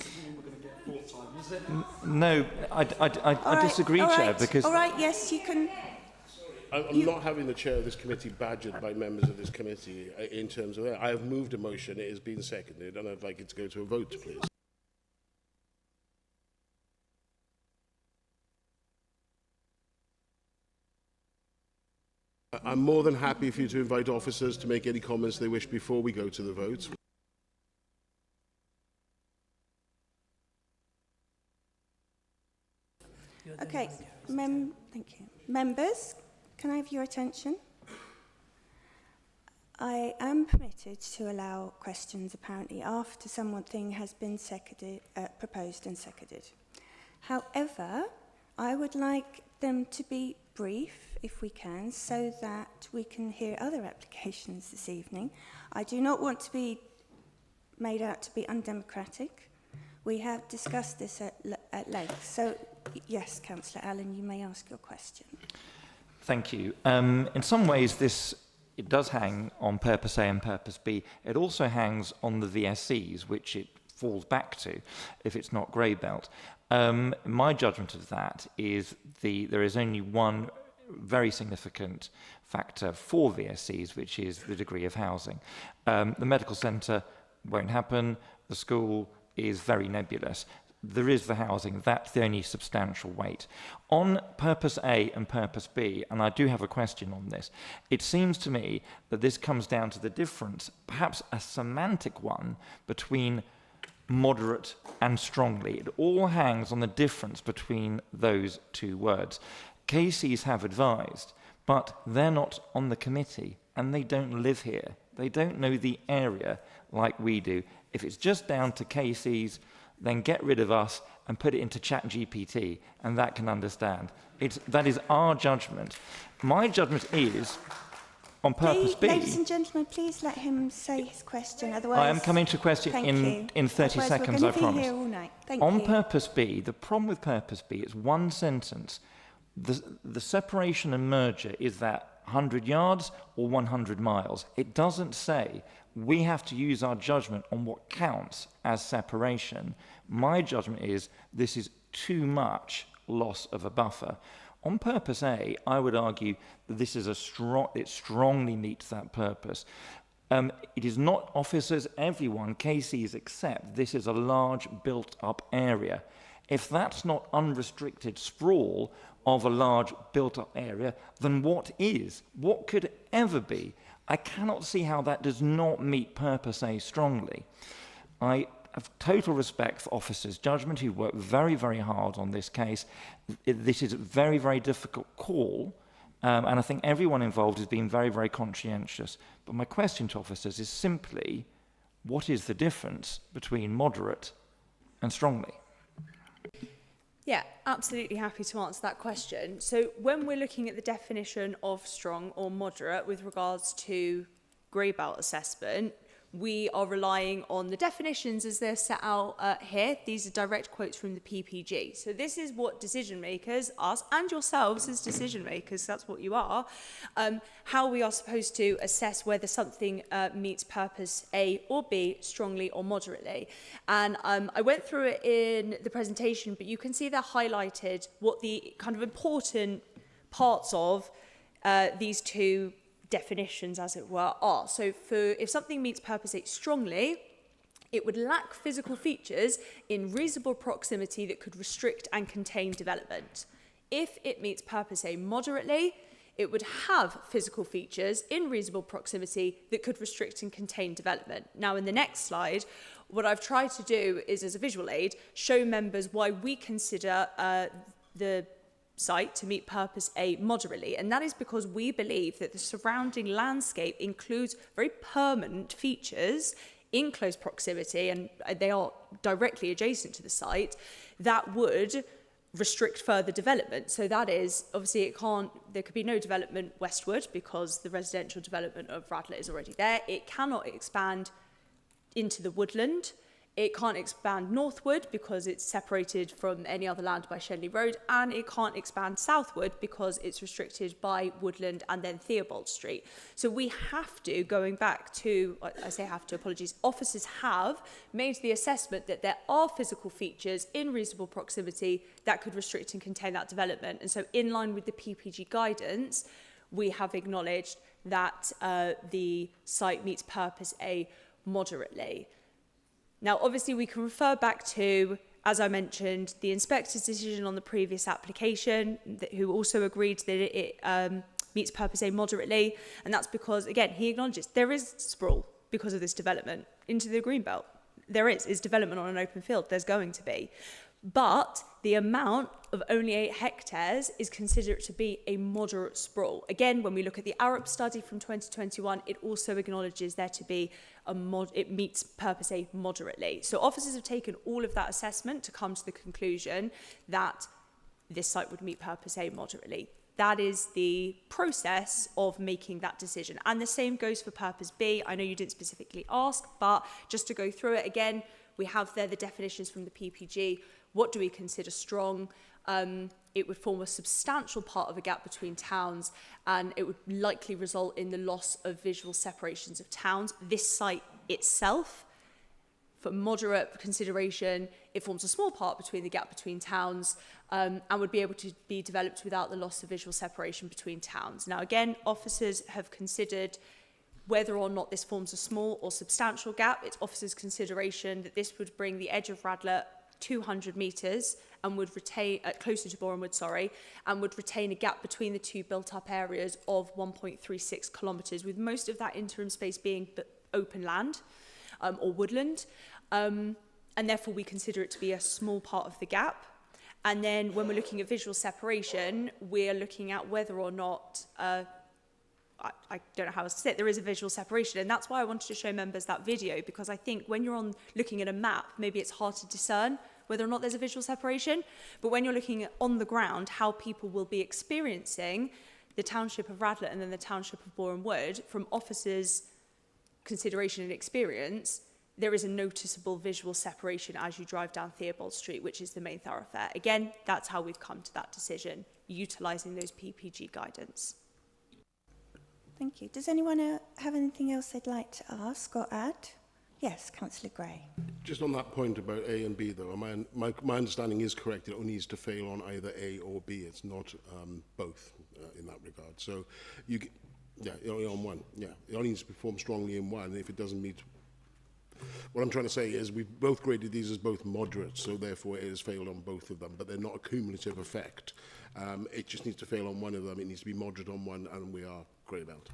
No, I disagree, Chair, because... All right, yes, you can... I'm not having the chair of this committee badgered by members of this committee in terms of that. I have moved a motion, it has been seconded, and I'd like it to go to a vote, please. I'm more than happy for you to invite officers to make any comments they wish before we go to the vote. Okay, thank you. Members, can I have your attention? I am permitted to allow questions apparently after something has been proposed and seconded. However, I would like them to be brief, if we can, so that we can hear other applications this evening. I do not want to be made out to be undemocratic. We have discussed this at length. So, yes, Councillor Allen, you may ask your question. Thank you. In some ways, it does hang on Purpose A and Purpose B. It also hangs on the VSCs, which it falls back to if it's not grey belt. My judgment of that is there is only one very significant factor for VSCs, which is the degree of housing. The medical centre won't happen. The school is very nebulous. There is the housing. That's the only substantial weight. On Purpose A and Purpose B, and I do have a question on this, it seems to me that this comes down to the difference, perhaps a semantic one, between moderate and strongly. It all hangs on the difference between those two words. KCs have advised, but they're not on the committee and they don't live here. They don't know the area like we do. If it's just down to KCs, then get rid of us and put it into ChatGPT and that can understand. That is our judgment. My judgment is on Purpose B. Ladies and gentlemen, please let him say his question. Otherwise, I am coming to a question in 30 seconds, I promise. Here all night. On Purpose B, the problem with Purpose B is one sentence. The separation and merger is that 100 yards or 100 miles. It doesn't say we have to use our judgment on what counts as separation. My judgment is this is too much loss of a buffer. On Purpose A, I would argue that this is it strongly meets that purpose. It is not officers, everyone, KCs, except this is a large built-up area. If that's not unrestricted sprawl of a large built-up area, then what is? What could it ever be? I cannot see how that does not meet purpose A strongly. I have total respect for officers' judgment who work very, very hard on this case. This is a very, very difficult call, and I think everyone involved has been very, very conscientious. But my question to officers is simply, what is the difference between moderate and strongly? Yeah, absolutely happy to answer that question. So when we're looking at the definition of strong or moderate with regards to grey belt assessment, we are relying on the definitions as they're set out here. These are direct quotes from the PPG. So this is what decision makers, us and yourselves as decision makers, that's what you are, how we are supposed to assess whether something meets purpose A or B, strongly or moderately. And I went through it in the presentation, but you can see they're highlighted what the kind of important parts of these two definitions, as it were, are. So if something meets purpose A strongly, it would lack physical features in reasonable proximity that could restrict and contain development. If it meets purpose A moderately, it would have physical features in reasonable proximity that could restrict and contain development. Now, in the next slide, what I've tried to do is, as a visual aid, show members why we consider the site to meet purpose A moderately, and that is because we believe that the surrounding landscape includes very permanent features in close proximity, and they are directly adjacent to the site, that would restrict further development. So that is, obviously there could be no development westward because the residential development of Radlett is already there. It cannot expand into the woodland. It can't expand northward because it's separated from any other land by Shenley Road, and it can't expand southward because it's restricted by woodland and then Theobald Street. So we have to, going back to, I say have to, apologies, officers have made the assessment that there are physical features in reasonable proximity that could restrict and contain that development. And so in line with the PPG guidance, we have acknowledged that the site meets purpose A moderately. Now, obviously, we can refer back to, as I mentioned, the inspector's decision on the previous application, who also agreed that it meets purpose A moderately. And that's because, again, he acknowledges there is sprawl because of this development into the greenbelt. There is development on an open field. There's going to be. But the amount of only 8 hectares is considered to be a moderate sprawl. Again, when we look at the Arup study from 2021, it also acknowledges there to be it meets purpose A moderately. So officers have taken all of that assessment to come to the conclusion that this site would meet purpose A moderately. That is the process of making that decision. And the same goes for purpose B. I know you didn't specifically ask, but just to go through it again, we have there the definitions from the PPG. What do we consider strong? It would form a substantial part of a gap between towns, and it would likely result in the loss of visual separations of towns. This site itself, for moderate consideration, it forms a small part between the gap between towns, and would be able to be developed without the loss of visual separation between towns. Now, again, officers have considered whether or not this forms a small or substantial gap. It's officers' consideration that this would bring the edge of Radlett 200 metres and would retain, closer to Boreham Wood, and would retain a gap between the two built-up areas of 1.36 kilometres, with most of that interim space being open land or woodland. And therefore, we consider it to be a small part of the gap. And then when we're looking at visual separation, we're looking at whether or not I don't know how else to say it, there is a visual separation. And that's why I wanted to show members that video, because I think when you're looking at a map, maybe it's hard to discern whether or not there's a visual separation. But when you're looking at on the ground, how people will be experiencing the township of Radlett and then the township of Boreham Wood, from officers' consideration and experience, there is a noticeable visual separation as you drive down Theobald Street, which is the main thoroughfare. Again, that's how we've come to that decision, utilising those PPG guidance. Thank you. Does anyone have anything else they'd like to ask or add? Yes, Councillor Gray. Just on that point about A and B, though, my understanding is correct. It only needs to fail on either A or B. It's not both in that regard. So, only on one. Yeah, it only needs to perform strongly in one. And if it doesn't meet What I'm trying to say is we've both graded these as both moderate, so therefore it has failed on both of them, but they're not a cumulative effect. It just needs to fail on one of them. It needs to be moderate on one, and we are grey belt.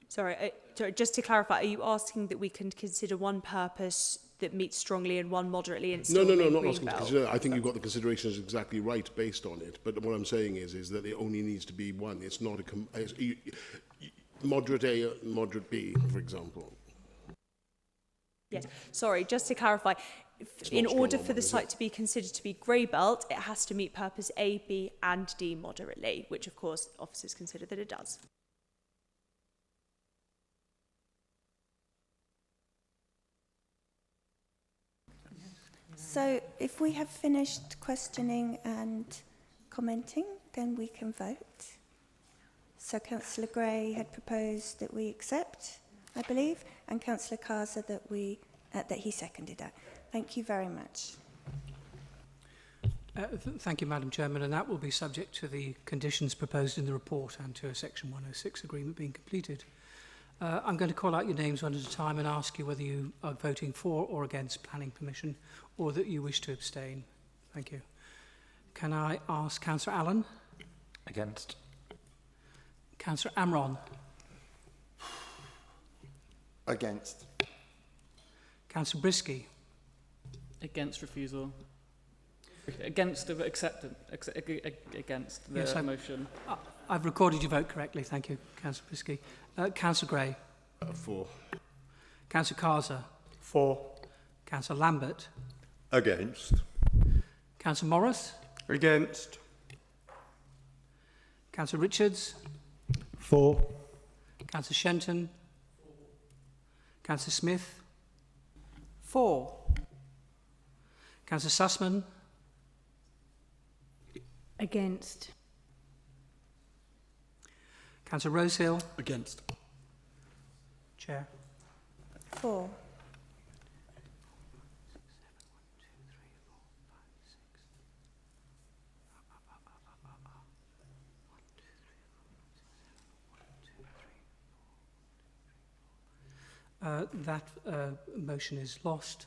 Sorry, just to clarify, are you asking that we can consider one purpose that meets strongly and one moderately and still No, make not green asking to belt? consider. I think you've got the considerations exactly right based on it. But what I'm saying is that it only needs to be one. It's not moderate A, moderate B, for example. Yes. Sorry, just to clarify, in order for the site to be considered to be grey belt, it has to meet purpose A, B and D moderately, which of course officers consider that it does. So if we have finished questioning and commenting, then we can vote. So Councillor Gray had proposed that we accept, I believe, and Councillor Kaza that he seconded that. Thank you very much. Thank you, Madam Chairman, and that will be subject to the conditions proposed in the report and to a Section 106 agreement being completed. I'm going to call out your names one at a time and ask you whether you are voting for or against planning permission or that you wish to abstain. Thank you. Can I ask Councillor Allen? Against. Councillor Amron? Against. Councillor Brisky? Against refusal. Against acceptance. Against the Yes, motion. I've recorded your vote correctly. Thank you, Councillor Brisky. Councillor Gray? For. Councillor Kaza? For. Councillor Lambert? Against. Councillor Morris? Against. Councillor Richards? For. Councillor Shenton? Councillor Smith? For. Councillor Sussman? Against. Councillor Rosehill? Against. Chair. For. That motion is lost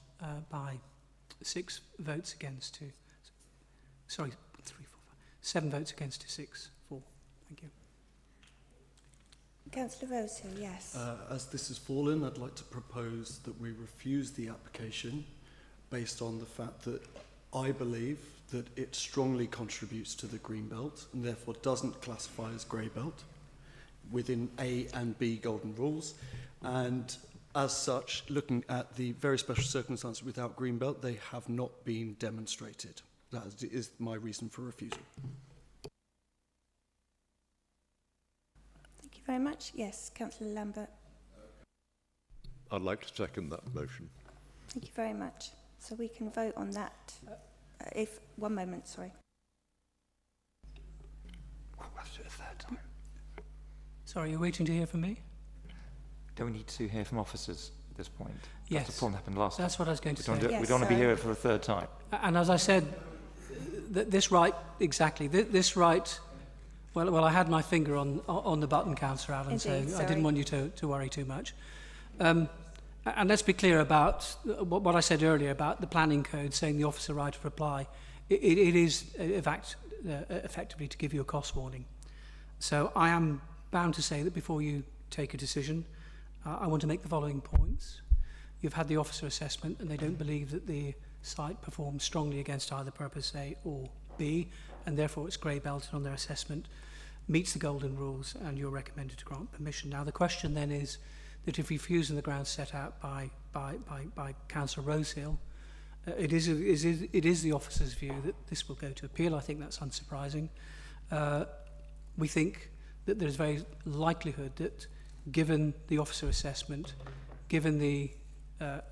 by 6 votes against to... Sorry, 7 votes against to 6, 4. Thank you. Councillor Rosehill, yes. As this has fallen, I'd like to propose that we refuse the application based on the fact that I believe that it strongly contributes to the green belt and therefore doesn't classify as grey belt within A and B golden rules. And as such, looking at the very special circumstances without green belt, they have not been demonstrated. That is my reason for refusal. Thank you very much. Yes, Councillor Lambert. I'd like to second that motion. Thank you very much. So we can vote on that. If 1 moment, sorry. Let's do it a third time. Sorry, you're waiting to hear from me? Don't we need to hear from officers at this point? Yes. That's the problem that happened last time. That's what I was going to say. We don't want to be here for a third time. And as I said, this right, exactly, this right, well, I had my finger on the button, Councillor Allen, Indeed, so I didn't want you to worry too much. And let's be clear about what I said earlier about the planning code saying the officer right of reply. It is, in fact, effectively to give you a cost warning. So I am bound to say that before you take a decision, I want to make the following points. You've had the officer assessment and they don't believe that the site performs strongly against either purpose A or B, and therefore it's grey belted on their assessment, meets the golden rules, and you're recommended to grant permission. Now the question then is that if you refuse on the grounds set out by Councillor Rosehill, it is the officer's view that this will go to appeal. I think that's unsurprising. We think that there's very likelihood that given the officer assessment, given the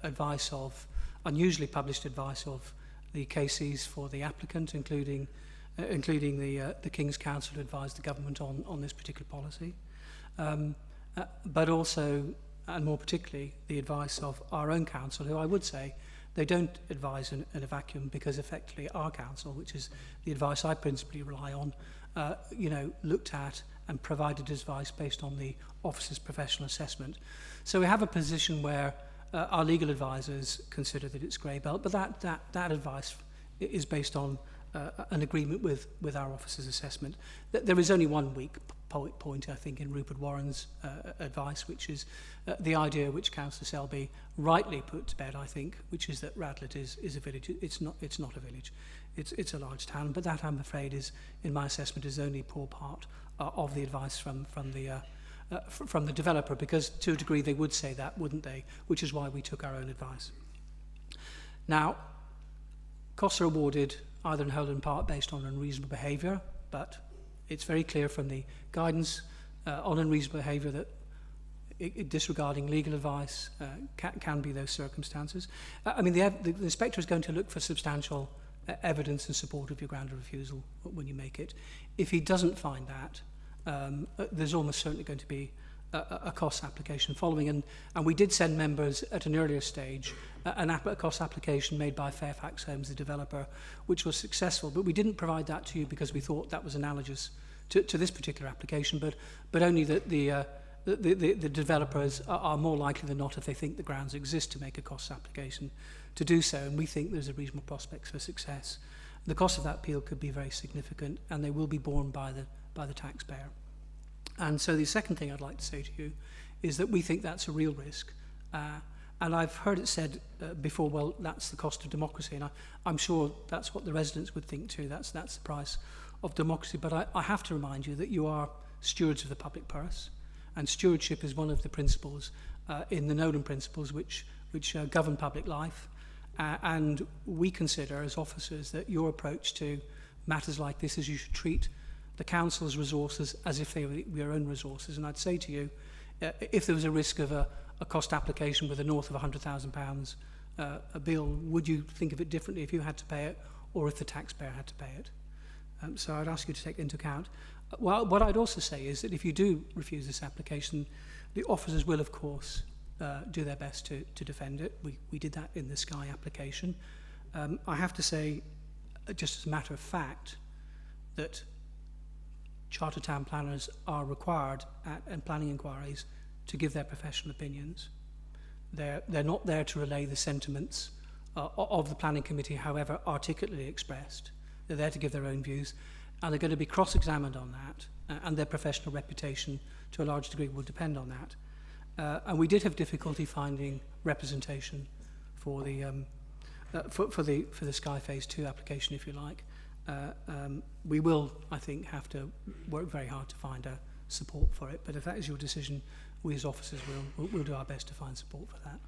advice of, unusually published advice of the KCs for the applicant, including the King's Council who advised the government on this particular policy, but also, and more particularly, the advice of our own council, who I would say they don't advise in a vacuum, because effectively our council, which is the advice I principally rely on, looked at and provided advice based on the officer's professional assessment. So we have a position where our legal advisors consider that it's grey belt, but that advice is based on an agreement with our officer's assessment. There is only one weak point, I think, in Rupert Warren's advice, which is the idea which Councillor Selby rightly put to bed, I think, which is that Radlett is a village. It's not a village. It's a large town, but that, I'm afraid, is, in my assessment, is only a poor part of the advice from the developer, because to a degree they would say that, wouldn't they? Which is why we took our own advice. Now, costs are awarded either in whole or in part based on unreasonable behaviour, but it's very clear from the guidance on unreasonable behaviour that disregarding legal advice can be those circumstances. I mean, the inspector is going to look for substantial evidence in support of your ground of refusal when you make it. If he doesn't find that, there's almost certainly going to be a cost application following, and we did send members at an earlier stage a cost application made by Fairfax Homes, the developer, which was successful, but we didn't provide that to you because we thought that was analogous to this particular application, but only that the developers are more likely than not, if they think the grounds exist, to make a cost application to do so, and we think there's a reasonable prospect for success. The cost of that appeal could be very significant, and they will be borne by the taxpayer. And so the second thing I'd like to say to you is that we think that's a real risk. And I've heard it said before, well, that's the cost of democracy. And I'm sure that's what the residents would think too. That's the price of democracy. But I have to remind you that you are stewards of the public purse. And stewardship is one of the principles in the Nolan Principles which govern public life. And we consider as officers that your approach to matters like this is you should treat the council's resources as if they were your own resources. And I'd say to you, if there was a risk of a cost application with a north of £100,000 a bill, would you think of it differently if you had to pay it or if the taxpayer had to pay it? So I'd ask you to take into account. Well, what I'd also say is that if you do refuse this application, the officers will, of course, do their best to defend it. We did that in the Sky application. I have to say, just as a matter of fact, that Chartered Town Planners are required at planning inquiries to give their professional opinions. They're not there to relay the sentiments of the planning committee, however articulately expressed. They're there to give their own views, and they're going to be cross-examined on that, and their professional reputation to a large degree will depend on that. And we did have difficulty finding representation for the Sky Phase 2 application, if you like. We will, I think, have to work very hard to find support for it. But if that is your decision, we as officers will do our best to find support for that.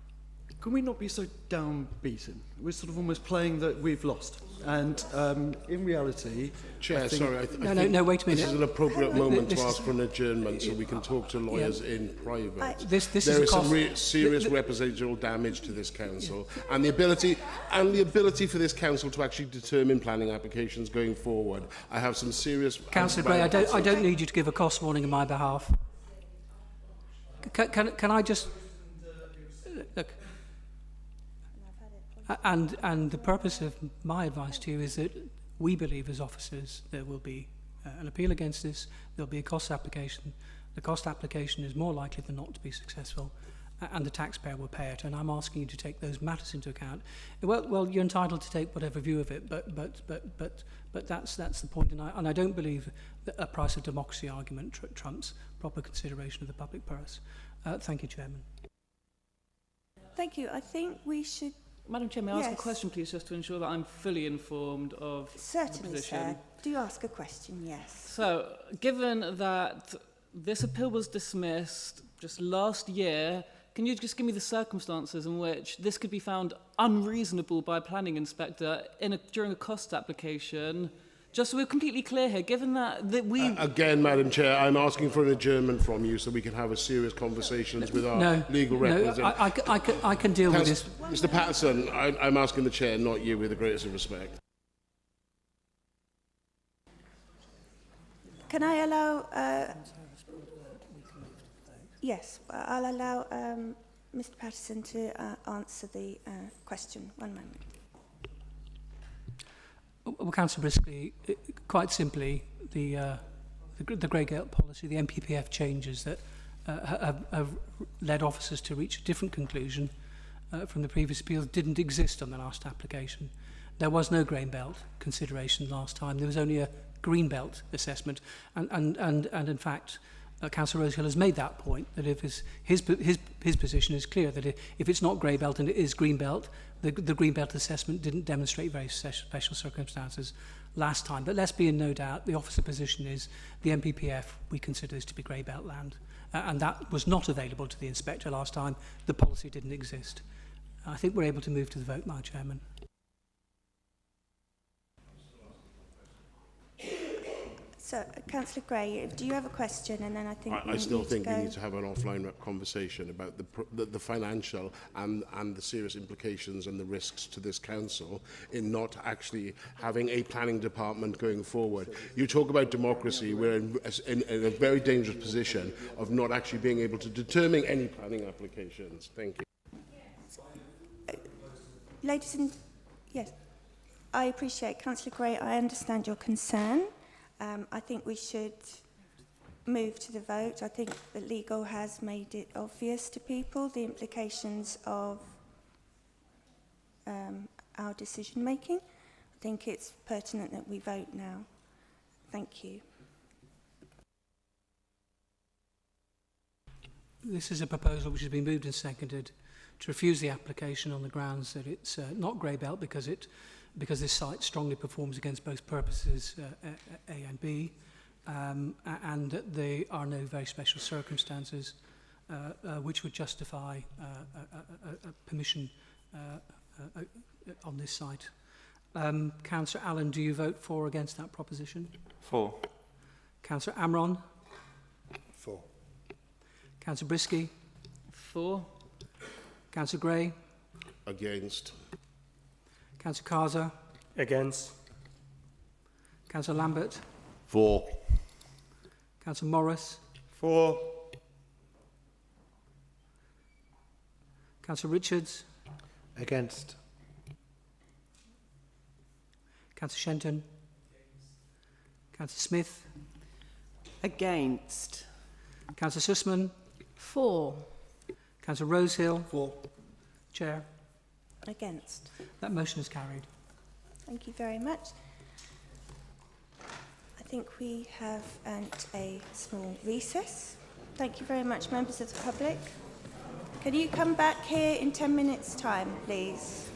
Can we not be so downbeaten? We're sort of almost playing that we've lost. And in reality... Chair, I think sorry, no, wait a minute. This is an appropriate moment to ask for an adjournment so we can talk to lawyers in private. There is some serious reputational damage to this council, and the ability for this council to actually determine planning applications going forward. I have some serious... Councillor Gray, I don't need you to give a cost warning on my behalf. Can I just... Look... And the purpose of my advice to you is that we believe as officers there will be an appeal against this, there'll be a cost application. The cost application is more likely than not to be successful, and the taxpayer will pay it. And I'm asking you to take those matters into account. Well, you're entitled to take whatever view of it, but that's the point. And I don't believe that a price of democracy argument trumps proper consideration of the public purse. Thank you, Chairman. Thank you. I think we should... Madam Chair, may I ask a question, please, just to ensure that I'm fully informed of the position? Sir. Do you ask a question? Yes. So, given that this appeal was dismissed just last year, can you just give me the circumstances in which this could be found unreasonable by a planning inspector during a cost application? Just so we're completely clear here, given that we... Again, Madam Chair, I'm asking for an adjournment from you so we can have a serious conversations with our legal representative. I can deal with this. Mr Patterson, I'm asking the Chair, not you, with the greatest of respect. Can I allow... Yes, I'll allow Mr Patterson to answer the question. One moment. Well, Councillor Briskley, quite simply, the the grey belt policy, the MPPF changes that have led officers to reach a different conclusion from the previous appeals didn't exist on the last application. There was no grey belt consideration last time. There was only a green belt assessment, and in fact, Councillor Rosehill has made that point, that if his position is clear, that if it's not grey belt and it is green belt, the green belt assessment didn't demonstrate very special circumstances last time. But let's be in no doubt, the officer position is the MPPF, we consider this to be grey belt land. And that was not available to the inspector last time. The policy didn't exist. I think we're able to move to the vote, Madam Chairman. So, Councillor Gray, do you have a question? And then I think I still think we need to have an offline conversation about the financial and the serious implications and the risks to this council in not actually having a planning department going forward. You talk about democracy, we're in a very dangerous position of not actually being able to determine any planning applications. Thank you. Ladies and... Yes, I appreciate, Councillor Gray, I understand your concern. I think we should move to the vote. I think that legal has made it obvious to people the implications of our decision making. I think it's pertinent that we vote now. Thank you. This is a proposal which has been moved and seconded to refuse the application on the grounds that it's not grey belt because this site strongly performs against both purposes, A and B, and that there are no very special circumstances which would justify a permission on this site. Councillor Allen, do you vote for or against that proposition? For. Councillor Amron? For. Councillor Brisky? For. Councillor Gray? Against. Councillor Carter? Against. Councillor Lambert? For. Councillor Morris? For. Councillor Richards? Against. Councillor Shenton? Councillor Smith? Against. Councillor Sussman? For. Councillor Rosehill? For. Chair? Against. That motion is carried. Thank you very much. I think we have a small recess. Thank you very much, members of the public. Can you come back here in 10 minutes' time, please?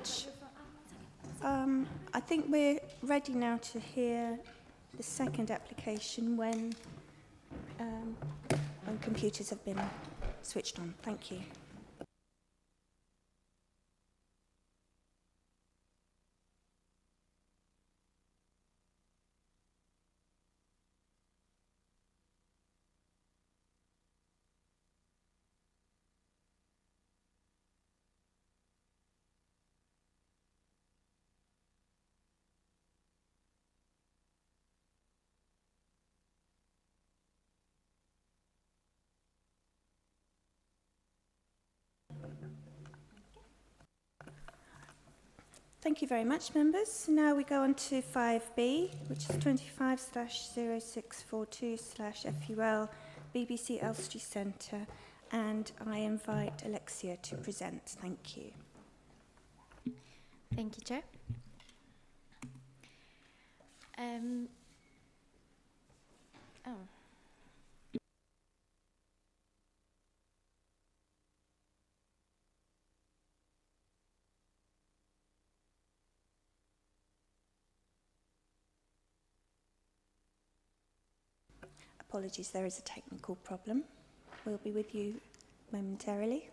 much. I think we're ready now to hear the second application when computers have been switched on. Thank you. Thank you very much, members. Now we go on to 5B, which is 25/0642/FUL BBC Elstree Centre, and I invite Alexia to present. Thank you. Thank you, Chair. Apologies, there is a technical problem. We'll be with you momentarily.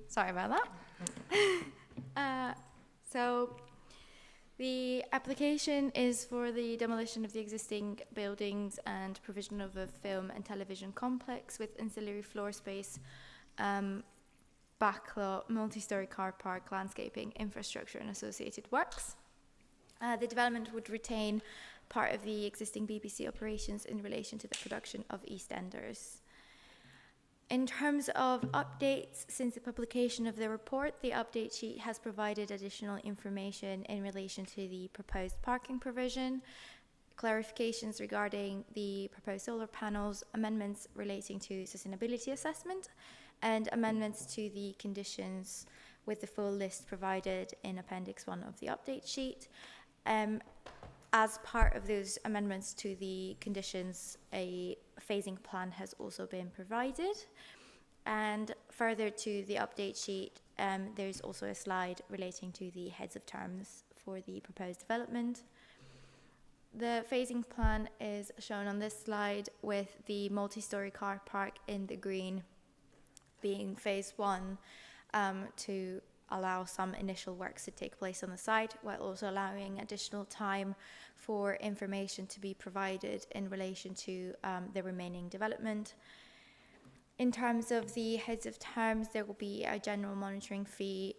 Sorry about that. So the application is for the demolition of the existing buildings and provision of a film and television complex with ancillary floor space, backlot, multi-storey car park, landscaping, infrastructure and associated works. The development would retain part of the existing BBC operations in relation to the production of EastEnders. In terms of updates, since the publication of the report, the update sheet has provided additional information in relation to the proposed parking provision, clarifications regarding the proposed solar panels, amendments relating to sustainability assessment, and amendments to the conditions with the full list provided in Appendix 1 of the update sheet. As part of those amendments to the conditions, a phasing plan has also been provided. And further to the update sheet, there's also a slide relating to the heads of terms for the proposed development. The phasing plan is shown on this slide with the multi-storey car park in the green being phase 1 to allow some initial works to take place on the site, while also allowing additional time for information to be provided in relation to the remaining development. In terms of the heads of terms, there will be a general monitoring fee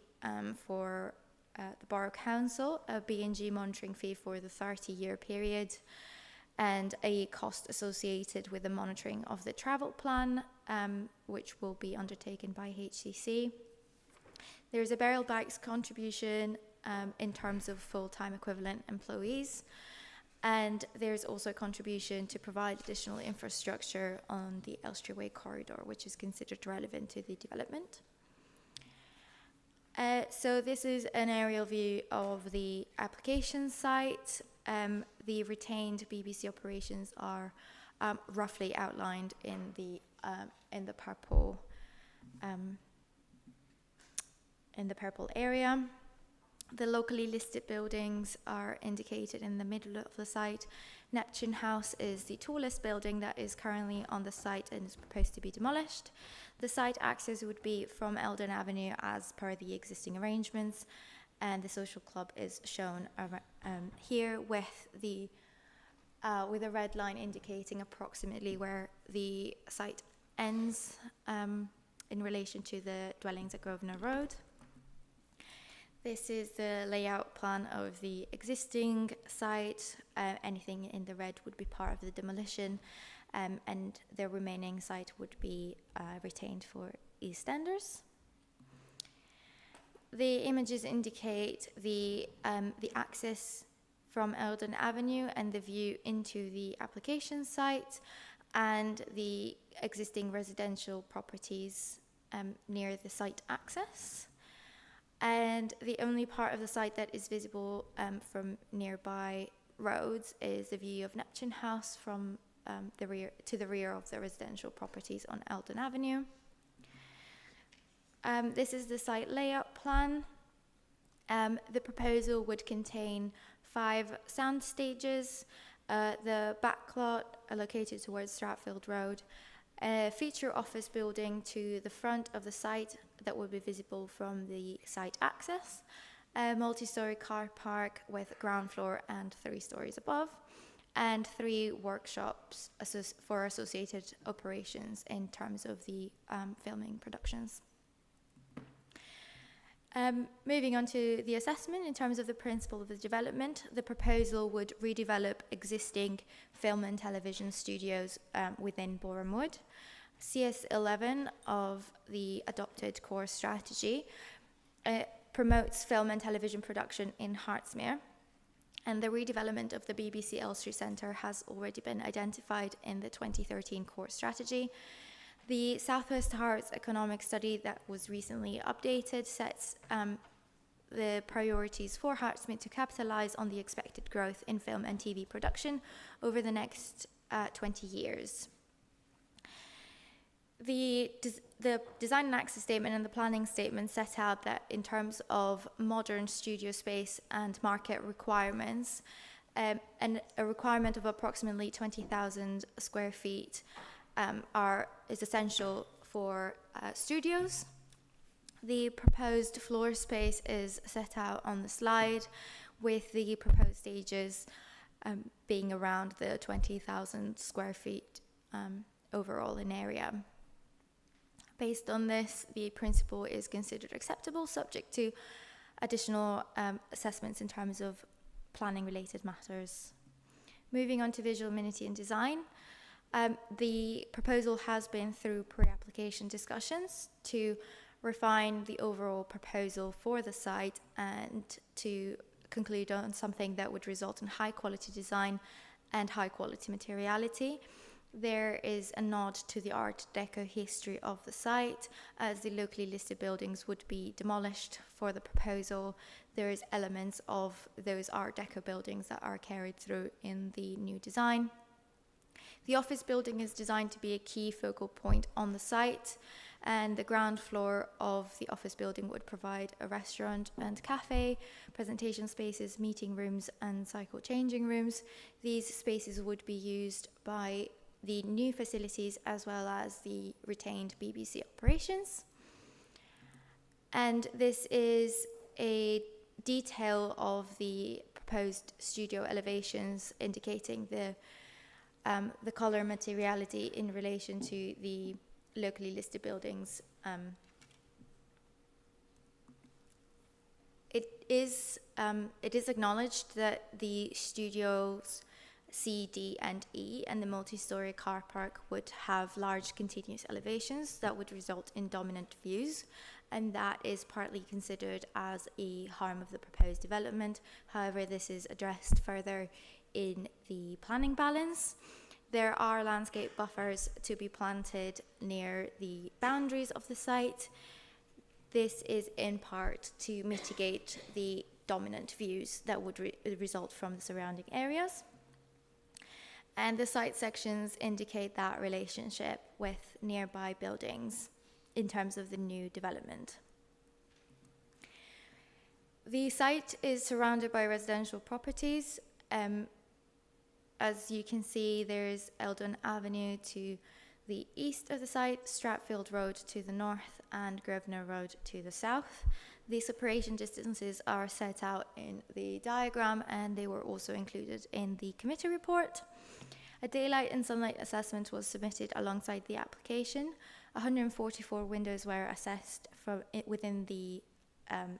for the Borough Council, a B&G monitoring fee for the 30-year period, and a cost associated with the monitoring of the travel plan, which will be undertaken by HCC. There's a Beryl Bikes contribution in terms of full-time equivalent employees, And there's also a contribution to provide additional infrastructure on the Elstree Way corridor, which is considered relevant to the development. So this is an aerial view of the application site. The retained BBC operations are roughly outlined in the purple area. The locally listed buildings are indicated in the middle of the site. Neptune House is the tallest building that is currently on the site and is proposed to be demolished. The site access would be from Eldon Avenue as per the existing arrangements, and the social club is shown here with a red line indicating approximately where the site ends in relation to the dwellings at Grosvenor Road. This is the layout plan of the existing site. Anything in the red would be part of the demolition, and the remaining site would be retained for EastEnders. The images indicate the access from Eldon Avenue and the view into the application site and the existing residential properties near the site access. And the only part of the site that is visible from nearby roads is the view of Neptune House from the rear of the residential properties on Eldon Avenue. This is the site layout plan. The proposal would contain 5 sound stages, the backlot located towards Stratfield Road, a feature office building to the front of the site that will be visible from the site access, a multi-story car park with ground floor and 3 stories above, and 3 workshops for associated operations in terms of the filming productions. Moving on to the assessment, in terms of the principle of the development, the proposal would redevelop existing film and television studios within Boreham Wood. CS11 of the adopted core strategy promotes film and television production in Hertsmere, and the redevelopment of the BBC Elstree Centre has already been identified in the 2013 core strategy. The Southwest Hearts economic study that was recently updated sets the priorities for Hertsmere to capitalise on the expected growth in film and TV production over the next 20 years. The design and access statement and the planning statement set out that in terms of modern studio space and market requirements, and a requirement of approximately 20,000 square feet is essential for studios. The proposed floor space is set out on the slide, with the proposed stages being around the 20,000 square feet overall in area. Based on this, the principle is considered acceptable, subject to additional assessments in terms of planning-related matters. Moving on to visual amenity and design. The proposal has been through pre-application discussions to refine the overall proposal for the site and to conclude on something that would result in high-quality design and high-quality materiality. There is a nod to the Art Deco history of the site, as the locally listed buildings would be demolished for the proposal. There is elements of those Art Deco buildings that are carried through in the new design. The office building is designed to be a key focal point on the site, and the ground floor of the office building would provide a restaurant and cafe, presentation spaces, meeting rooms, and cycle changing rooms. These spaces would be used by the new facilities as well as the retained BBC operations. And this is a detail of the proposed studio elevations, indicating the colour materiality in relation to the locally listed buildings. It is acknowledged that the studios C, D, and E and the multi-story car park would have large continuous elevations that would result in dominant views, and that is partly considered as a harm of the proposed development. However, this is addressed further in the planning balance. There are landscape buffers to be planted near the boundaries of the site. This is in part to mitigate the dominant views that would result from the surrounding areas. And the site sections indicate that relationship with nearby buildings in terms of the new development. The site is surrounded by residential properties. As you can see, there's Eldon Avenue to the east of the site, Stratfield Road to the north, and Grosvenor Road to the south. The separation distances are set out in the diagram, and they were also included in the committee report. A daylight and sunlight assessment was submitted alongside the application. 144 windows were assessed within the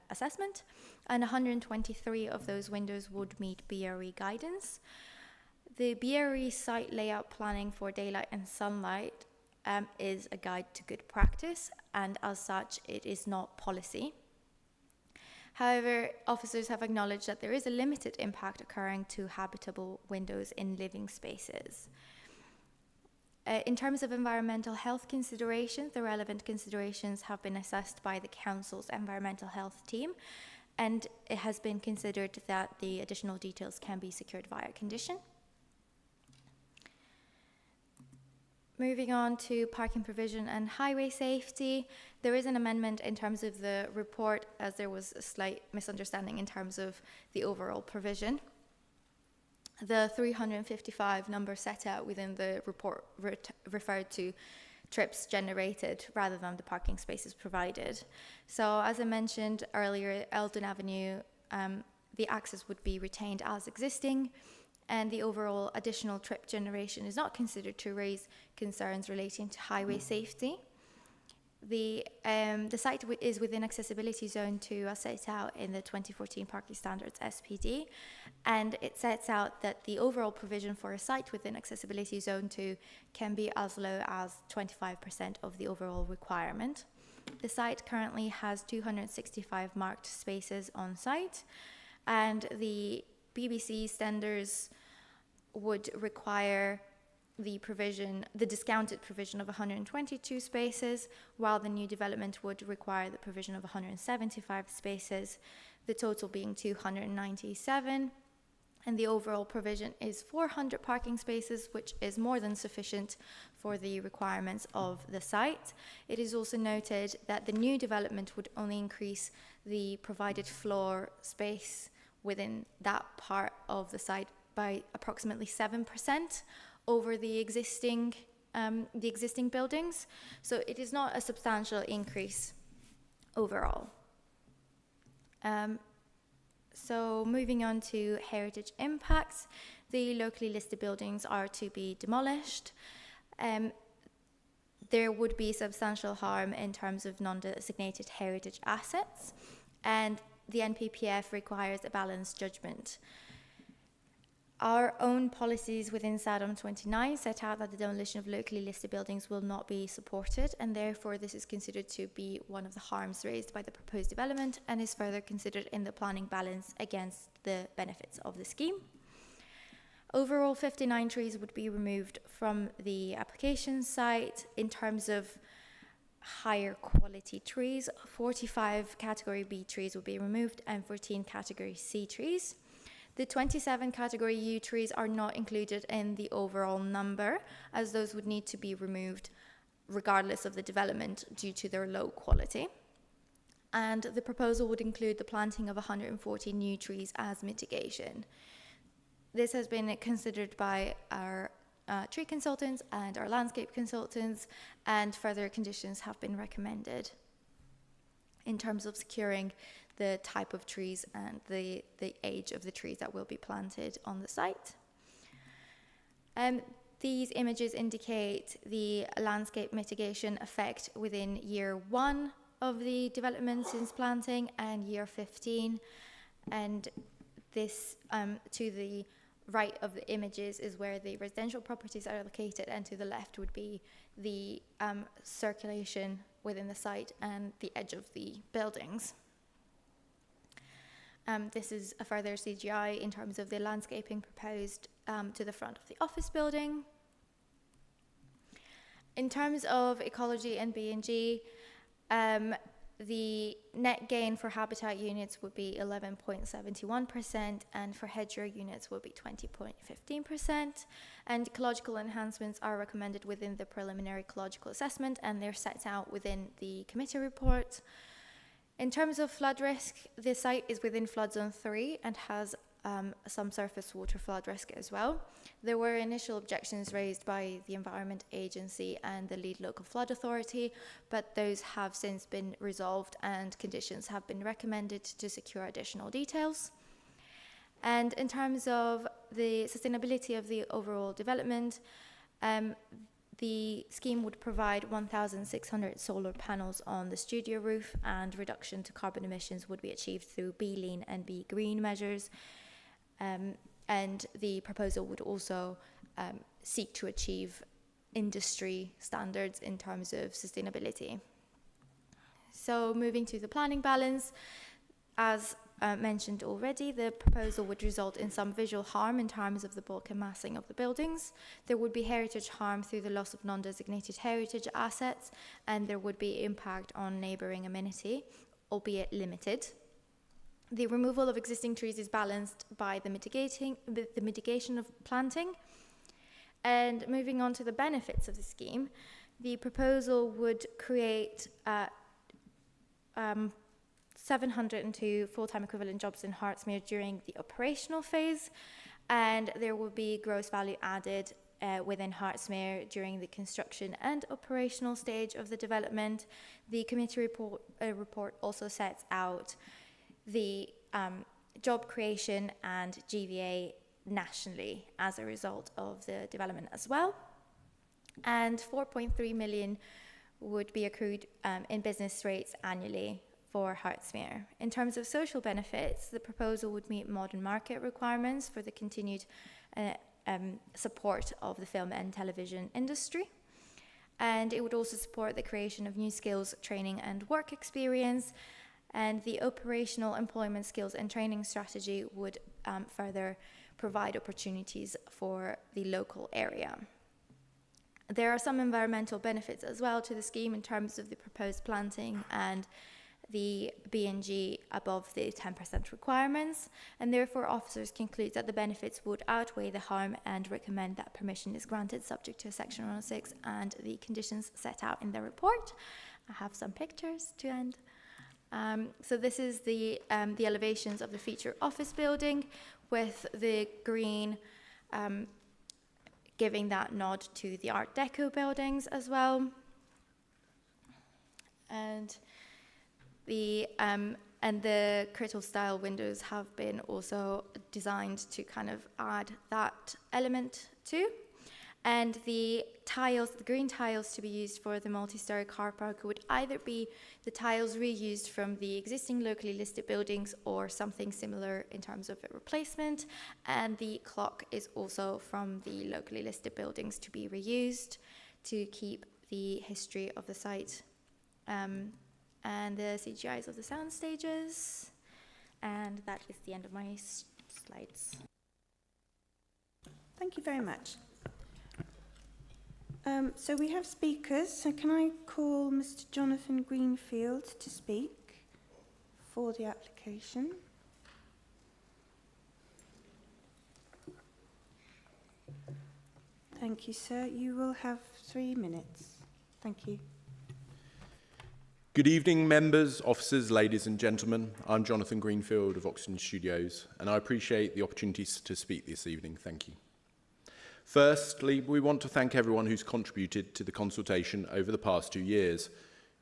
assessment, and 123 of those windows would meet BRE guidance. The BRE site layout planning for daylight and sunlight is a guide to good practice, and as such, it is not policy. However, officers have acknowledged that there is a limited impact occurring to habitable windows in living spaces. In terms of environmental health considerations, the relevant considerations have been assessed by the Council's environmental health team, and it has been considered that the additional details can be secured via condition. Moving on to parking provision and highway safety, there is an amendment in terms of the report, as there was a slight misunderstanding in terms of the overall provision. The 355 number set out within the report referred to trips generated rather than the parking spaces provided. So as I mentioned earlier, Eldon Avenue, the access would be retained as existing, and the overall additional trip generation is not considered to raise concerns relating to highway safety. The site is within accessibility zone 2 as set out in the 2014 Parking Standards SPD, and it sets out that the overall provision for a site within accessibility zone 2 can be as low as 25% of the overall requirement. The site currently has 265 marked spaces on site, and the BBC standards would require the discounted provision of 122 spaces, while the new development would require the provision of 175 spaces, the total being 297, and the overall provision is 400 parking spaces, which is more than sufficient for the requirements of the site. It is also noted that the new development would only increase the provided floor space within that part of the site by approximately 7% over the existing buildings. So it is not a substantial increase overall. So moving on to heritage impacts, the locally listed buildings are to be demolished. There would be substantial harm in terms of non-designated heritage assets, and the NPPF requires a balanced judgment. Our own policies within SADM 29 set out that the demolition of locally listed buildings will not be supported, and therefore this is considered to be one of the harms raised by the proposed development and is further considered in the planning balance against the benefits of the scheme. Overall, 59 trees would be removed from the application site. In terms of higher quality trees, 45 category B trees will be removed and 14 category C trees. The 27 category U trees are not included in the overall number, as those would need to be removed regardless of the development due to their low quality. And the proposal would include the planting of 140 new trees as mitigation. This has been considered by our tree consultants and our landscape consultants, and further conditions have been recommended in terms of securing the type of trees and the age of the trees that will be planted on the site. These images indicate the landscape mitigation effect within year 1 of the development since planting and year 15. And this, to the right of the images, is where the residential properties are located, and to the left would be the circulation within the site and the edge of the buildings. This is a further CGI in terms of the landscaping proposed to the front of the office building. In terms of ecology and B&G, the net gain for habitat units would be 11.71%, and for hedgerow units would be 20.15%. And ecological enhancements are recommended within the preliminary ecological assessment, and they're set out within the committee report. In terms of flood risk, the site is within flood zone 3 and has some surface water flood risk as well. There were initial objections raised by the Environment Agency and the lead local flood authority, but those have since been resolved and conditions have been recommended to secure additional details. And in terms of the sustainability of the overall development, the scheme would provide 1,600 solar panels on the studio roof, and reduction to carbon emissions would be achieved through B-Lean and B-Green measures. And the proposal would also seek to achieve industry standards in terms of sustainability. So moving to the planning balance, as mentioned already, the proposal would result in some visual harm in terms of the bulk and massing of the buildings. There would be heritage harm through the loss of non-designated heritage assets, and there would be impact on neighbouring amenity, albeit limited. The removal of existing trees is balanced by the mitigation of planting. And moving on to the benefits of the scheme, the proposal would create 702 full-time equivalent jobs in Hertsmere during the operational phase, and there will be gross value added within Hertsmere during the construction and operational stage of the development. The committee report also sets out the job creation and GVA nationally as a result of the development as well. And 4.3 million would be accrued in business rates annually for Hertsmere. In terms of social benefits, the proposal would meet modern market requirements for the continued support of the film and television industry. And it would also support the creation of new skills, training and work experience. And the operational employment skills and training strategy would further provide opportunities for the local area. There are some environmental benefits as well to the scheme in terms of the proposed planting and the B&G above the 10% requirements, and therefore officers conclude that the benefits would outweigh the harm and recommend that permission is granted subject to Section 106 and the conditions set out in the report. I have some pictures to end. So this is the elevations of the feature office building, with the green giving that nod to the Art Deco buildings as well. And the crystal style windows have been also designed to kind of add that element too. And the tiles, the green tiles to be used for the multi-story car park would either be the tiles reused from the existing locally listed buildings or something similar in terms of a replacement. And the clock is also from the locally listed buildings to be reused to keep the history of the site. And the CGIs of the sound stages. And that is the end of my slides. Thank you very much. So we have speakers. So can I call Mr. Jonathan Greenfield to speak for the application? Thank you, sir. You will have 3 minutes. Thank you. Good evening, members, officers, ladies and gentlemen. I'm Jonathan Greenfield of Oxygen Studios, and I appreciate the opportunity to speak this evening. Thank you. Firstly, we want to thank everyone who's contributed to the consultation over the past 2 years.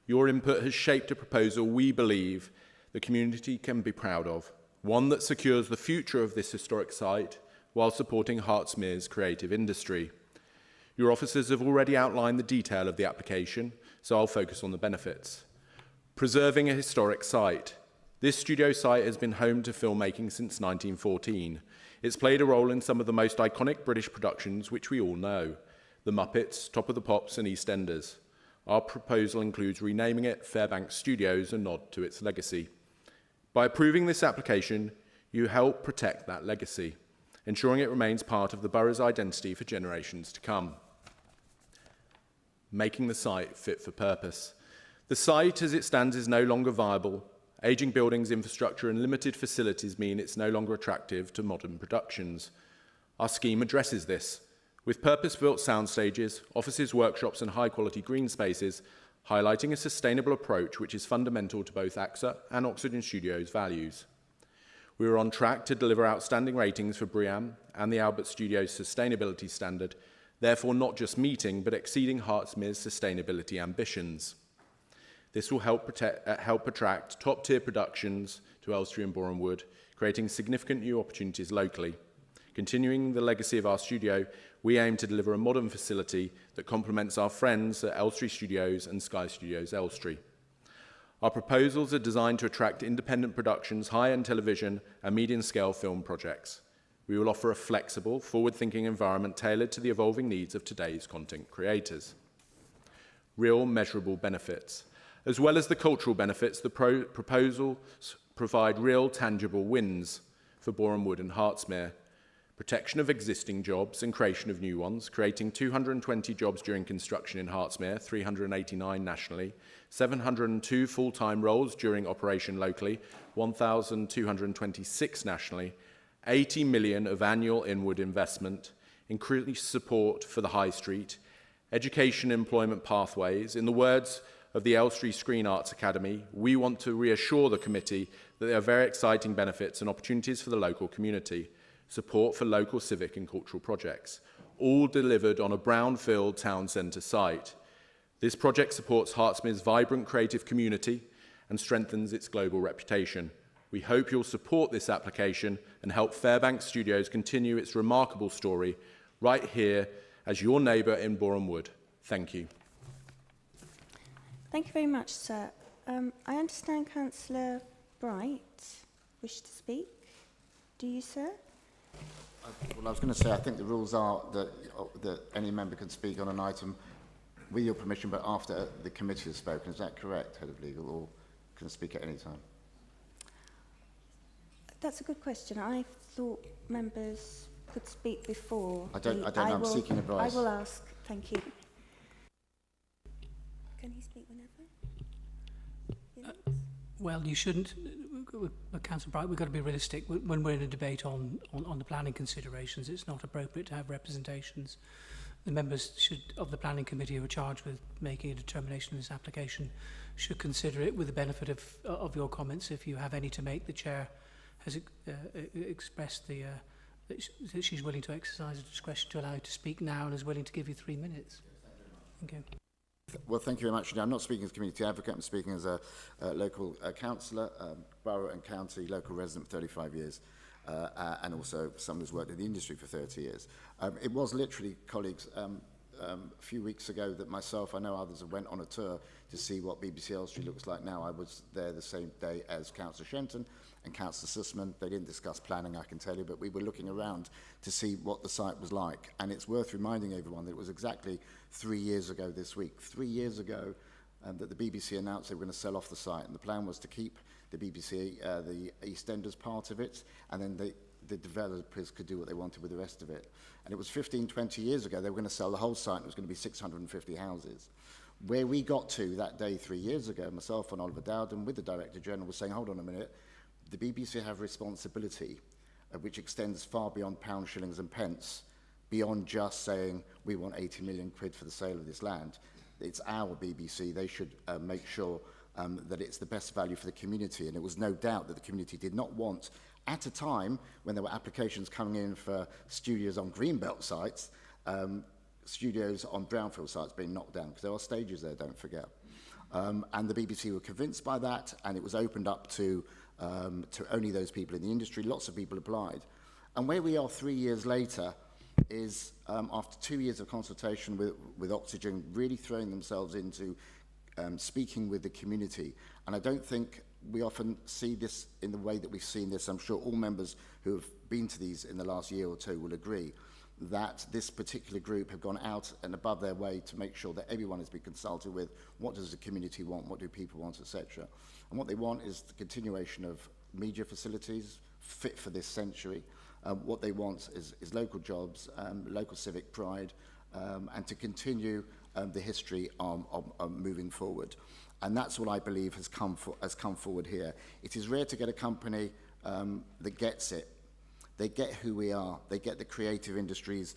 Your input has shaped a proposal we believe the community can be proud of, one that secures the future of this historic site while supporting Hertsmere's creative industry. Your officers have already outlined the detail of the application, so I'll focus on the benefits. Preserving a historic site. This studio site has been home to filmmaking since 1914. It's played a role in some of the most iconic British productions which we all know, The Muppets, Top of the Pops and EastEnders. Our proposal includes renaming it Fairbanks Studios, a nod to its legacy. By approving this application, you help protect that legacy, ensuring it remains part of the borough's identity for generations to come. Making the site fit for purpose. The site as it stands is no longer viable. Ageing buildings, infrastructure and limited facilities mean it's no longer attractive to modern productions. Our scheme addresses this, with purpose-built sound stages, offices, workshops and high-quality green spaces, highlighting a sustainable approach which is fundamental to both AXA and Oxygen Studios' values. We are on track to deliver outstanding ratings for BREEAM and the Albert Studios sustainability standard, therefore not just meeting but exceeding Hertsmere's sustainability ambitions. This will help attract top-tier productions to Elstree and Borough Wood, creating significant new opportunities locally. Continuing the legacy of our studio, we aim to deliver a modern facility that complements our friends at Elstree Studios and Sky Studios Elstree. Our proposals are designed to attract independent productions, high-end television and medium-scale film projects. We will offer a flexible, forward-thinking environment tailored to the evolving needs of today's content creators. Real measurable benefits. As well as the cultural benefits, the proposals provide real tangible wins for Borough Wood and Hertsmere. Protection of existing jobs and creation of new ones, creating 220 jobs during construction in Hertsmere, 389 nationally, 702 full-time roles during operation locally, 1,226 nationally, 80 million of annual inward investment, increased support for the High Street, education and employment pathways. In the words of the Elstree Screen Arts Academy, we want to reassure the committee that there are very exciting benefits and opportunities for the local community. Support for local civic and cultural projects, all delivered on a brownfield town centre site. This project supports Hertsmere's vibrant creative community and strengthens its global reputation. We hope you'll support this application and help Fairbanks Studios continue its remarkable story right here as your neighbour in Borough Wood. Thank you. Thank you very much, sir. I understand Councillor Bright wished to speak. Do you, sir? Well, I was going to say, I think the rules are that any member can speak on an item with your permission, but after the committee has spoken. Is that correct, Head of Legal, or can speak at any time? That's a good question. I thought members could speak before. I don't know. I'm seeking advice. I will ask. Thank you. Can he speak whenever? Well, you shouldn't. Councillor Bright, we've got to be realistic. When we're in a debate on the planning considerations, it's not appropriate to have representations. The members of the planning committee who are charged with making a determination in this application should consider it with the benefit of your comments. If you have any to make, the chair has expressed that she's willing to exercise her discretion to allow you to speak now and is willing to give you 3 minutes. Thank you. Well, thank you very much. I'm not speaking as a community advocate. I'm speaking as a local councillor, borough and county local resident for 35 years, and also someone who's worked in the industry for 30 years. It was literally, colleagues, a few weeks ago that myself, I know others, went on a tour to see what BBC Elstree looks like now. I was there the same day as Councillor Shenton and Councillor Sussman. They didn't discuss planning, I can tell you, but we were looking around to see what the site was like. And it's worth reminding everyone that it was exactly 3 years ago this week, 3 years ago, that the BBC announced they were going to sell off the site. And the plan was to keep the BBC, the EastEnders part of it, and then the developers could do what they wanted with the rest of it. And it was 15, 20 years ago, they were going to sell the whole site, and it was going to be 650 houses. Where we got to that day 3 years ago, myself and Oliver Dowden with the Director General was saying, hold on a minute, the BBC have responsibility, which extends far beyond pounds, shillings and pence, beyond just saying we want 80 million quid for the sale of this land. It's our BBC. They should make sure that it's the best value for the community. And it was no doubt that the community did not want, at a time when there were applications coming in for studios on greenbelt sites, studios on brownfield sites being knocked down, because there are stages there, don't forget. And the BBC were convinced by that, and it was opened up to only those people in the industry. Lots of people applied. And where we are 3 years later is, after 2 years of consultation with Oxygen, really throwing themselves into speaking with the community. And I don't think we often see this in the way that we've seen this. I'm sure all members who have been to these in the last year or two will agree. that this particular group have gone out and above their way to make sure that everyone has been consulted with. What does the community want? What do people want, etc. And what they want is the continuation of media facilities fit for this century. What they want is local jobs, local civic pride, and to continue the history of moving forward. And that's what I believe has come forward here. It is rare to get a company that gets it. They get who we are. They get the creative industries,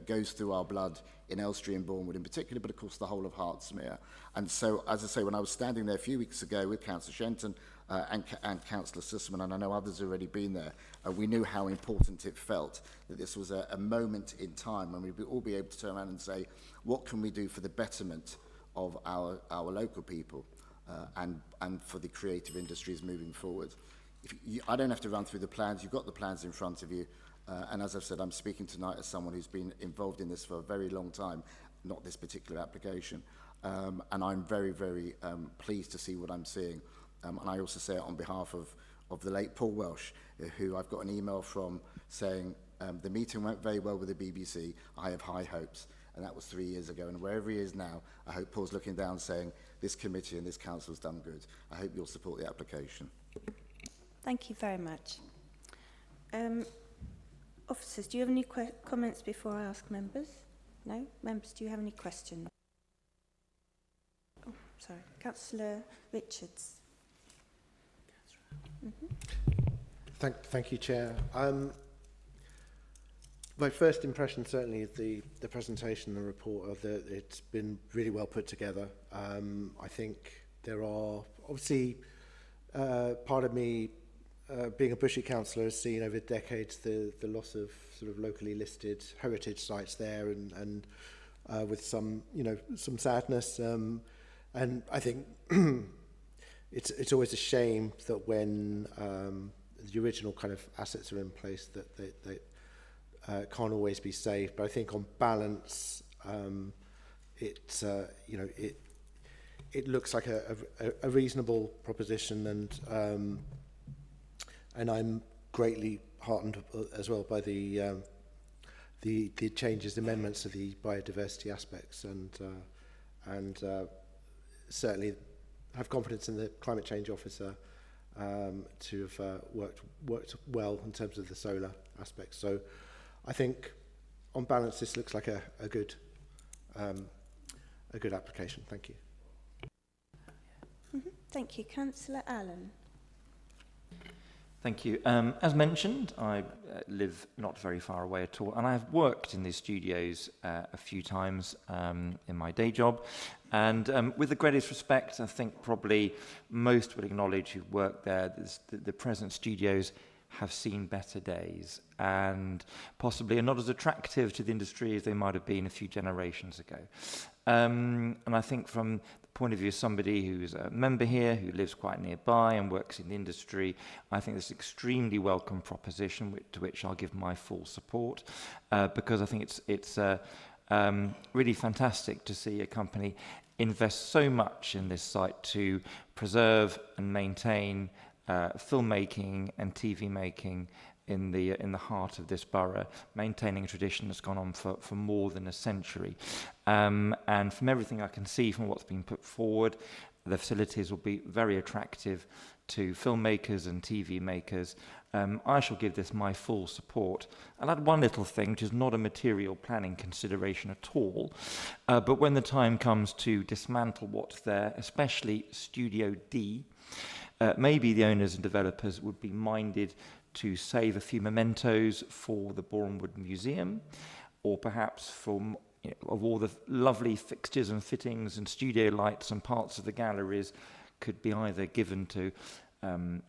goes through our blood in Elstree and Bournemouth in particular, but of course the whole of Hertsmere. And so, as I say, when I was standing there a few weeks ago with Councillor Shenton and Councillor Sussman, and I know others have already been there, we knew how important it felt that this was a moment in time when we'd all be able to turn around and say, what can we do for the betterment of our local people and for the creative industries moving forward. I don't have to run through the plans. You've got the plans in front of you. And as I've said, I'm speaking tonight as someone who's been involved in this for a very long time, not this particular application. And I'm very, very pleased to see what I'm seeing. And I also say it on behalf of the late Paul Welsh, who I've got an email from saying, the meeting went very well with the BBC. I have high hopes. And that was 3 years ago. And wherever he is now, I hope Paul's looking down saying, this committee and this council has done good. I hope you'll support the application. Thank you very much. Officers, do you have any comments before I ask members? No? Members, do you have any questions? Oh, sorry. Councillor Richards. Thank you, Chair. My first impression certainly is the presentation and the report of that it's been really well put together. I think there are obviously part of me being a Bushy councillor has seen over decades the loss of sort of locally listed heritage sites there and with some some sadness and I think it's always a shame that when the original kind of assets are in place that they can't always be saved, but I think on balance it looks like a reasonable proposition and I'm greatly heartened as well by the changes, the amendments to the biodiversity aspects, and certainly have confidence in the climate change officer to have worked well in terms of the solar aspects. So I think on balance this looks like a good application. Thank you. Thank you. Councillor Allen. Thank you. As mentioned, I live not very far away at all, and I have worked in these studios a few times in my day job. And with the greatest respect, I think probably most would acknowledge who've worked there, the present studios have seen better days and possibly are not as attractive to the industry as they might have been a few generations ago. And I think from the point of view of somebody who's a member here, who lives quite nearby and works in the industry, I think this is an extremely welcome proposition to which I'll give my full support because I think it's really fantastic to see a company invest so much in this site to preserve and maintain filmmaking and TV making in the heart of this borough, maintaining a tradition that's gone on for more than a century. And from everything I can see from what's been put forward, the facilities will be very attractive to filmmakers and TV makers. I shall give this my full support. I'll add one little thing, which is not a material planning consideration at all, but when the time comes to dismantle what's there, especially Studio D, maybe the owners and developers would be minded to save a few mementos for the Bournemouth Museum, or perhaps from of all the lovely fixtures and fittings and studio lights and parts of the galleries could be either given to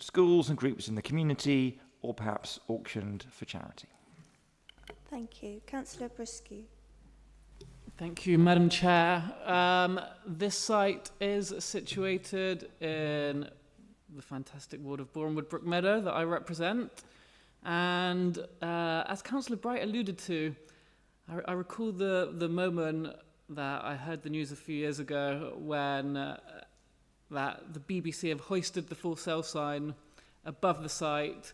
schools and groups in the community or perhaps auctioned for charity. Thank you. Councillor Brisky. Thank you, Madam Chair. This site is situated in the fantastic ward of Bournemouth Brookmeadow that I represent. And as Councillor Bright alluded to, I recall the moment that I heard the news a few years ago when that the BBC have hoisted the full sale sign above the site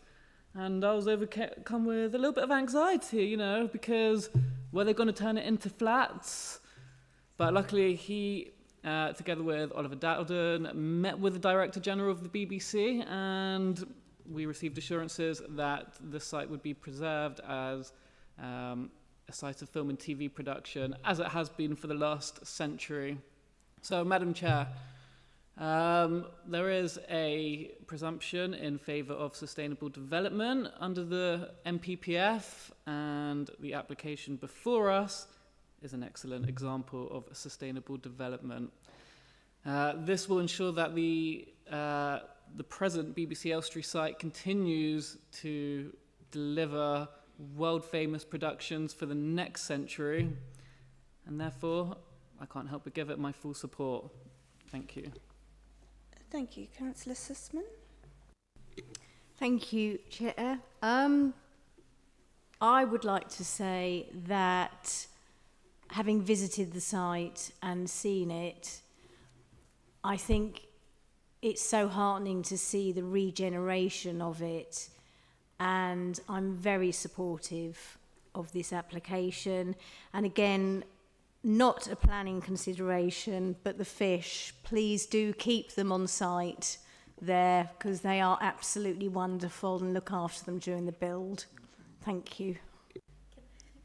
And I was overcome with a little bit of anxiety, you know, because were they going to turn it into flats? But luckily he, together with Oliver Dowden, met with the Director General of the BBC, and we received assurances that the site would be preserved as a site of film and TV production, as it has been for the last century. So, Madam Chair, there is a presumption in favour of sustainable development under the MPPF, and the application before us is an excellent example of sustainable development. This will ensure that the present BBC Elstree site continues to deliver world-famous productions for the next century, and therefore I can't help but give it my full support. Thank you. Thank you, Councillor Sussman. Thank you, Chair. I would like to say that having visited the site and seen it, I think it's so heartening to see the regeneration of it, and I'm very supportive of this application. And again, not a planning consideration, but the fish, please do keep them on site there, because they are absolutely wonderful, and look after them during the build. Thank you.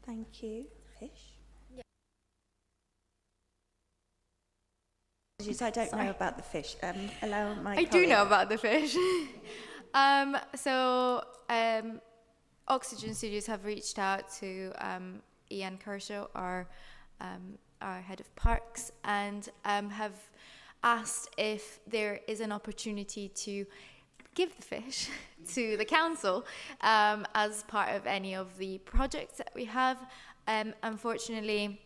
Thank you. Fish? I don't know about the fish. Allow my I do know about the fish. Oxygen Studios have reached out to Ian Kershaw, our head of parks, and have asked if there is an opportunity to give the fish to the council as part of any of the projects that we have. Unfortunately,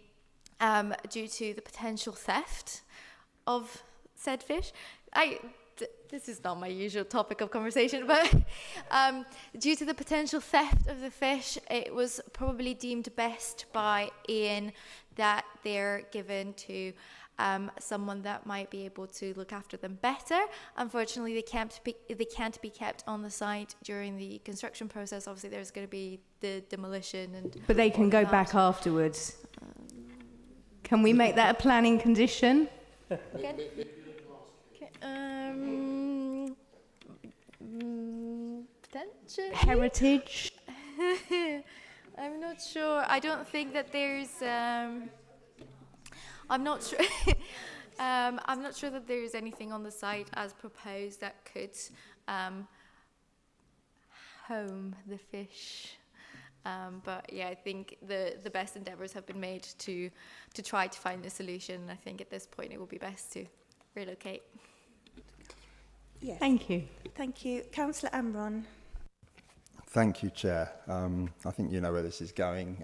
due to the potential theft of said fish, this is not my usual topic of conversation, but due to the potential theft of the fish, it was probably deemed best by Ian that they're given to someone that might be able to look after them better. Unfortunately, they can't be kept on the site during the construction process. Obviously, there's going to be the demolition and. But they can go back afterwards. Can we make that a planning condition? Potentially. Heritage. I'm not sure. I don't think that there's. I'm not sure. I'm not sure that there's anything on the site as proposed that could home the fish. But yeah, I think the best endeavours have been made to try to find a solution. I think at this point it will be best to relocate. Yes. Thank you. Thank you. Councillor Amron. Thank you, Chair. I think you know where this is going.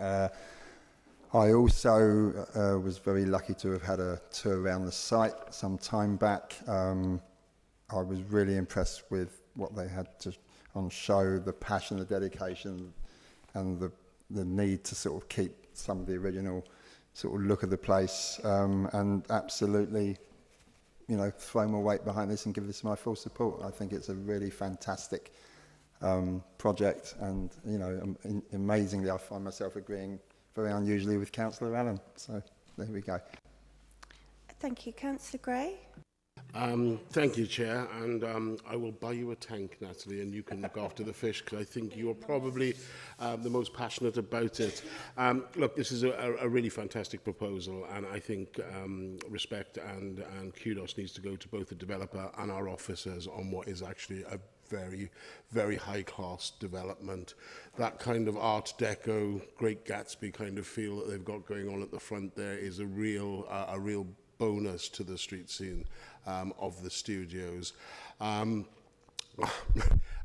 I also was very lucky to have had a tour around the site some time back. I was really impressed with what they had on show, the passion, the dedication, and the need to sort of keep some of the original sort of look of the place, and absolutely, you know, throw more weight behind this and give this my full support. I think it's a really fantastic project, and you know, amazingly, I find myself agreeing very unusually with Councillor Allen. So there we go. Thank you, Councillor Gray. Thank you, Chair, and I will buy you a tank, Natalie, and you can look after the fish, because I think you're probably the most passionate about it. Look, this is a really fantastic proposal, and I think respect and kudos needs to go to both the developer and our officers on what is actually a very, very high-class development. That kind of Art Deco, Great Gatsby kind of feel that they've got going on at the front there is a real bonus to the street scene of the studios.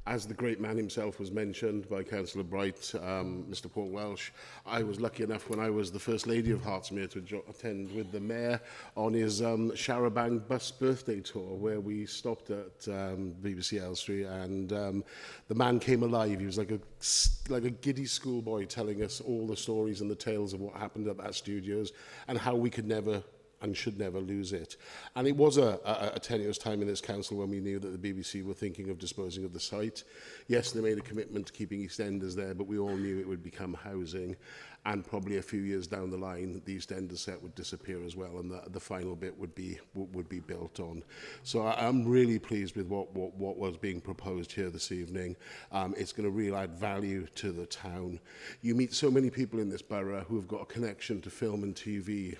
As the great man himself was mentioned by Councillor Bright, Mr Paul Welsh, I was lucky enough when I was the First Lady of Hertsmere to attend with the Mayor on his Charabang bus birthday tour, where we stopped at BBC Elstree, and the man came alive. He was like a giddy schoolboy telling us all the stories and the tales of what happened at that studios and how we could never and should never lose it. And it was a tenuous time in this council when we knew that the BBC were thinking of disposing of the site. Yes, they made a commitment to keeping EastEnders there, but we all knew it would become housing, and probably a few years down the line, the EastEnders set would disappear as well, and the final bit would be built on. So I'm really pleased with what was being proposed here this evening. It's going to really add value to the town. You meet so many people in this borough who have got a connection to film and TV,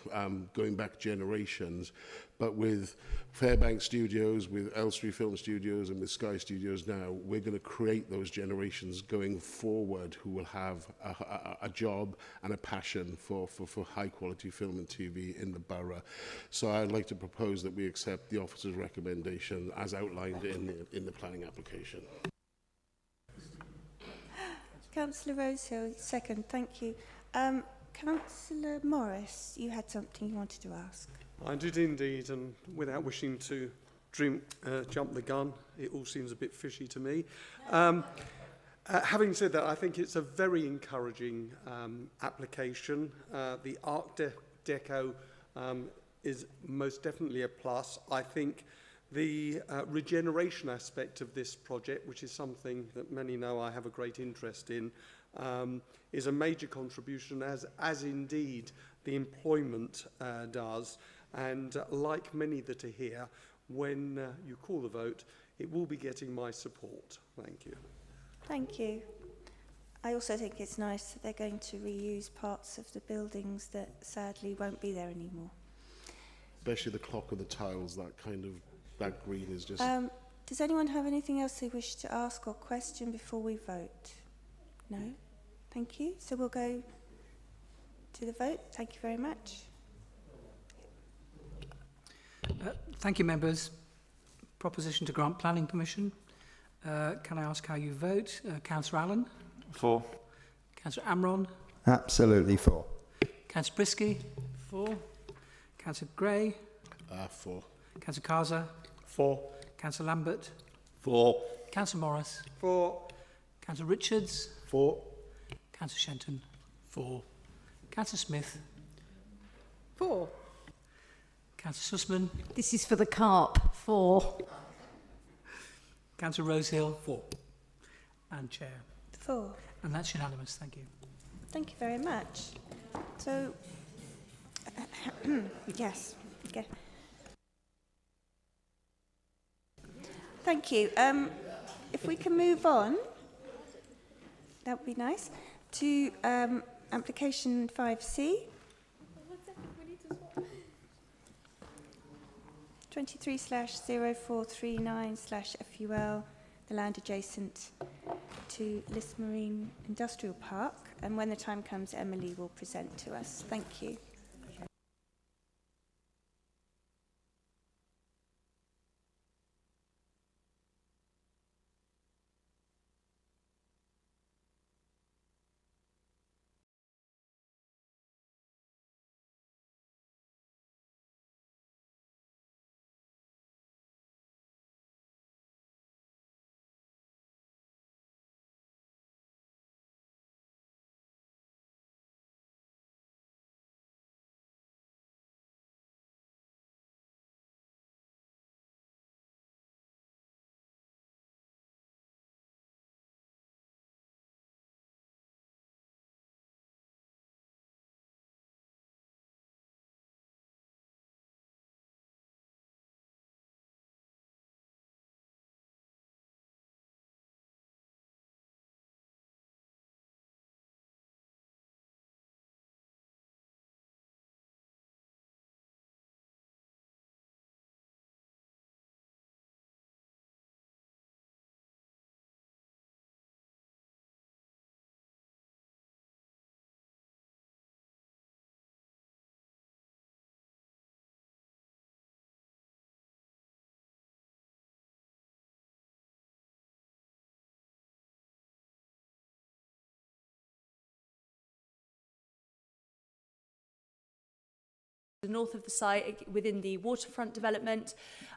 going back generations, but with Fairbank Studios, with Elstree Film Studios, and with Sky Studios now, we're going to create those generations going forward who will have a job and a passion for high quality film and TV in the borough. So I'd like to propose that we accept the officer's recommendation as outlined in the planning application. Councillor Rosehill, second, thank you. Councillor Morris, you had something you wanted to ask. I did indeed, and without wishing to jump the gun, it all seems a bit fishy to me. Having said that, I think it's a very encouraging application. The Art Deco is most definitely a plus. I think the regeneration aspect of this project, which is something that many know I have a great interest in, is a major contribution, as indeed the employment does. And like many that are here, when you call the vote, it will be getting my support. Thank you. Thank you. I also think it's nice that they're going to reuse parts of the buildings that sadly won't be there anymore. Especially the clock and the tiles, that green is just... Does anyone have anything else they wish to ask or question before we vote? No? Thank you. So we'll go to the vote. Thank you very much. Thank you, members. Proposition to grant planning permission. Can I ask how you vote? Councillor Allen? For. Councillor Amron? Absolutely for. Councillor Brisky? For. Councillor Gray? For. Councillor Kaza? For. Councillor Lambert? For. Councillor Morris? For. Councillor Richards? For. Councillor Shenton? For. Councillor Smith? For. Councillor Sussman? This is for the carp. For. Councillor Rosehill? For. And Chair? For. And that's unanimous. Thank you. Thank you very much. So, yes. Okay. Thank you. If we can move on, that would be nice, to application 5C. 23/0439/FUL, the land adjacent to Lismarine Industrial Park. And when the time comes, Emily will present to us. Thank you. The north of the site, within the waterfront development,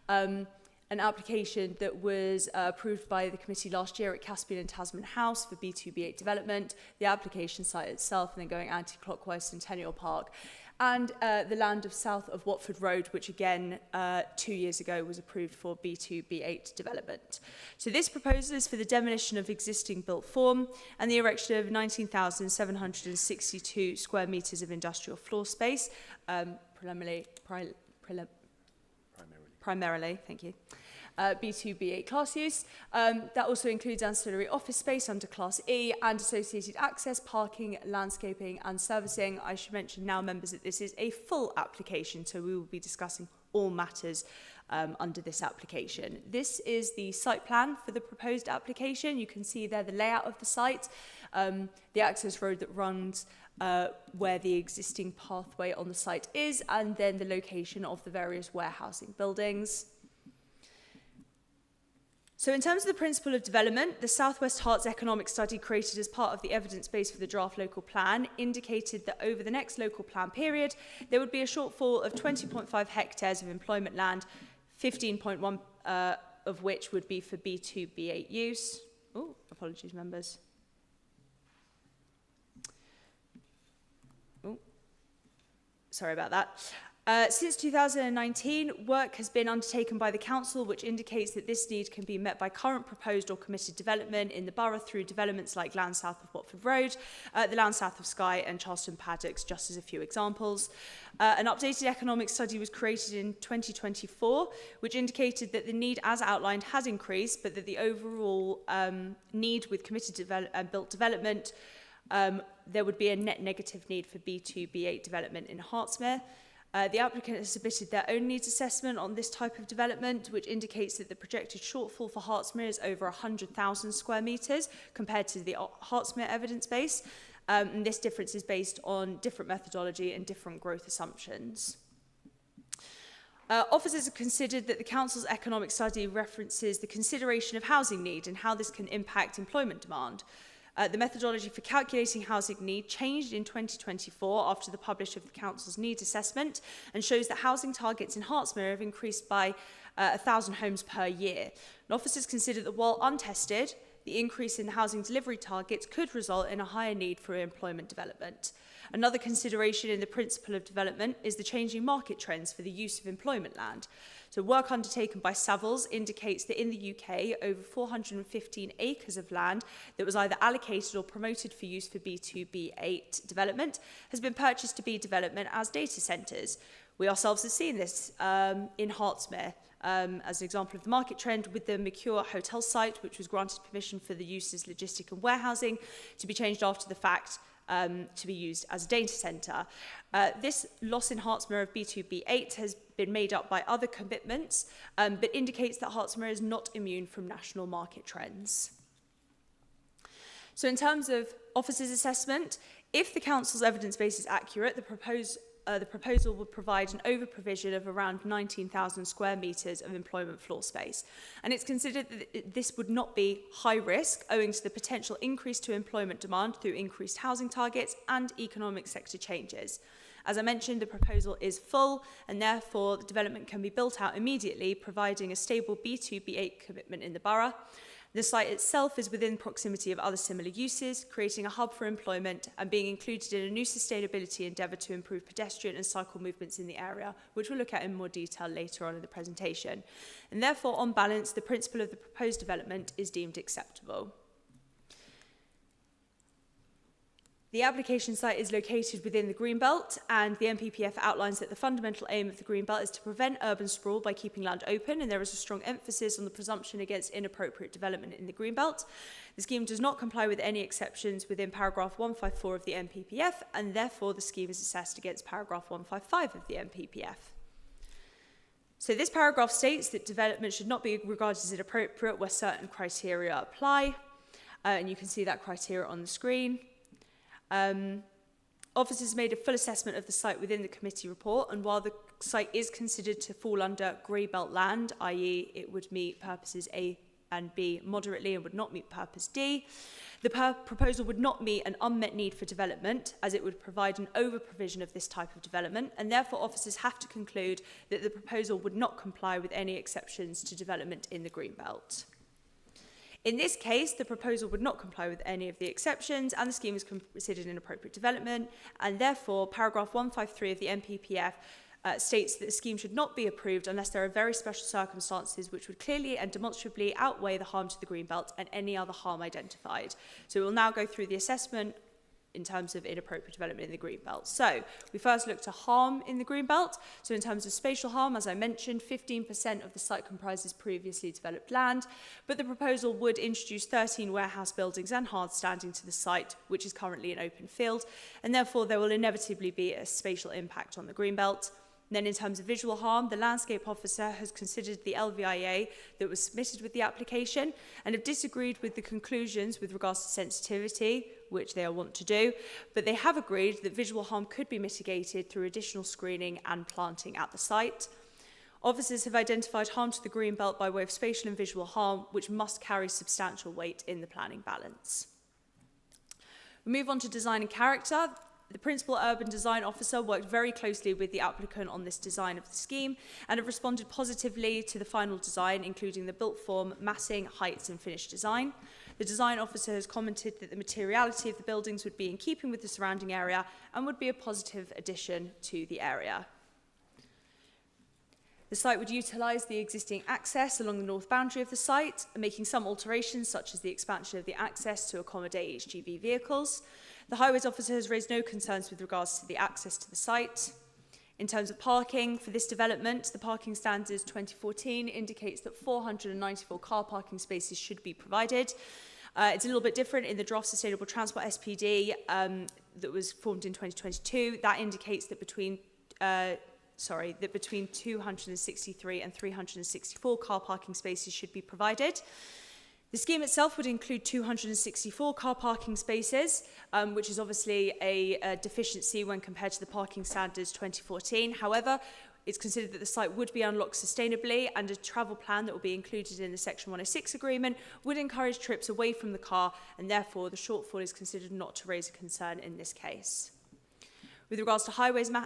an application that was approved by the committee last year at Caspian and Tasman House for B2B8 development, the application site itself, and then going anti-clockwise Centennial Park. and the land of south of Watford Road, which again 2 years ago was approved for B2, B8 development. So this proposal is for the demolition of existing built form and the erection of 19,762 square metres of industrial floor space, primarily, thank you. B2, B8 class use. That also includes ancillary office space under Class E and associated access, parking, landscaping and servicing. I should mention now, members, that this is a full application, so we will be discussing all matters under this application. This is the site plan for the proposed application. You can see there the layout of the site, the access road that runs where the existing pathway on the site is, and then the location of the various warehousing buildings. So in terms of the principle of development, the South West Herts economic study created as part of the evidence base for the draft local plan indicated that over the next local plan period, there would be a shortfall of 20.5 hectares of employment land, 15.1 of which would be for B2, B8 use. Oh, apologies, members. Oh, sorry about that. Since 2019, work has been undertaken by the Council which indicates that this need can be met by current proposed or committed development in the borough through developments like land south of Watford Road, the land south of Skye and Charleston Paddocks, just as a few examples. An updated economic study was created in 2024 which indicated that the need as outlined has increased, but that the overall need with committed built development, there would be a net negative need for B2, B8 development in Hertsmere. The applicant has submitted their own needs assessment on this type of development, which indicates that the projected shortfall for Hertsmere is over 100,000 square metres compared to the Hertsmere evidence base. And this difference is based on different methodology and different growth assumptions. Officers have considered that the Council's economic study references the consideration of housing need and how this can impact employment demand. The methodology for calculating housing need changed in 2024 after the publish of the Council's needs assessment and shows that housing targets in Hertsmere have increased by 1,000 homes per year. And officers consider that while untested, the increase in the housing delivery targets could result in a higher need for employment development. Another consideration in the principle of development is the changing market trends for the use of employment land. So work undertaken by Savills indicates that in the UK, over 415 acres of land that was either allocated or promoted for use for B2, B8 development has been purchased to be development as data centres. We ourselves have seen this in Hertsmere as an example of the market trend with the Mercure Hotel site, which was granted permission for the use as logistic and warehousing to be changed after the fact to be used as a data centre. This loss in Hertsmere of B2, B8 has been made up by other commitments, but indicates that Hertsmere is not immune from national market trends. So in terms of officers' assessment, if the Council's evidence base is accurate, the proposal would provide an over-provision of around 19,000 square metres of employment floor space. And it's considered that this would not be high risk owing to the potential increase to employment demand through increased housing targets and economic sector changes. As I mentioned, the proposal is full and therefore the development can be built out immediately, providing a stable B2, B8 commitment in the borough. The site itself is within proximity of other similar uses, creating a hub for employment and being included in a new sustainability endeavour to improve pedestrian and cycle movements in the area, which we'll look at in more detail later on in the presentation. And therefore, on balance, the principle of the proposed development is deemed acceptable. The application site is located within the Greenbelt, and the NPPF outlines that the fundamental aim of the Greenbelt is to prevent urban sprawl by keeping land open, and there is a strong emphasis on the presumption against inappropriate development in the Greenbelt. The scheme does not comply with any exceptions within paragraph 154 of the NPPF, and therefore the scheme is assessed against paragraph 155 of the NPPF. So this paragraph states that development should not be regarded as inappropriate where certain criteria apply, and you can see that criteria on the screen. Officers made a full assessment of the site within the committee report, and while the site is considered to fall under grey belt land, i.e. it would meet purposes A and B moderately and would not meet purpose D, the proposal would not meet an unmet need for development, as it would provide an over-provision of this type of development, and therefore officers have to conclude that the proposal would not comply with any exceptions to development in the Greenbelt. In this case, the proposal would not comply with any of the exceptions and the scheme is considered an inappropriate development, and therefore paragraph 153 of the NPPF states that the scheme should not be approved unless there are very special circumstances which would clearly and demonstrably outweigh the harm to the greenbelt and any other harm identified. So we'll now go through the assessment in terms of inappropriate development in the greenbelt. So we first looked at harm in the greenbelt. So in terms of spatial harm, as I mentioned, 15% of the site comprises previously developed land, but the proposal would introduce 13 warehouse buildings and hard standing to the site, which is currently an open field, and therefore there will inevitably be a spatial impact on the greenbelt. Then in terms of visual harm, the landscape officer has considered the LVIA that was submitted with the application and have disagreed with the conclusions with regards to sensitivity, which they want to do, but they have agreed that visual harm could be mitigated through additional screening and planting at the site. Officers have identified harm to the greenbelt by way of spatial and visual harm, which must carry substantial weight in the planning balance. We move on to design and character. The Principal Urban Design Officer worked very closely with the applicant on this design of the scheme and have responded positively to the final design, including the built form, massing, heights and finished design. The design officer has commented that the materiality of the buildings would be in keeping with the surrounding area and would be a positive addition to the area. The site would utilise the existing access along the north boundary of the site, making some alterations such as the expansion of the access to accommodate HGV vehicles. The Highways Officer has raised no concerns with regards to the access to the site. In terms of parking, for this development, the Parking Standards 2014 indicates that 494 car parking spaces should be provided. It's a little bit different in the Draft Sustainable Transport SPD that was formed in 2022. That indicates that between 263 and 364 car parking spaces should be provided. The scheme itself would include 264 car parking spaces, which is obviously a deficiency when compared to the Parking Standards 2014. However, it's considered that the site would be unlocked sustainably, and a travel plan that will be included in the Section 106 agreement would encourage trips away from the car, and therefore the shortfall is considered not to raise a concern in this case. With regards to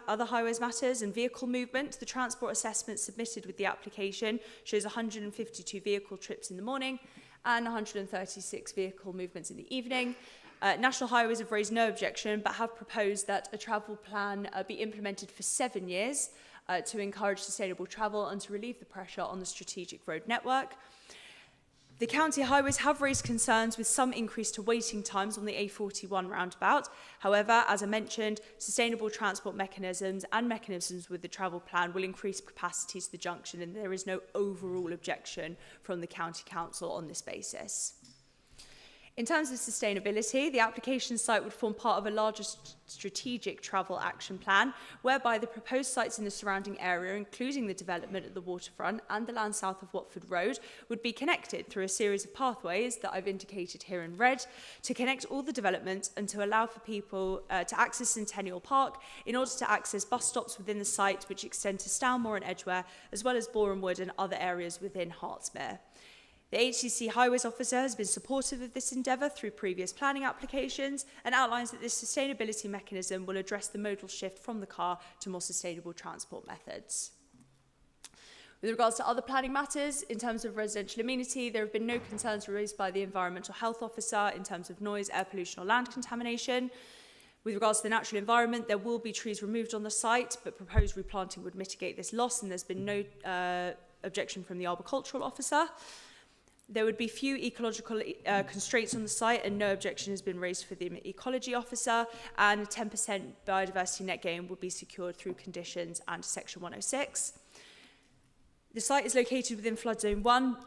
other highways matters and vehicle movement, the transport assessment submitted with the application shows 152 vehicle trips in the morning and 136 vehicle movements in the evening. National Highways have raised no objection, but have proposed that a travel plan be implemented for 7 years to encourage sustainable travel and to relieve the pressure on the strategic road network. The county highways have raised concerns with some increase to waiting times on the A41 roundabout. However, as I mentioned, sustainable transport mechanisms and mechanisms with the travel plan will increase capacity to the junction, and there is no overall objection from the county council on this basis. In terms of sustainability, the application site would form part of a larger strategic travel action plan, whereby the proposed sites in the surrounding area, including the development at the waterfront and the land south of Watford Road, would be connected through a series of pathways that I've indicated here in red to connect all the developments and to allow for people to access Centennial Park in order to access bus stops within the site which extend to Stourmore and Edgware, as well as Boreham Wood and other areas within Hertsmere. The HBC Highways Officer has been supportive of this endeavour through previous planning applications and outlines that this sustainability mechanism will address the modal shift from the car to more sustainable transport methods. With regards to other planning matters, in terms of residential amenity, there have been no concerns raised by the Environmental Health Officer in terms of noise, air pollution or land contamination. With regards to the natural environment, there will be trees removed on the site, but proposed replanting would mitigate this loss, and there's been no objection from the Arboricultural Officer. There would be few ecological constraints on the site, and no objection has been raised for the Ecology Officer, and a 10% biodiversity net gain would be secured through conditions and Section 106. The site is located within Flood Zone 1,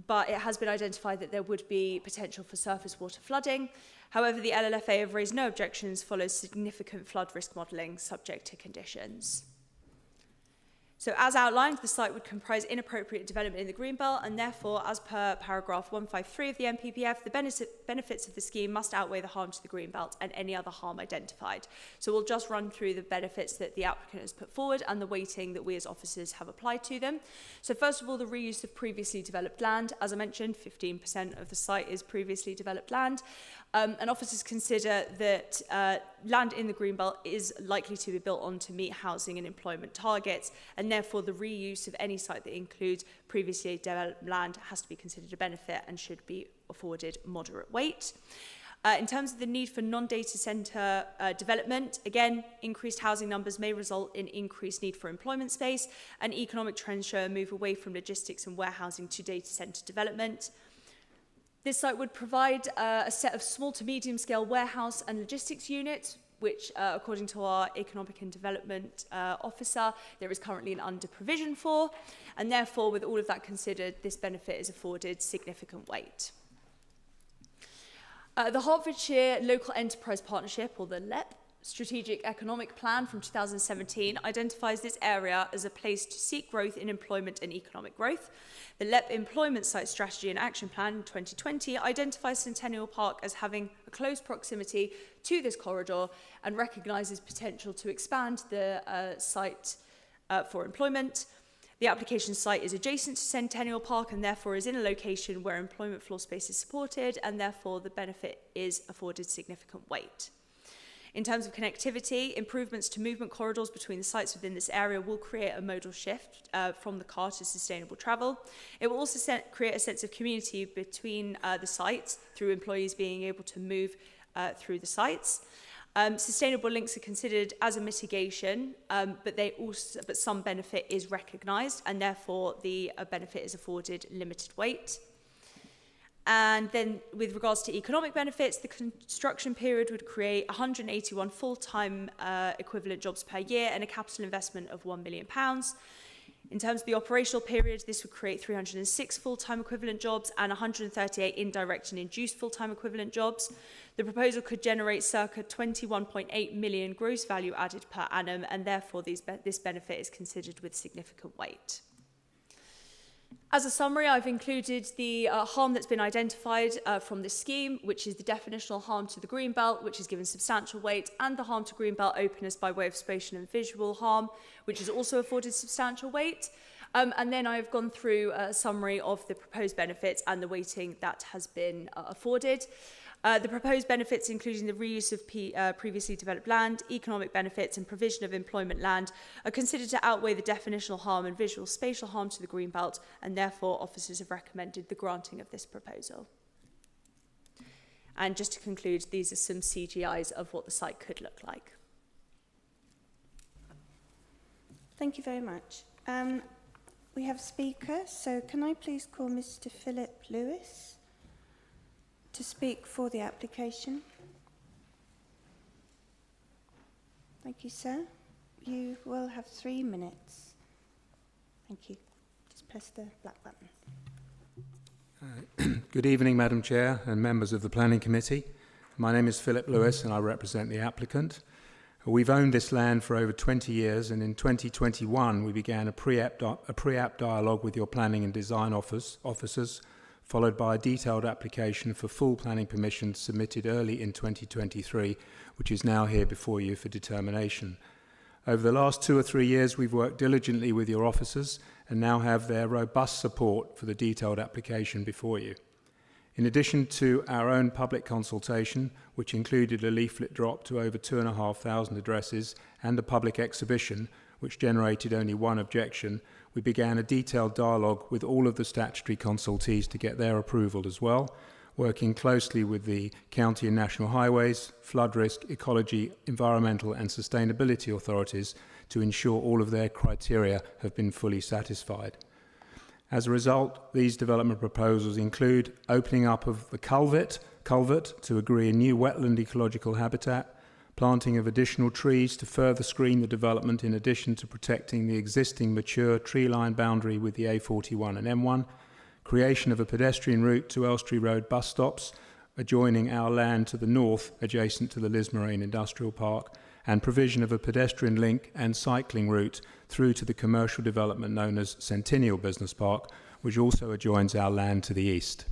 but it has been identified that there would be potential for surface water flooding. However, the LLFA have raised no objections, follows significant flood risk modelling subject to conditions. So as outlined, the site would comprise inappropriate development in the Greenbelt, and therefore, as per paragraph 153 of the NPPF, the benefits of the scheme must outweigh the harm to the Greenbelt and any other harm identified. So we'll just run through the benefits that the applicant has put forward and the weighting that we as officers have applied to them. So first of all, the reuse of previously developed land. As I mentioned, 15% of the site is previously developed land. And officers consider that land in the Greenbelt is likely to be built on to meet housing and employment targets, and therefore the reuse of any site that includes previously developed land has to be considered a benefit and should be afforded moderate weight. In terms of the need for non-data centre development, again, increased housing numbers may result in increased need for employment space, and economic trends show a move away from logistics and warehousing to data centre development. This site would provide a set of small to medium scale warehouse and logistics units, which, according to our Economic and Development Officer, there is currently an under provision for, and therefore, with all of that considered, this benefit is afforded significant weight. The Hertfordshire Local Enterprise Partnership, or the LEP, Strategic Economic Plan from 2017 identifies this area as a place to seek growth in employment and economic growth. The LEP Employment Site Strategy and Action Plan in 2020 identifies Centennial Park as having a close proximity to this corridor and recognises potential to expand the site for employment. The application site is adjacent to Centennial Park and therefore is in a location where employment floor space is supported, and therefore the benefit is afforded significant weight. In terms of connectivity, improvements to movement corridors between the sites within this area will create a modal shift from the car to sustainable travel. It will also create a sense of community between the sites through employees being able to move through the sites. Sustainable links are considered as a mitigation, but some benefit is recognised, and therefore the benefit is afforded limited weight. And then with regards to economic benefits, the construction period would create 181 full-time equivalent jobs per year and a capital investment of £1 million. In terms of the operational period, this would create 306 full-time equivalent jobs and 138 indirect and induced full-time equivalent jobs. The proposal could generate circa 21.8 million gross value added per annum, and therefore this benefit is considered with significant weight. As a summary, I've included the harm that's been identified from this scheme, which is the definitional harm to the greenbelt, which is given substantial weight, and the harm to greenbelt openness by way of spatial and visual harm, which is also afforded substantial weight. And then I've gone through a summary of the proposed benefits and the weighting that has been afforded. The proposed benefits, including the reuse of previously developed land, economic benefits and provision of employment land, are considered to outweigh the definitional harm and visual spatial harm to the greenbelt, and therefore officers have recommended the granting of this proposal. And just to conclude, these are some CGIs of what the site could look like. Thank you very much. We have a speaker, so can I please call Mr. Philip Lewis to speak for the application? Thank you, sir. You will have 3 minutes. Thank you. Just press the black button. Good evening, Madam Chair and members of the Planning Committee. My name is Philip Lewis and I represent the applicant. We've owned this land for over 20 years, and in 2021 we began a pre-app dialogue with your planning and design officers, followed by a detailed application for full planning permission submitted early in 2023, which is now here before you for determination. Over the last 2 or 3 years, we've worked diligently with your officers and now have their robust support for the detailed application before you. In addition to our own public consultation, which included a leaflet drop to over 2,500 addresses and a public exhibition, which generated only 1 objection, we began a detailed dialogue with all of the statutory consultees to get their approval as well, working closely with the county and national highways, flood risk, ecology, environmental and sustainability authorities to ensure all of their criteria have been fully satisfied. As a result, these development proposals include opening up of the culvert to agree a new wetland ecological habitat, planting of additional trees to further screen the development in addition to protecting the existing mature tree line boundary with the A41 and M1, creation of a pedestrian route to Elstree Road bus stops, adjoining our land to the north adjacent to the Lismarine Industrial Park, and provision of a pedestrian link and cycling route through to the commercial development known as Centennial Business Park, which also adjoins our land to the east.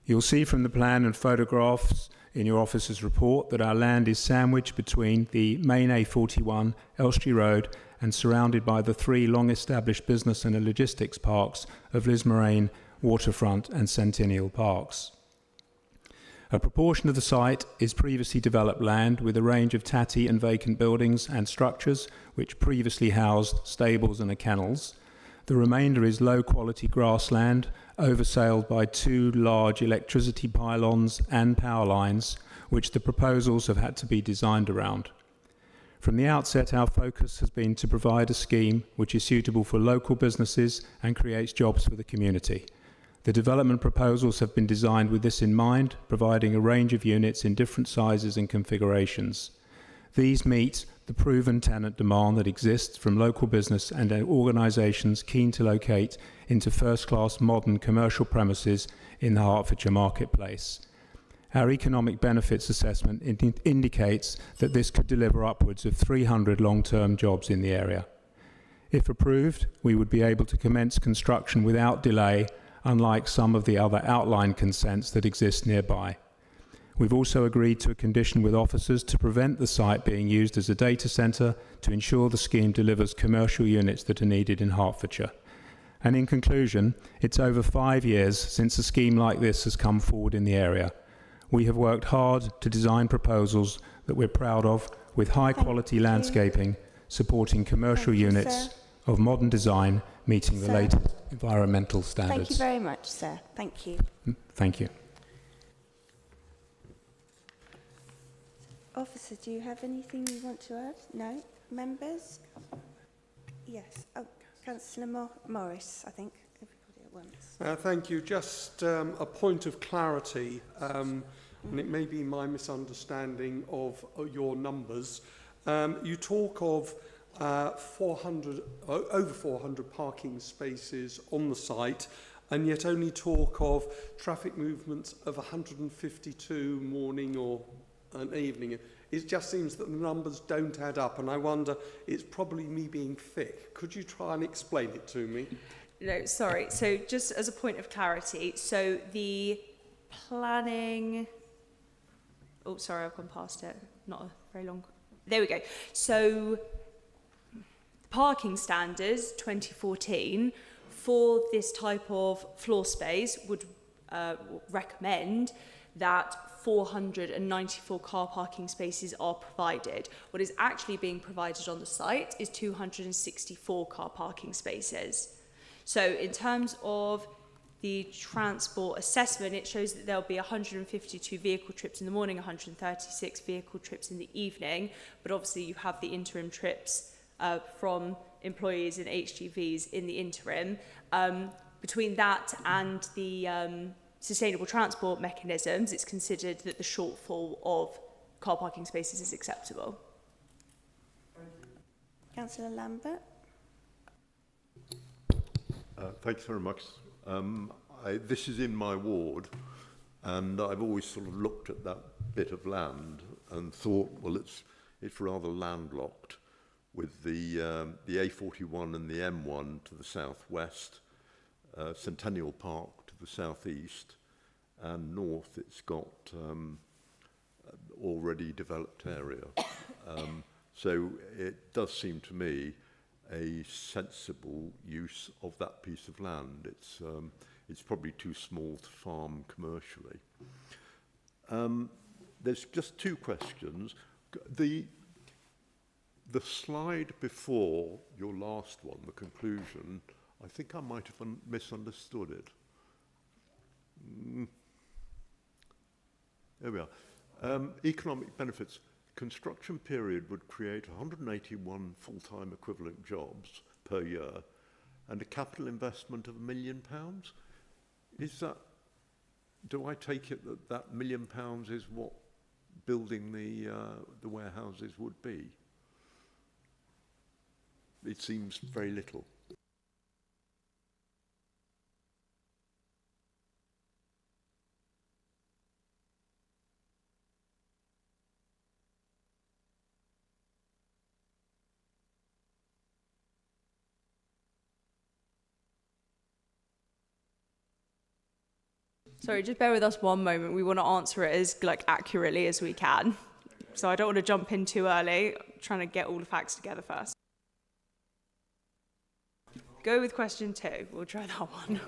You'll see from the plan and photographs in your officer's report that our land is sandwiched between the main A41, Elstree Road, and surrounded by the 3 long-established business and logistics parks of Lismarine, Waterfront and Centennial Parks. A proportion of the site is previously developed land with a range of tatty and vacant buildings and structures which previously housed stables and kennels. The remainder is low-quality grassland, oversailed by 2 large electricity pylons and power lines, which the proposals have had to be designed around. From the outset, our focus has been to provide a scheme which is suitable for local businesses and creates jobs for the community. The development proposals have been designed with this in mind, providing a range of units in different sizes and configurations. These meet the proven tenant demand that exists from local business and organisations keen to locate into first-class modern commercial premises in the Hertfordshire marketplace. Our economic benefits assessment indicates that this could deliver upwards of 300 long-term jobs in the area. If approved, we would be able to commence construction without delay, unlike some of the other outline consents that exist nearby. We've also agreed to a condition with officers to prevent the site being used as a data centre to ensure the scheme delivers commercial units that are needed in Hertfordshire. And in conclusion, it's over 5 years since a scheme like this has come forward in the area. We have worked hard to design proposals that we're proud of, with high-quality landscaping, supporting commercial units of modern design, meeting the latest environmental standards. Thank you very much, sir. Thank you. Thank you. Officer, do you have anything you want to add? No? Members? Yes. Oh, Councillor Morris, I think. Everybody at once. Thank you. Just a point of clarity, and it may be my misunderstanding of your numbers. You talk of over 400 parking spaces on the site, and yet only talk of traffic movements of 152 morning or an evening. It just seems that the numbers don't add up, and I wonder, it's probably me being thick. Could you try and explain it to me? No, sorry. So just as a point of clarity, so the planning... Oh, sorry, I've gone past it. Not a very long... There we go. So parking standards 2014 for this type of floor space would recommend that 494 car parking spaces are provided. What is actually being provided on the site is 264 car parking spaces. So in terms of the transport assessment, it shows that there'll be 152 vehicle trips in the morning, 136 vehicle trips in the evening, but obviously you have the interim trips from employees and HGVs in the interim. Between that and the sustainable transport mechanisms, it's considered that the shortfall of car parking spaces is acceptable. Councillor Lambert. Thanks very much. This is in my ward, and I've always sort of looked at that bit of land and thought, well, it's rather landlocked, with the A41 and the M1 to the southwest, Centennial Park to the southeast, and north it's got already developed area. So it does seem to me a sensible use of that piece of land. It's probably too small to farm commercially. There's just 2 questions. The slide before your last one, the conclusion, I think I might have misunderstood it. There we are. Economic benefits. Construction period would create 181 full-time equivalent jobs per year and a capital investment of £1 million. Is that, do I take it that that £1 million is what building the warehouses would be? It seems very little. Sorry, just bear with us one moment. We want to answer it as accurately as we can. So I don't want to jump in too early. I'm trying to get all the facts together first. Go with question 2. We'll try that one.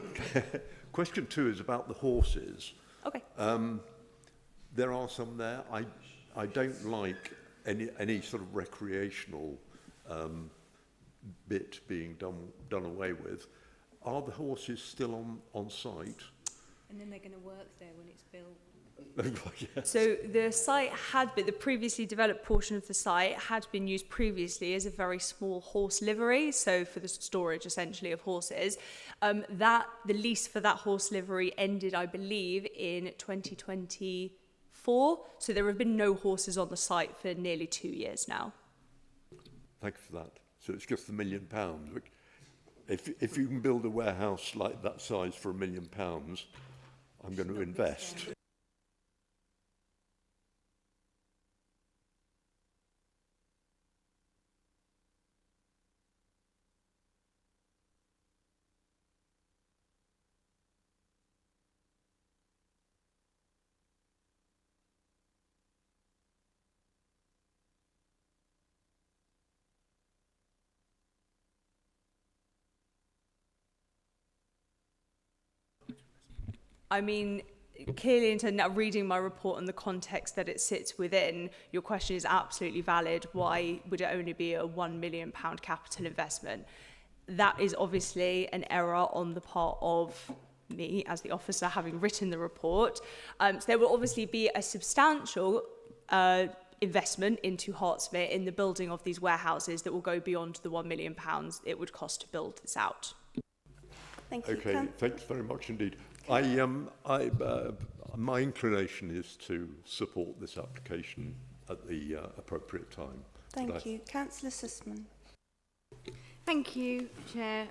Question 2 is about the horses. Okay. there are some there. I don't like any sort of recreational bit being done away with. Are the horses still on site? And then they're going to work there when it's built. Yes. So the site had been, the previously developed portion of the site had been used previously as a very small horse livery, so for the storage essentially of horses. The lease for that horse livery ended, I believe, in 2024. So there have been no horses on the site for nearly 2 years now. Thank you for that. So it's just £1 million. If you can build a warehouse like that size for £1 million, I'm going to invest. I mean, clearly, in terms of reading my report and the context that it sits within, your question is absolutely valid. Why would it only be a £1 million capital investment? That is obviously an error on the part of me as the officer, having written the report. So there will obviously be a substantial investment into Hertsmere in the building of these warehouses that will go beyond the £1 million it would cost to build this out. Thank you. Okay, thanks very much indeed. My inclination is to support this application at the appropriate time. Thank you. Councillor Sussman. Thank you, Chair.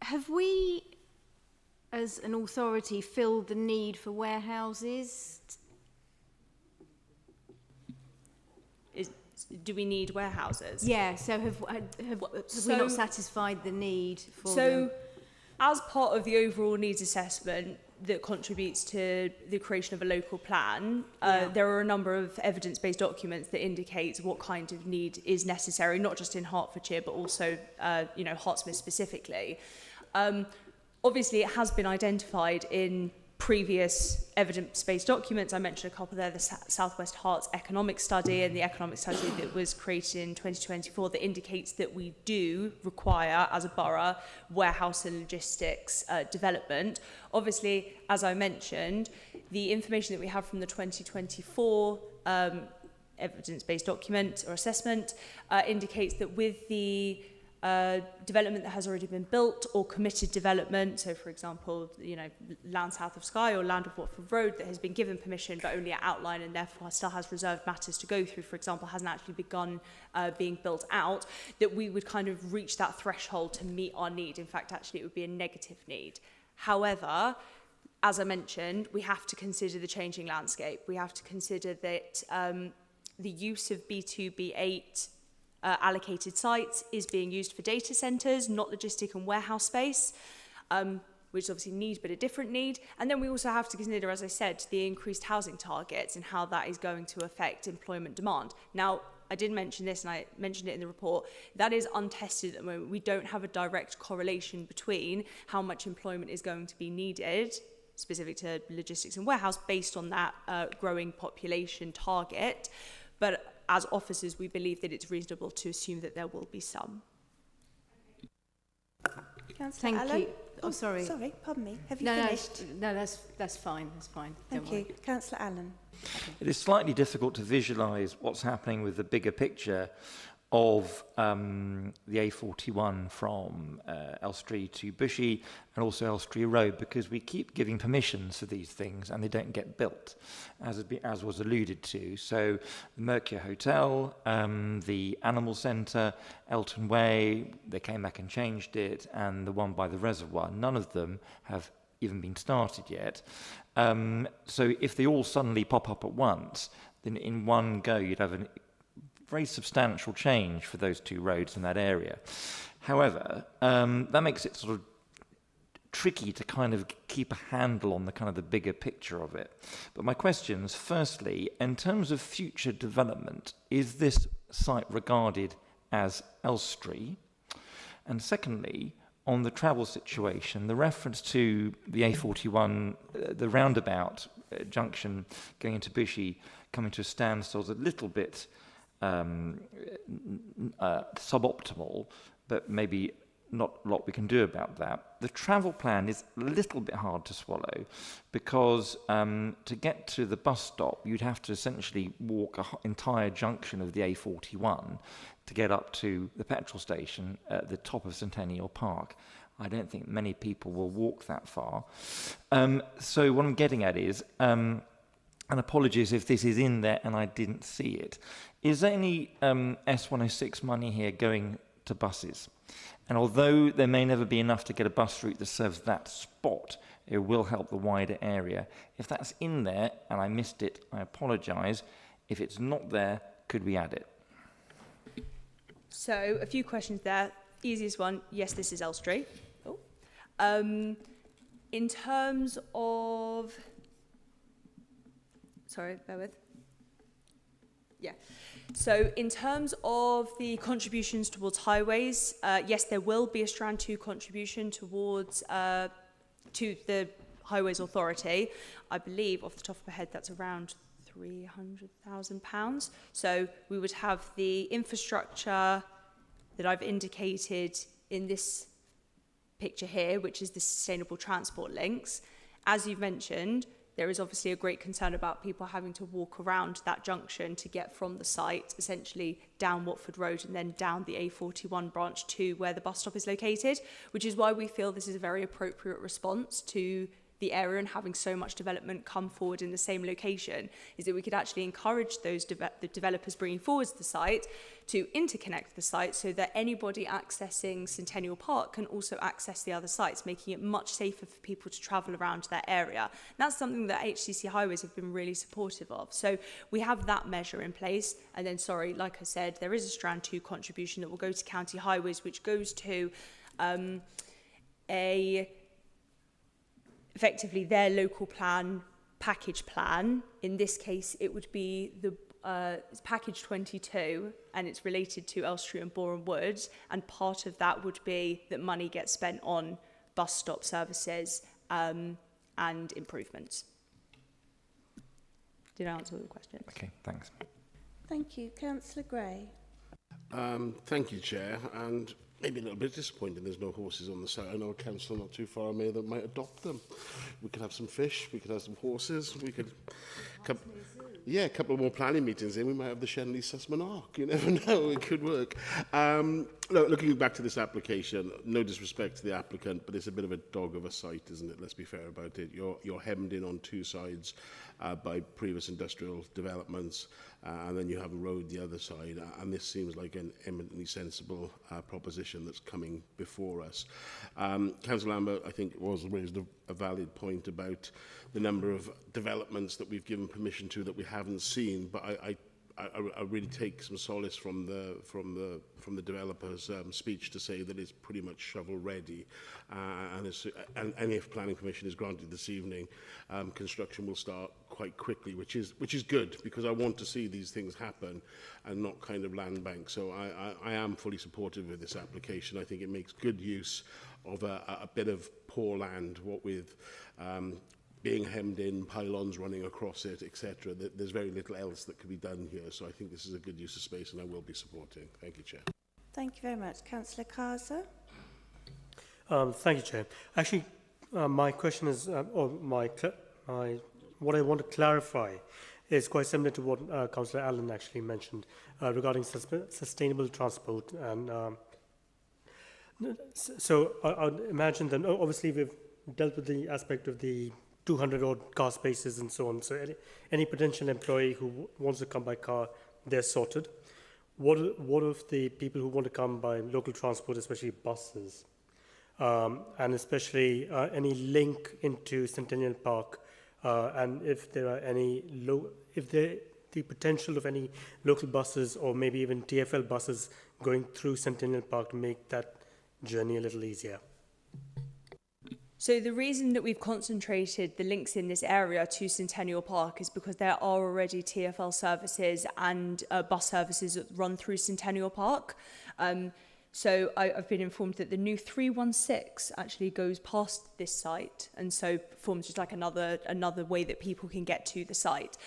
Have we, as an authority, filled the need for warehouses? Do we need warehouses? Yeah, so have we not satisfied the need for them? As part of the overall needs assessment that contributes to the creation of a local plan, there are a number of evidence-based documents that indicate what kind of need is necessary, not just in Hertfordshire, but also, Hertsmere specifically. Obviously, it has been identified in previous evidence-based documents. I mentioned a couple there, the South West Herts economic study and the economic study that was created in 2024 that indicates that we do require, as a borough, warehouse and logistics development. Obviously, as I mentioned, the information that we have from the 2024 evidence-based document or assessment indicates that with the development that has already been built or committed development, so for example, land south of Skye or land of Watford Road that has been given permission but only at outline and therefore still has reserved matters to go through, for example, hasn't actually begun being built out, that we would kind of reach that threshold to meet our need. In fact, actually, it would be a negative need. However, as I mentioned, we have to consider the changing landscape. We have to consider that the use of B2, B8 allocated sites is being used for data centres, not logistic and warehouse space, which obviously need but a different need. And then we also have to consider, as I said, the increased housing targets and how that is going to affect employment demand. Now, I did mention this and I mentioned it in the report, that is untested at the moment. We don't have a direct correlation between how much employment is going to be needed, specific to logistics and warehouse, based on that growing population target. But as officers, we believe that it's reasonable to assume that there will be some. Councillor Thank Allen? you. Oh, sorry. Sorry, pardon me. Have you finished? No, that's fine. That's fine. Thank you. Councillor Allen. It is slightly difficult to visualise what's happening with the bigger picture of the A41 from Elstree to Bushy and also Elstree Road, because we keep giving permissions for these things and they don't get built, as was alluded to. So the Mercure Hotel, the Animal Centre, Elton Way, they came back and changed it, and the one by the reservoir, none of them have even been started yet. So if they all suddenly pop up at once, then in one go you'd have a very substantial change for those two roads in that area. However, that makes it sort of tricky to kind of keep a handle on the kind of the bigger picture of it. But my questions, firstly, in terms of future development, is this site regarded as Elstree? And secondly, on the travel situation, the reference to the A41, the roundabout junction going into Bushy, coming to a standstill is a little bit suboptimal, but maybe not a lot we can do about that. The travel plan is a little bit hard to swallow because to get to the bus stop, you'd have to essentially walk an entire junction of the A41 to get up to the petrol station at the top of Centennial Park. I don't think many people will walk that far. So what I'm getting at is, and apologies if this is in there and I didn't see it, is there any S106 money here going to buses? And although there may never be enough to get a bus route that serves that spot, it will help the wider area. If that's in there and I missed it, I apologise. If it's not there, could we add it? So a few questions there. Easiest one, yes, this is Elstree. Oh. In terms of, sorry, bear with. Yeah. So in terms of the contributions towards highways, yes, there will be a Strand 2 contribution towards to the Highways Authority. I believe, off the top of my head, that's around £300,000. So we would have the infrastructure that I've indicated in this picture here, which is the sustainable transport links. As you've mentioned, there is obviously a great concern about people having to walk around that junction to get from the site, essentially down Watford Road and then down the A41 branch to where the bus stop is located, which is why we feel this is a very appropriate response to the area and having so much development come forward in the same location, is that we could actually encourage those the developers bringing forward the site to interconnect the site so that anybody accessing Centennial Park can also access the other sites, making it much safer for people to travel around that area. And that's something that HCC Highways have been really supportive of. So we have that measure in place. And then, sorry, like I said, there is a Strand 2 contribution that will go to County Highways, which goes to effectively their local plan, package plan. In this case, it would be the package 22, and it's related to Elstree and Boreham Wood, and part of that would be that money gets spent on bus stop services and improvements. Did I answer all the questions? Okay, thanks. Thank you. Councillor Gray. Thank you, Chair, and maybe a little bit disappointing there's no horses on the site. I know a council not too far away that might adopt them. We could have some fish, we could have some horses, we could... a couple more planning meetings in, we might have the Shenley Sussman Arc. You never know, it could work. Looking back to this application, no disrespect to the applicant, but it's a bit of a dog of a site, isn't it? Let's be fair about it. You're hemmed in on two sides by previous industrial developments, and then you have a road the other side, and this seems like an eminently sensible proposition that's coming before us. Councillor Lambert, I think, raised a valid point about the number of developments that we've given permission to that we haven't seen, but I really take some solace from the developer's speech to say that it's pretty much shovel ready, and if planning permission is granted this evening, construction will start quite quickly, which is good, because I want to see these things happen and not kind of land bank. So I am fully supportive of this application. I think it makes good use of a bit of poor land, what with being hemmed in, pylons running across it, etc. There's very little else that could be done here. So I think this is a good use of space, and I will be supporting. Thank you, Chair. Thank you very much. Councillor Kaza. Thank you, Chair. Actually, my question is, what I want to clarify is quite similar to what Councillor Allen actually mentioned regarding sustainable transport. And so I'd imagine that obviously we've dealt with the aspect of the 200-odd car spaces and so on. So any potential employee who wants to come by car, they're sorted. What of the people who want to come by local transport, especially buses, and especially any link into Centennial Park, and if there are any the potential of any local buses or maybe even TfL buses going through Centennial Park to make that journey a little easier? So the reason that we've concentrated the links in this area to Centennial Park is because there are already TfL services and bus services that run through Centennial Park. So I've been informed that the new 316 actually goes past this site, and so forms just like another way that people can get to the site.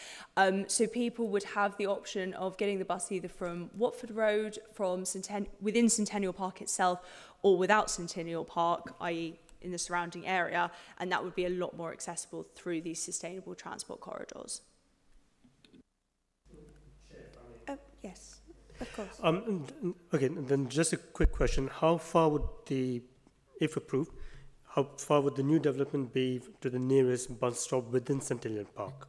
So people would have the option of getting the bus either from Watford Road, from within Centennial Park itself, or without Centennial Park, i.e. in the surrounding area, and that would be a lot more accessible through these sustainable transport corridors. Yes. Of course. Okay, then just a quick question. How far would if approved, how far would the new development be to the nearest bus stop within Centennial Park?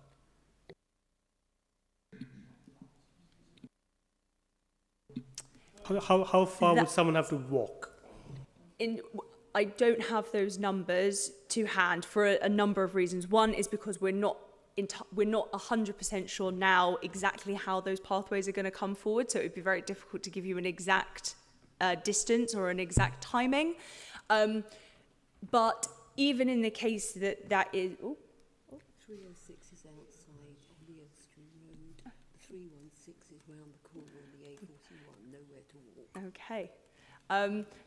How far would someone have to walk? I don't have those numbers to hand for a number of reasons. One is because we're not 100% sure now exactly how those pathways are going to come forward, so it would be very difficult to give you an exact distance or an exact timing. But even in the case that is... 306 is outside on the Elstree Road. 316 is round the corner on the A41, nowhere to walk. Okay.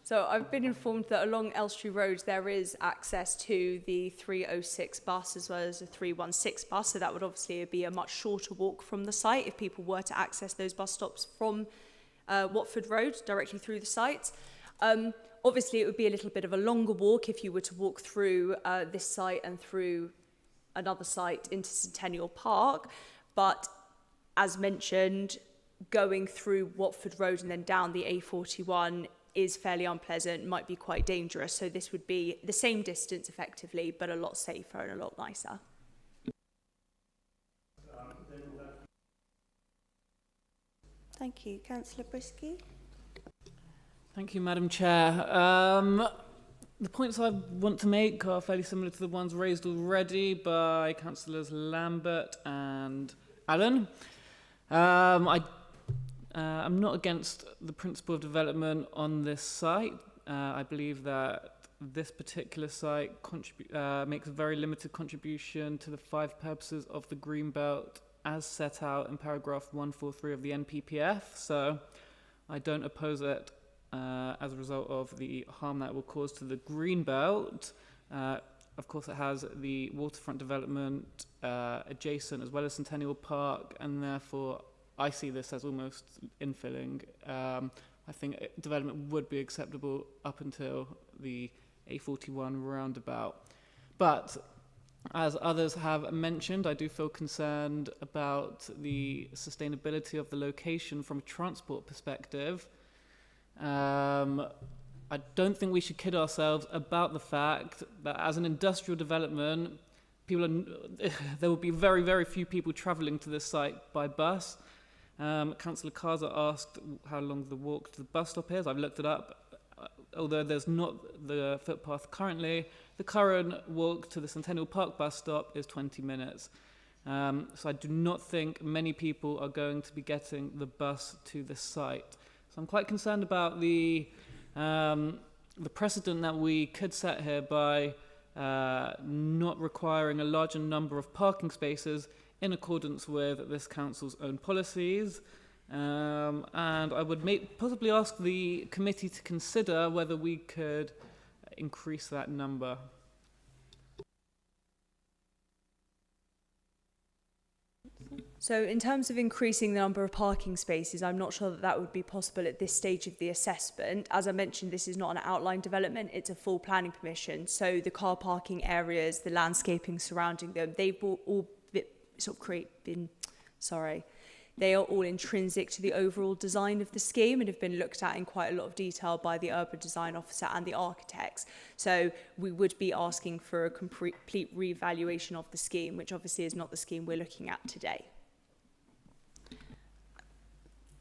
So I've been informed that along Elstree Road there is access to the 306 bus as well as the 316 bus, so that would obviously be a much shorter walk from the site if people were to access those bus stops from Watford Road directly through the site. Obviously it would be a little bit of a longer walk if you were to walk through this site and through another site into Centennial Park, but as mentioned, going through Watford Road and then down the A41 is fairly unpleasant, might be quite dangerous. So this would be the same distance effectively, but a lot safer and a lot nicer. Thank you. Councillor Brisky. Thank you, Madam Chair. The points I want to make are fairly similar to the ones raised already by Councillors Lambert and Allen. I'm not against the principle of development on this site. I believe that this particular site makes a very limited contribution to the 5 purposes of the Green Belt as set out in paragraph 143 of the NPPF. So I don't oppose it as a result of the harm that it will cause to the Green Belt. Of course, it has the waterfront development adjacent as well as Centennial Park, and therefore I see this as almost infilling. I think development would be acceptable up until the A41 roundabout. But as others have mentioned, I do feel concerned about the sustainability of the location from a transport perspective. I don't think we should kid ourselves about the fact that as an industrial development, there will be very, very few people travelling to this site by bus. Councillor Kaza asked how long the walk to the bus stop is. I've looked it up. Although there's not the footpath currently, the current walk to the Centennial Park bus stop is 20 minutes. So I do not think many people are going to be getting the bus to the site. So I'm quite concerned about the precedent that we could set here by not requiring a larger number of parking spaces in accordance with this council's own policies. And I would possibly ask the committee to consider whether we could increase that number. So in terms of increasing the number of parking spaces, I'm not sure that that would be possible at this stage of the assessment. As I mentioned, this is not an outline development, it's a full planning permission. So the car parking areas, the landscaping surrounding them, they've all they are all intrinsic to the overall design of the scheme and have been looked at in quite a lot of detail by the urban design officer and the architects. So we would be asking for a complete re-evaluation of the scheme, which obviously is not the scheme we're looking at today.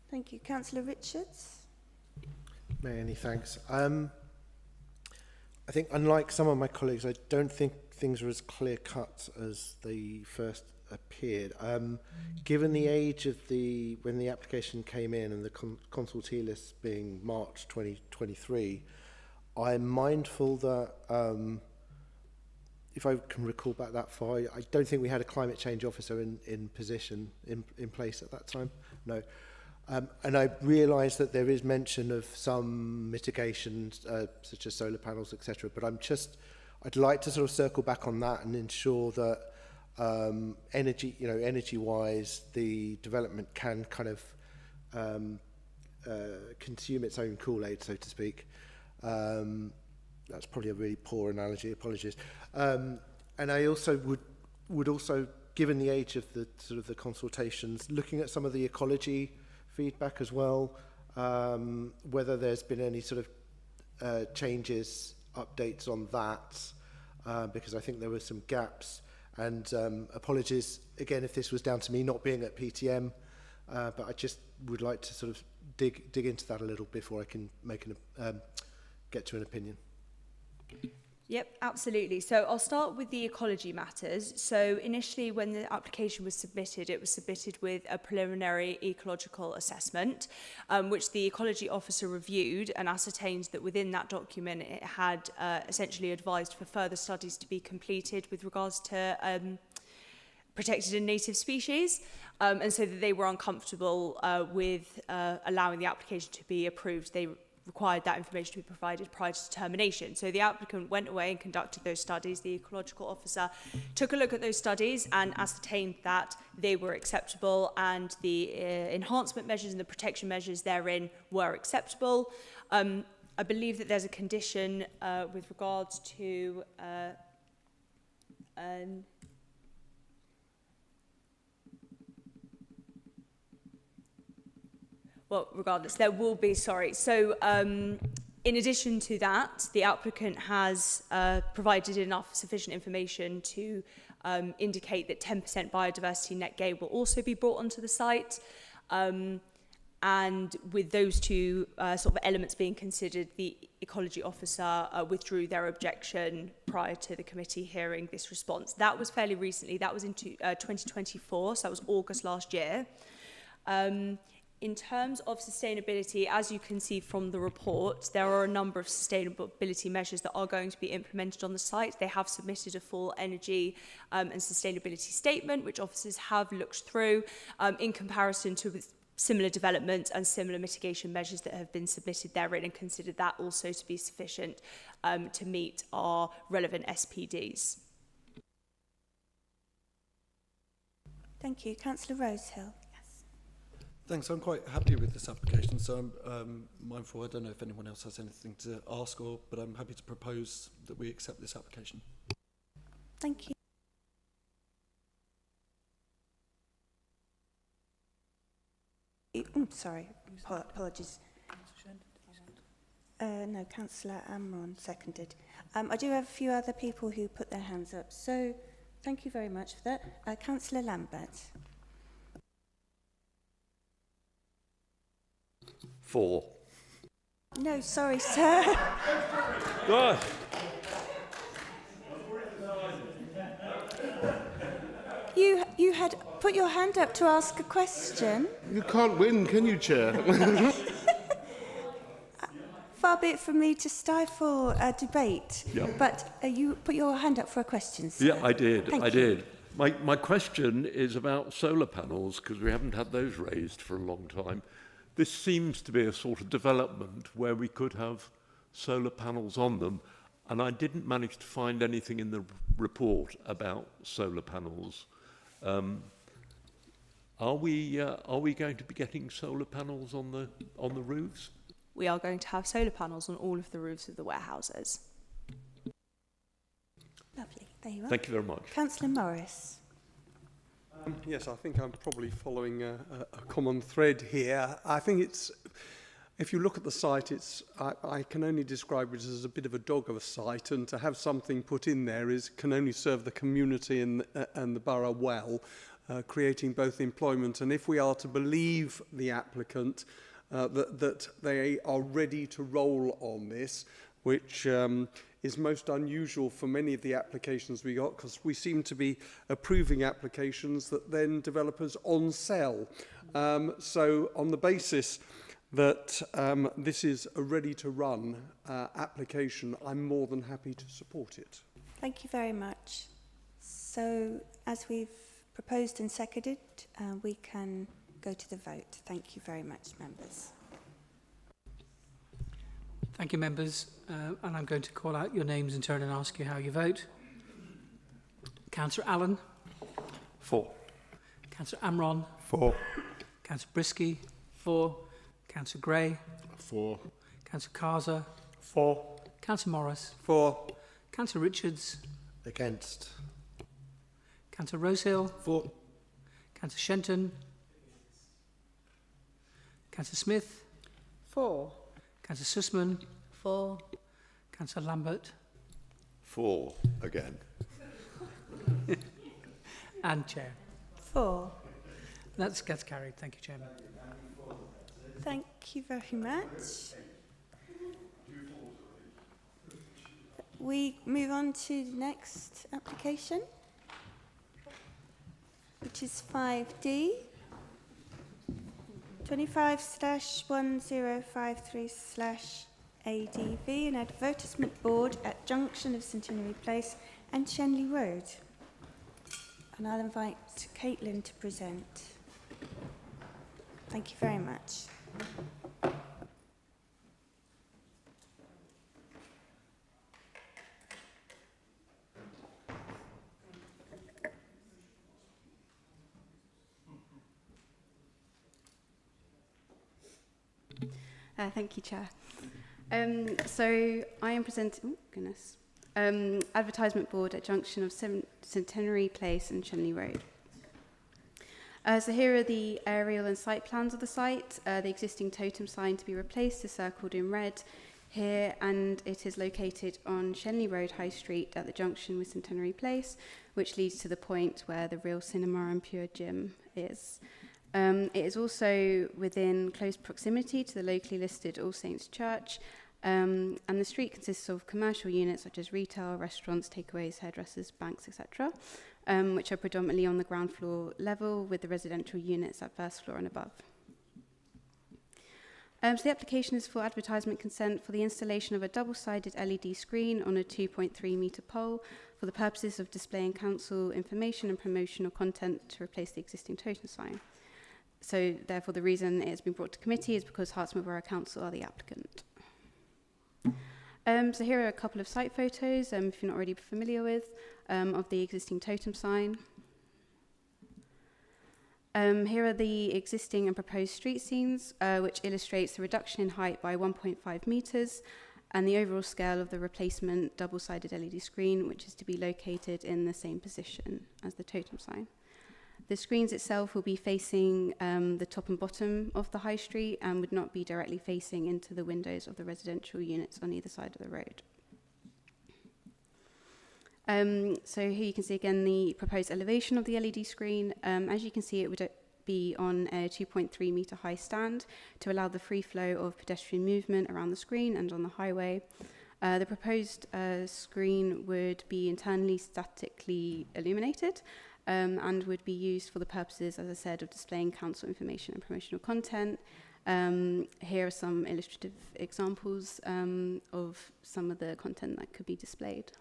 Thank you. Councillor Richards. Many thanks. I think, unlike some of my colleagues, I don't think things are as clear-cut as they first appeared. Given the age of when the application came in and the consultee list being March 2023, I'm mindful that if I can recall back that far, I don't think we had a climate change officer in place at that time. No. And I realise that there is mention of some mitigations, such as solar panels, etc. But I'd like to sort of circle back on that and ensure that energy-wise, the development can kind of consume its own Kool-Aid, so to speak. That's probably a really poor analogy. Apologies. And I also would also, given the age of the sort of the consultations, looking at some of the ecology feedback as well, whether there's been any sort of changes, updates on that, because I think there were some gaps. And apologies again if this was down to me not being at PTM, but I just would like to sort of dig into that a little before I can make get to an opinion. Yep, absolutely. So I'll start with the ecology matters. So initially when the application was submitted, it was submitted with a preliminary ecological assessment, which the ecology officer reviewed and ascertained that within that document it had essentially advised for further studies to be completed with regards to protected and native species, and so that they were uncomfortable with allowing the application to be approved. They required that information to be provided prior to determination. So the applicant went away and conducted those studies. The ecological officer took a look at those studies and ascertained that they were acceptable, and the enhancement measures and the protection measures therein were acceptable. I believe that there's a condition with regards to well, regardless, there will be, sorry. So in addition to that, the applicant has provided enough sufficient information to indicate that 10% biodiversity net gain will also be brought onto the site. And with those two sort of elements being considered, the ecology officer withdrew their objection prior to the committee hearing this response. That was fairly recently. That was in 2024, so that was August last year. In terms of sustainability, as you can see from the report, there are a number of sustainability measures that are going to be implemented on the site. They have submitted a full energy and sustainability statement, which officers have looked through in comparison to similar development and similar mitigation measures that have been submitted therein, and considered that also to be sufficient to meet our relevant SPDs. Thank you. Councillor Rosehill. Thanks. I'm quite happy with this application, so I'm mindful. I don't know if anyone else has anything to ask, but I'm happy to propose that we accept this application. Thank you. Sorry, apologies. No, Councillor Amron seconded. I do have a few other people who put their hands up, so thank you very much for that. Councillor Lambert. 4. No, sorry, sir. Good. You had put your hand up to ask a question. You can't win, can you, Chair? Far be it from me to stifle a debate, Yeah. but you put your hand up for a question, sir. Yeah, I did. Thank I you. did. My question is about solar panels, because we haven't had those raised for a long time. This seems to be a sort of development where we could have solar panels on them, and I didn't manage to find anything in the report about solar panels. Are we going to be getting solar panels on the roofs? We are going to have solar panels on all of the roofs of the warehouses. Lovely. There you are. Thank you very much. Councillor Morris. Yes, I think I'm probably following a common thread here. I think it's, if you look at the site, I can only describe it as a bit of a dog of a site, and to have something put in there can only serve the community and the borough well, creating both employment. And if we are to believe the applicant that they are ready to roll on this, which is most unusual for many of the applications we got, because we seem to be approving applications that then developers on-sell. So on the basis that this is a ready-to-run application, I'm more than happy to support it. Thank you very much. So, as we've proposed and seconded, we can go to the vote. Thank you very much, members. Thank you, members. And I'm going to call out your names in turn and ask you how you vote. Councillor Allen. 4. Councillor Amron. 4. Councillor Brisky. 4. Councillor Gray. 4. Councillor Carser. 4. Councillor Morris. 4. Councillor Richards. Against. Councillor Rosehill. 4. Councillor Shenton. Councillor Smith. 4. Councillor Sussman. 4. Councillor Lambert. 4 again. And Chair. 4. That gets carried. Thank you, Chairman. Thank you very much. We move on to the next application, which is 5D, 25/1053/ADV, an advertisement board at junction of Centenary Place and Shenley Road. And I'll invite Caitlin to present. Thank you very much. Thank you, Chair. So I am presenting, advertisement board at junction of Centenary Place and Shenley Road. So here are the aerial and site plans of the site. The existing totem sign to be replaced is circled in red here, and it is located on Shenley Road High Street at the junction with Centenary Place, which leads to the point where the Real Cinema and Pure Gym is. It is also within close proximity to the locally listed All Saints Church, and the street consists of commercial units such as retail, restaurants, takeaways, hairdressers, banks, etc., which are predominantly on the ground floor level, with the residential units at first floor and above. So the application is for advertisement consent for the installation of a double-sided LED screen on a 2.3 metre pole for the purposes of displaying council information and promotional content to replace the existing totem sign. So therefore the reason it has been brought to committee is because Hertsmere Borough Council are the applicant. So here are a couple of site photos, if you're not already familiar with, of the existing totem sign. Here are the existing and proposed street scenes, which illustrates the reduction in height by 1.5 metres and the overall scale of the replacement double-sided LED screen, which is to be located in the same position as the totem sign. The screens itself will be facing the top and bottom of the high street and would not be directly facing into the windows of the residential units on either side of the road. So here you can see again the proposed elevation of the LED screen. As you can see, it would be on a 2.3 metre high stand to allow the free flow of pedestrian movement around the screen and on the highway. The proposed screen would be internally statically illuminated and would be used for the purposes, as I said, of displaying council information and promotional content. Here are some illustrative examples of some of the content that could be displayed.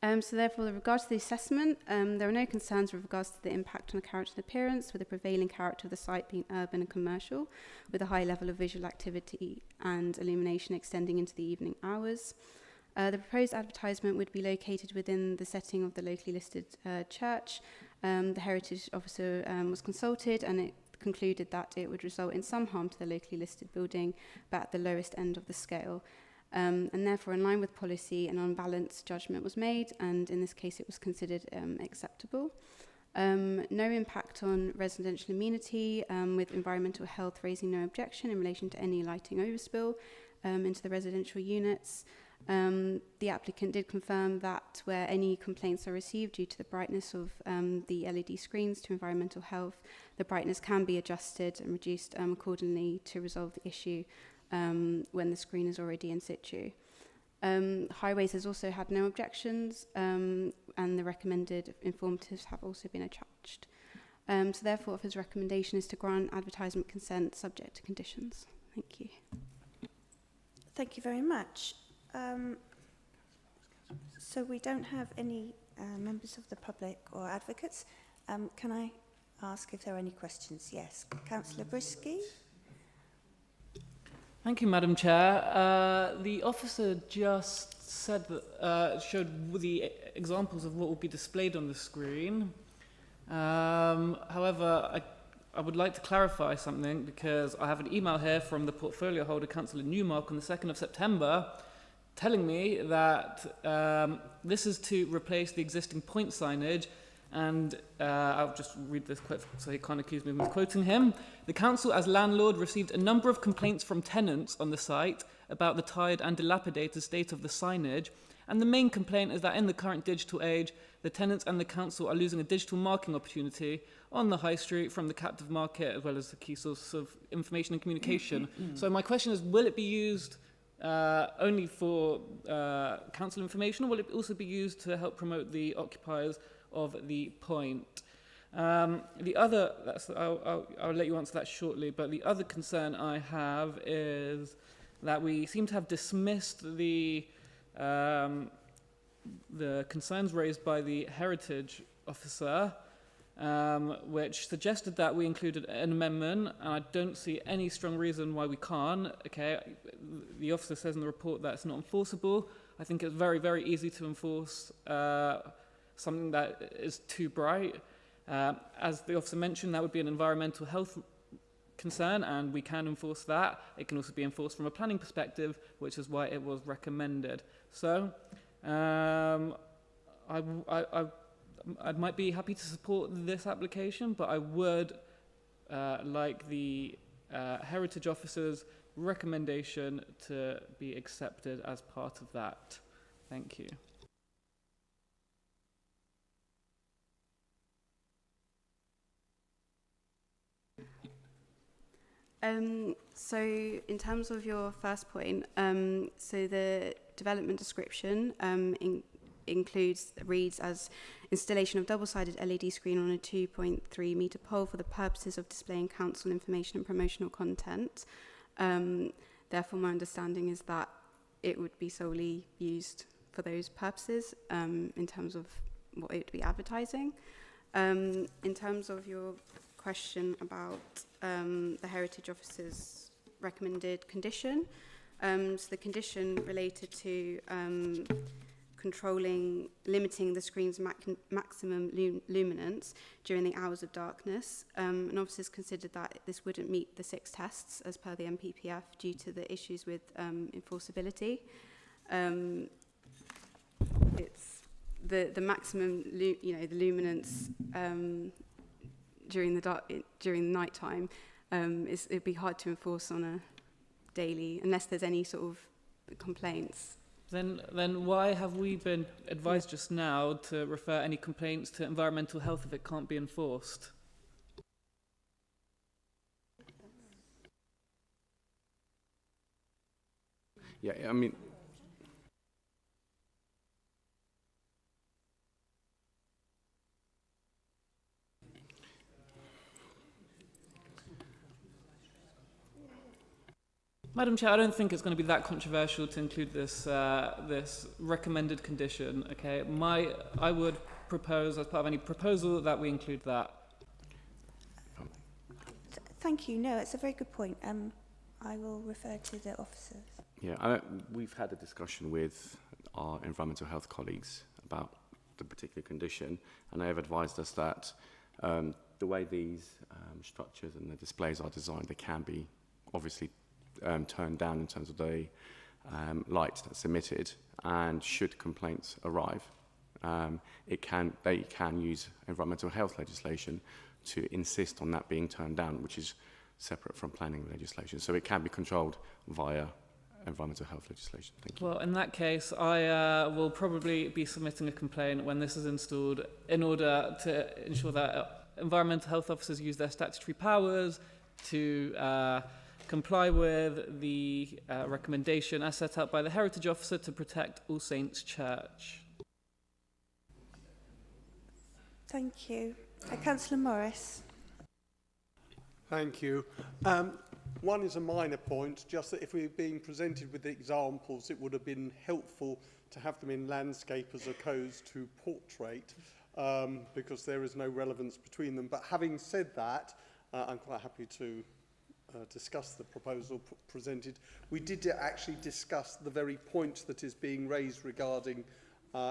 So therefore, with regards to the assessment, there are no concerns with regards to the impact on the character and appearance, with the prevailing character of the site being urban and commercial, with a high level of visual activity and illumination extending into the evening hours. The proposed advertisement would be located within the setting of the locally listed church. The Heritage Officer was consulted, and it concluded that it would result in some harm to the locally listed building, but at the lowest end of the scale. And therefore, in line with policy, an unbalanced judgment was made, and in this case it was considered acceptable. No impact on residential amenity, with environmental health raising no objection in relation to any lighting overspill into the residential units. The applicant did confirm that where any complaints are received due to the brightness of the LED screens to environmental health, the brightness can be adjusted and reduced accordingly to resolve the issue when the screen is already in situ. Highways has also had no objections, and the recommended informatives have also been attached. So therefore, his recommendation is to grant advertisement consent subject to conditions. Thank you. Thank you very much. So we don't have any members of the public or advocates. Can I ask if there are any questions. Yes, Councillor Brisky. Thank you, Madam Chair. The officer just said that, showed the examples of what will be displayed on the screen. However, I would like to clarify something, because I have an email here from the portfolio holder, Councillor Newmark, on the 2nd of September, telling me that this is to replace the existing point signage. And I'll just read this quote so he can't accuse me of misquoting him. The council, as landlord, received a number of complaints from tenants on the site about the tired and dilapidated state of the signage. And the main complaint is that in the current digital age, the tenants and the council are losing a digital marking opportunity on the high street from the captive market, as well as the key source of information and communication. So my question is, will it be used only for council information, or will it also be used to help promote the occupiers of the point? The other, I'll let you answer that shortly, but the other concern I have is that we seem to have dismissed the concerns raised by the heritage officer, which suggested that we included an amendment, and I don't see any strong reason why we can't. Okay, the officer says in the report that it's not enforceable. I think it's very, very easy to enforce something that is too bright. As the officer mentioned, that would be an environmental health concern, and we can enforce that. It can also be enforced from a planning perspective, which is why it was recommended. So I might be happy to support this application, but I would like the heritage officer's recommendation to be accepted as part of that. Thank you. So in terms of your first point, so the development description reads as installation of double-sided LED screen on a 2.3 metre pole for the purposes of displaying council information and promotional content. Therefore, my understanding is that it would be solely used for those purposes in terms of what it would be advertising. In terms of your question about the Heritage Officer's recommended condition. So the condition related to limiting the screen's maximum luminance during the hours of darkness. And officers considered that this wouldn't meet the 6 tests as per the MPPF due to the issues with enforceability. It's the maximum, the luminance during the night time, it'd be hard to enforce on a daily unless there's any sort of complaints. Then why have we been advised just now to refer any complaints to environmental health if it can't be enforced? Yeah, I mean, Madam Chair, I don't think it's going to be that controversial to include this this recommended condition. Okay, I would propose, as part of any proposal, that we include that. Thank you. No, it's a very good point. I will refer to the officers. yeah, we've had a discussion with our environmental health colleagues about the particular condition, and they have advised us that the way these structures and the displays are designed, they can be obviously turned down in terms of the light that's emitted, and should complaints arrive, they can use environmental health legislation to insist on that being turned down, which is separate from planning legislation. So it can be controlled via environmental health legislation. Thank you. Well, in that case, I will probably be submitting a complaint when this is installed in order to ensure that environmental health officers use their statutory powers to comply with the recommendation as set out by the Heritage Officer to protect All Saints Church. Thank you. Councillor Morris. Thank you. One is a minor point, just that if we were being presented with the examples, it would have been helpful to have them in landscape as opposed to portrait. because there is no relevance between them. But having said that, I'm quite happy to discuss the proposal presented. We did actually discuss the very point that is being raised regarding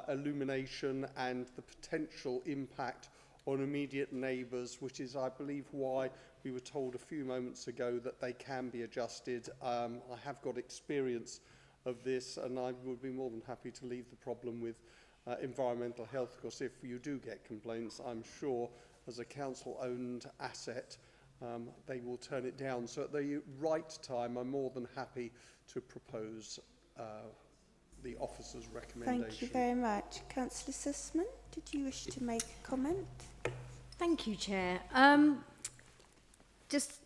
illumination and the potential impact on immediate neighbours, which is, I believe, why we were told a few moments ago that they can be adjusted. I have got experience of this, and I would be more than happy to leave the problem with environmental health, because if you do get complaints, I'm sure as a council-owned asset, they will turn it down. So at the right time, I'm more than happy to propose the officer's recommendation. Thank you very much. Councillor Sussman, did you wish to make a comment? Thank you, Chair. Just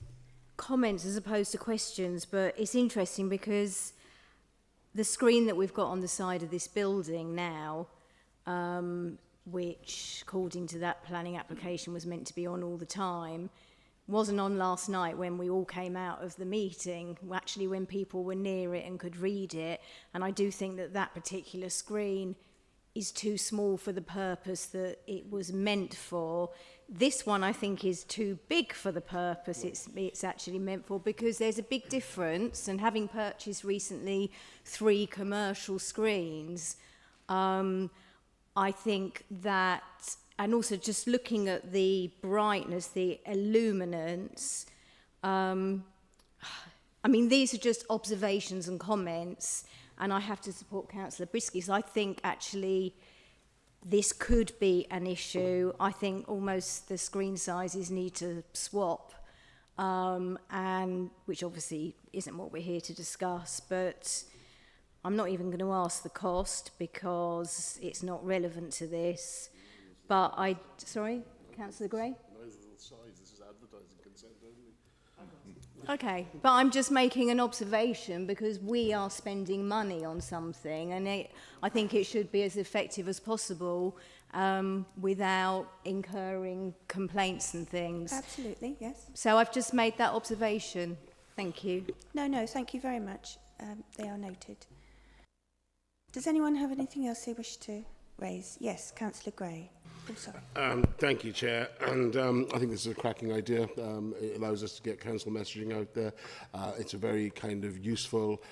comments as opposed to questions, but it's interesting because the screen that we've got on the side of this building now, which according to that planning application was meant to be on all the time, wasn't on last night when we all came out of the meeting, actually when people were near it and could read it. And I do think that that particular screen is too small for the purpose that it was meant for. This one I think is too big for the purpose it's actually meant for, because there's a big difference. And having purchased recently 3 commercial screens, I think that, and also just looking at the brightness, the illuminance, I mean, these are just observations and comments, and I have to support Councillor Brisky. So I think actually this could be an issue. I think almost the screen sizes need to swap, and which obviously isn't what we're here to discuss, but I'm not even going to ask the cost because it's not relevant to this. But sorry, Councillor Gray? This is advertising consent only. Okay, but I'm just making an observation because we are spending money on something, and I think it should be as effective as possible without incurring complaints and things. Absolutely, yes. So I've just made that observation. Thank you. No, thank you very much. They are noted. Does anyone have anything else they wish to raise? Yes, Councillor Gray. Oh, sorry. Thank you, Chair. And I think this is a cracking idea. It allows us to get council messaging out there. It's a very kind of useful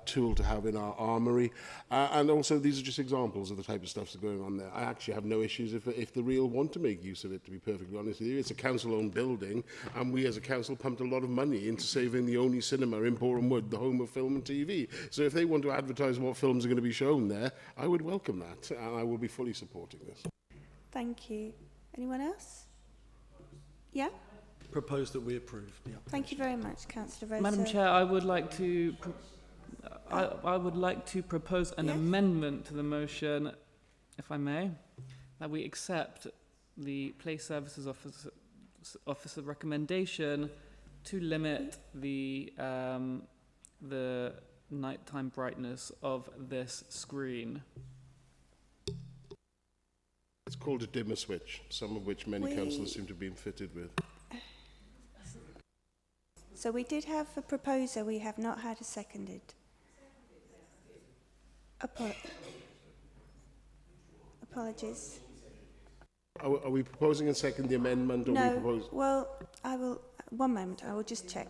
tool to have in our armoury. And also, these are just examples of the type of stuff that's going on there. I actually have no issues if the real want to make use of it, to be perfectly honest with you. It's a council-owned building, and we as a council pumped a lot of money into saving the only cinema in Boreham Wood, the home of film and TV. So if they want to advertise what films are going to be shown there, I would welcome that, and I will be fully supporting this. Thank you. Anyone else? Yeah? Propose that we approve. Yeah. Thank you very much, Councillor Rosa. Madam Chair, I would like to I would like to propose an amendment to the motion, if I may, that we accept the Place Services Officer recommendation to limit the nighttime brightness of this screen. It's called a dimmer switch, some of which many councillors seem to have been fitted with. So we did have a proposer, we have not had a seconded. Apologies. Are we proposing a second the amendment? Or No, we propose... well, I will, one moment, I will just check.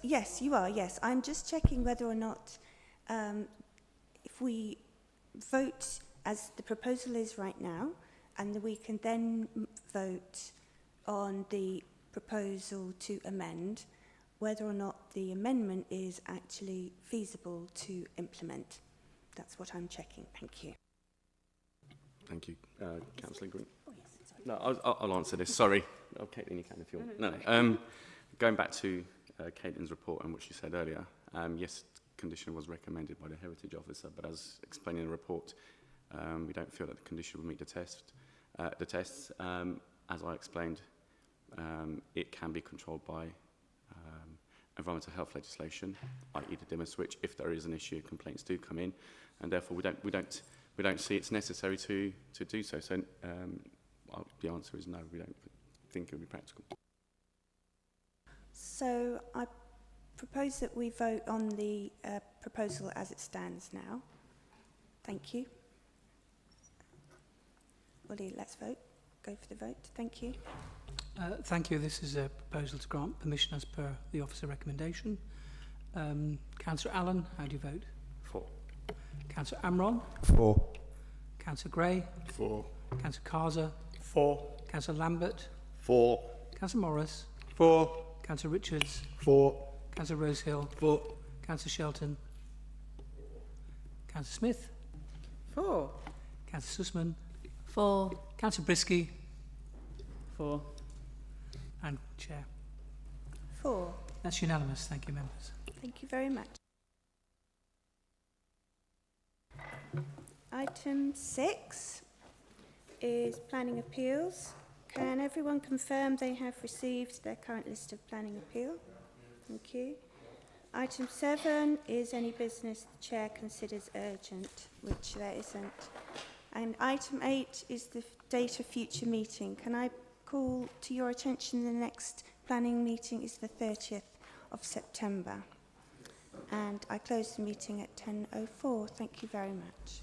Yes, you are, yes. I'm just checking whether or not, if we vote as the proposal is right now, and we can then vote on the proposal to amend, whether or not the amendment is actually feasible to implement. That's what I'm checking. Thank you. Thank you, Councillor Green. Oh, yes, sorry. No, I'll answer this. Sorry. Oh, Caitlin, you can if you want. No. going back to Caitlin's report and what she said earlier, yes, condition was recommended by the heritage officer, but as explained in the report, we don't feel that the condition will meet the tests. As I explained, it can be controlled by environmental health legislation, i.e. the dimmer switch. If there is an issue, complaints do come in, and therefore we don't see it's necessary to do so. So the answer is no. We don't think it would be practical. So I propose that we vote on the proposal as it stands now. Thank you. Ollie, let's vote. Go for the vote. Thank you. Thank you. This is a proposal to grant permission as per the officer recommendation. Councillor Allen, how do you vote? For. Councillor Amron? For. Councillor Gray? For. Councillor Carser? For. Councillor Lambert? For. Councillor Morris? For. Councillor Richards? For. Councillor Rosehill? For. Councillor Shelton? Councillor Smith? For. Councillor Sussman? For. Councillor Brisky? For. And Chair. 4. That's unanimous. Thank you, members. Thank you very much. Item 6 is planning appeals. Can everyone confirm they have received their current list of planning appeal? Thank you. Item 7 is any business the chair considers urgent, which there isn't. And item 8 is the date of future meeting. Can I call to your attention the next planning meeting is the 30th of September. And I close the meeting at 10:04. Thank you very much.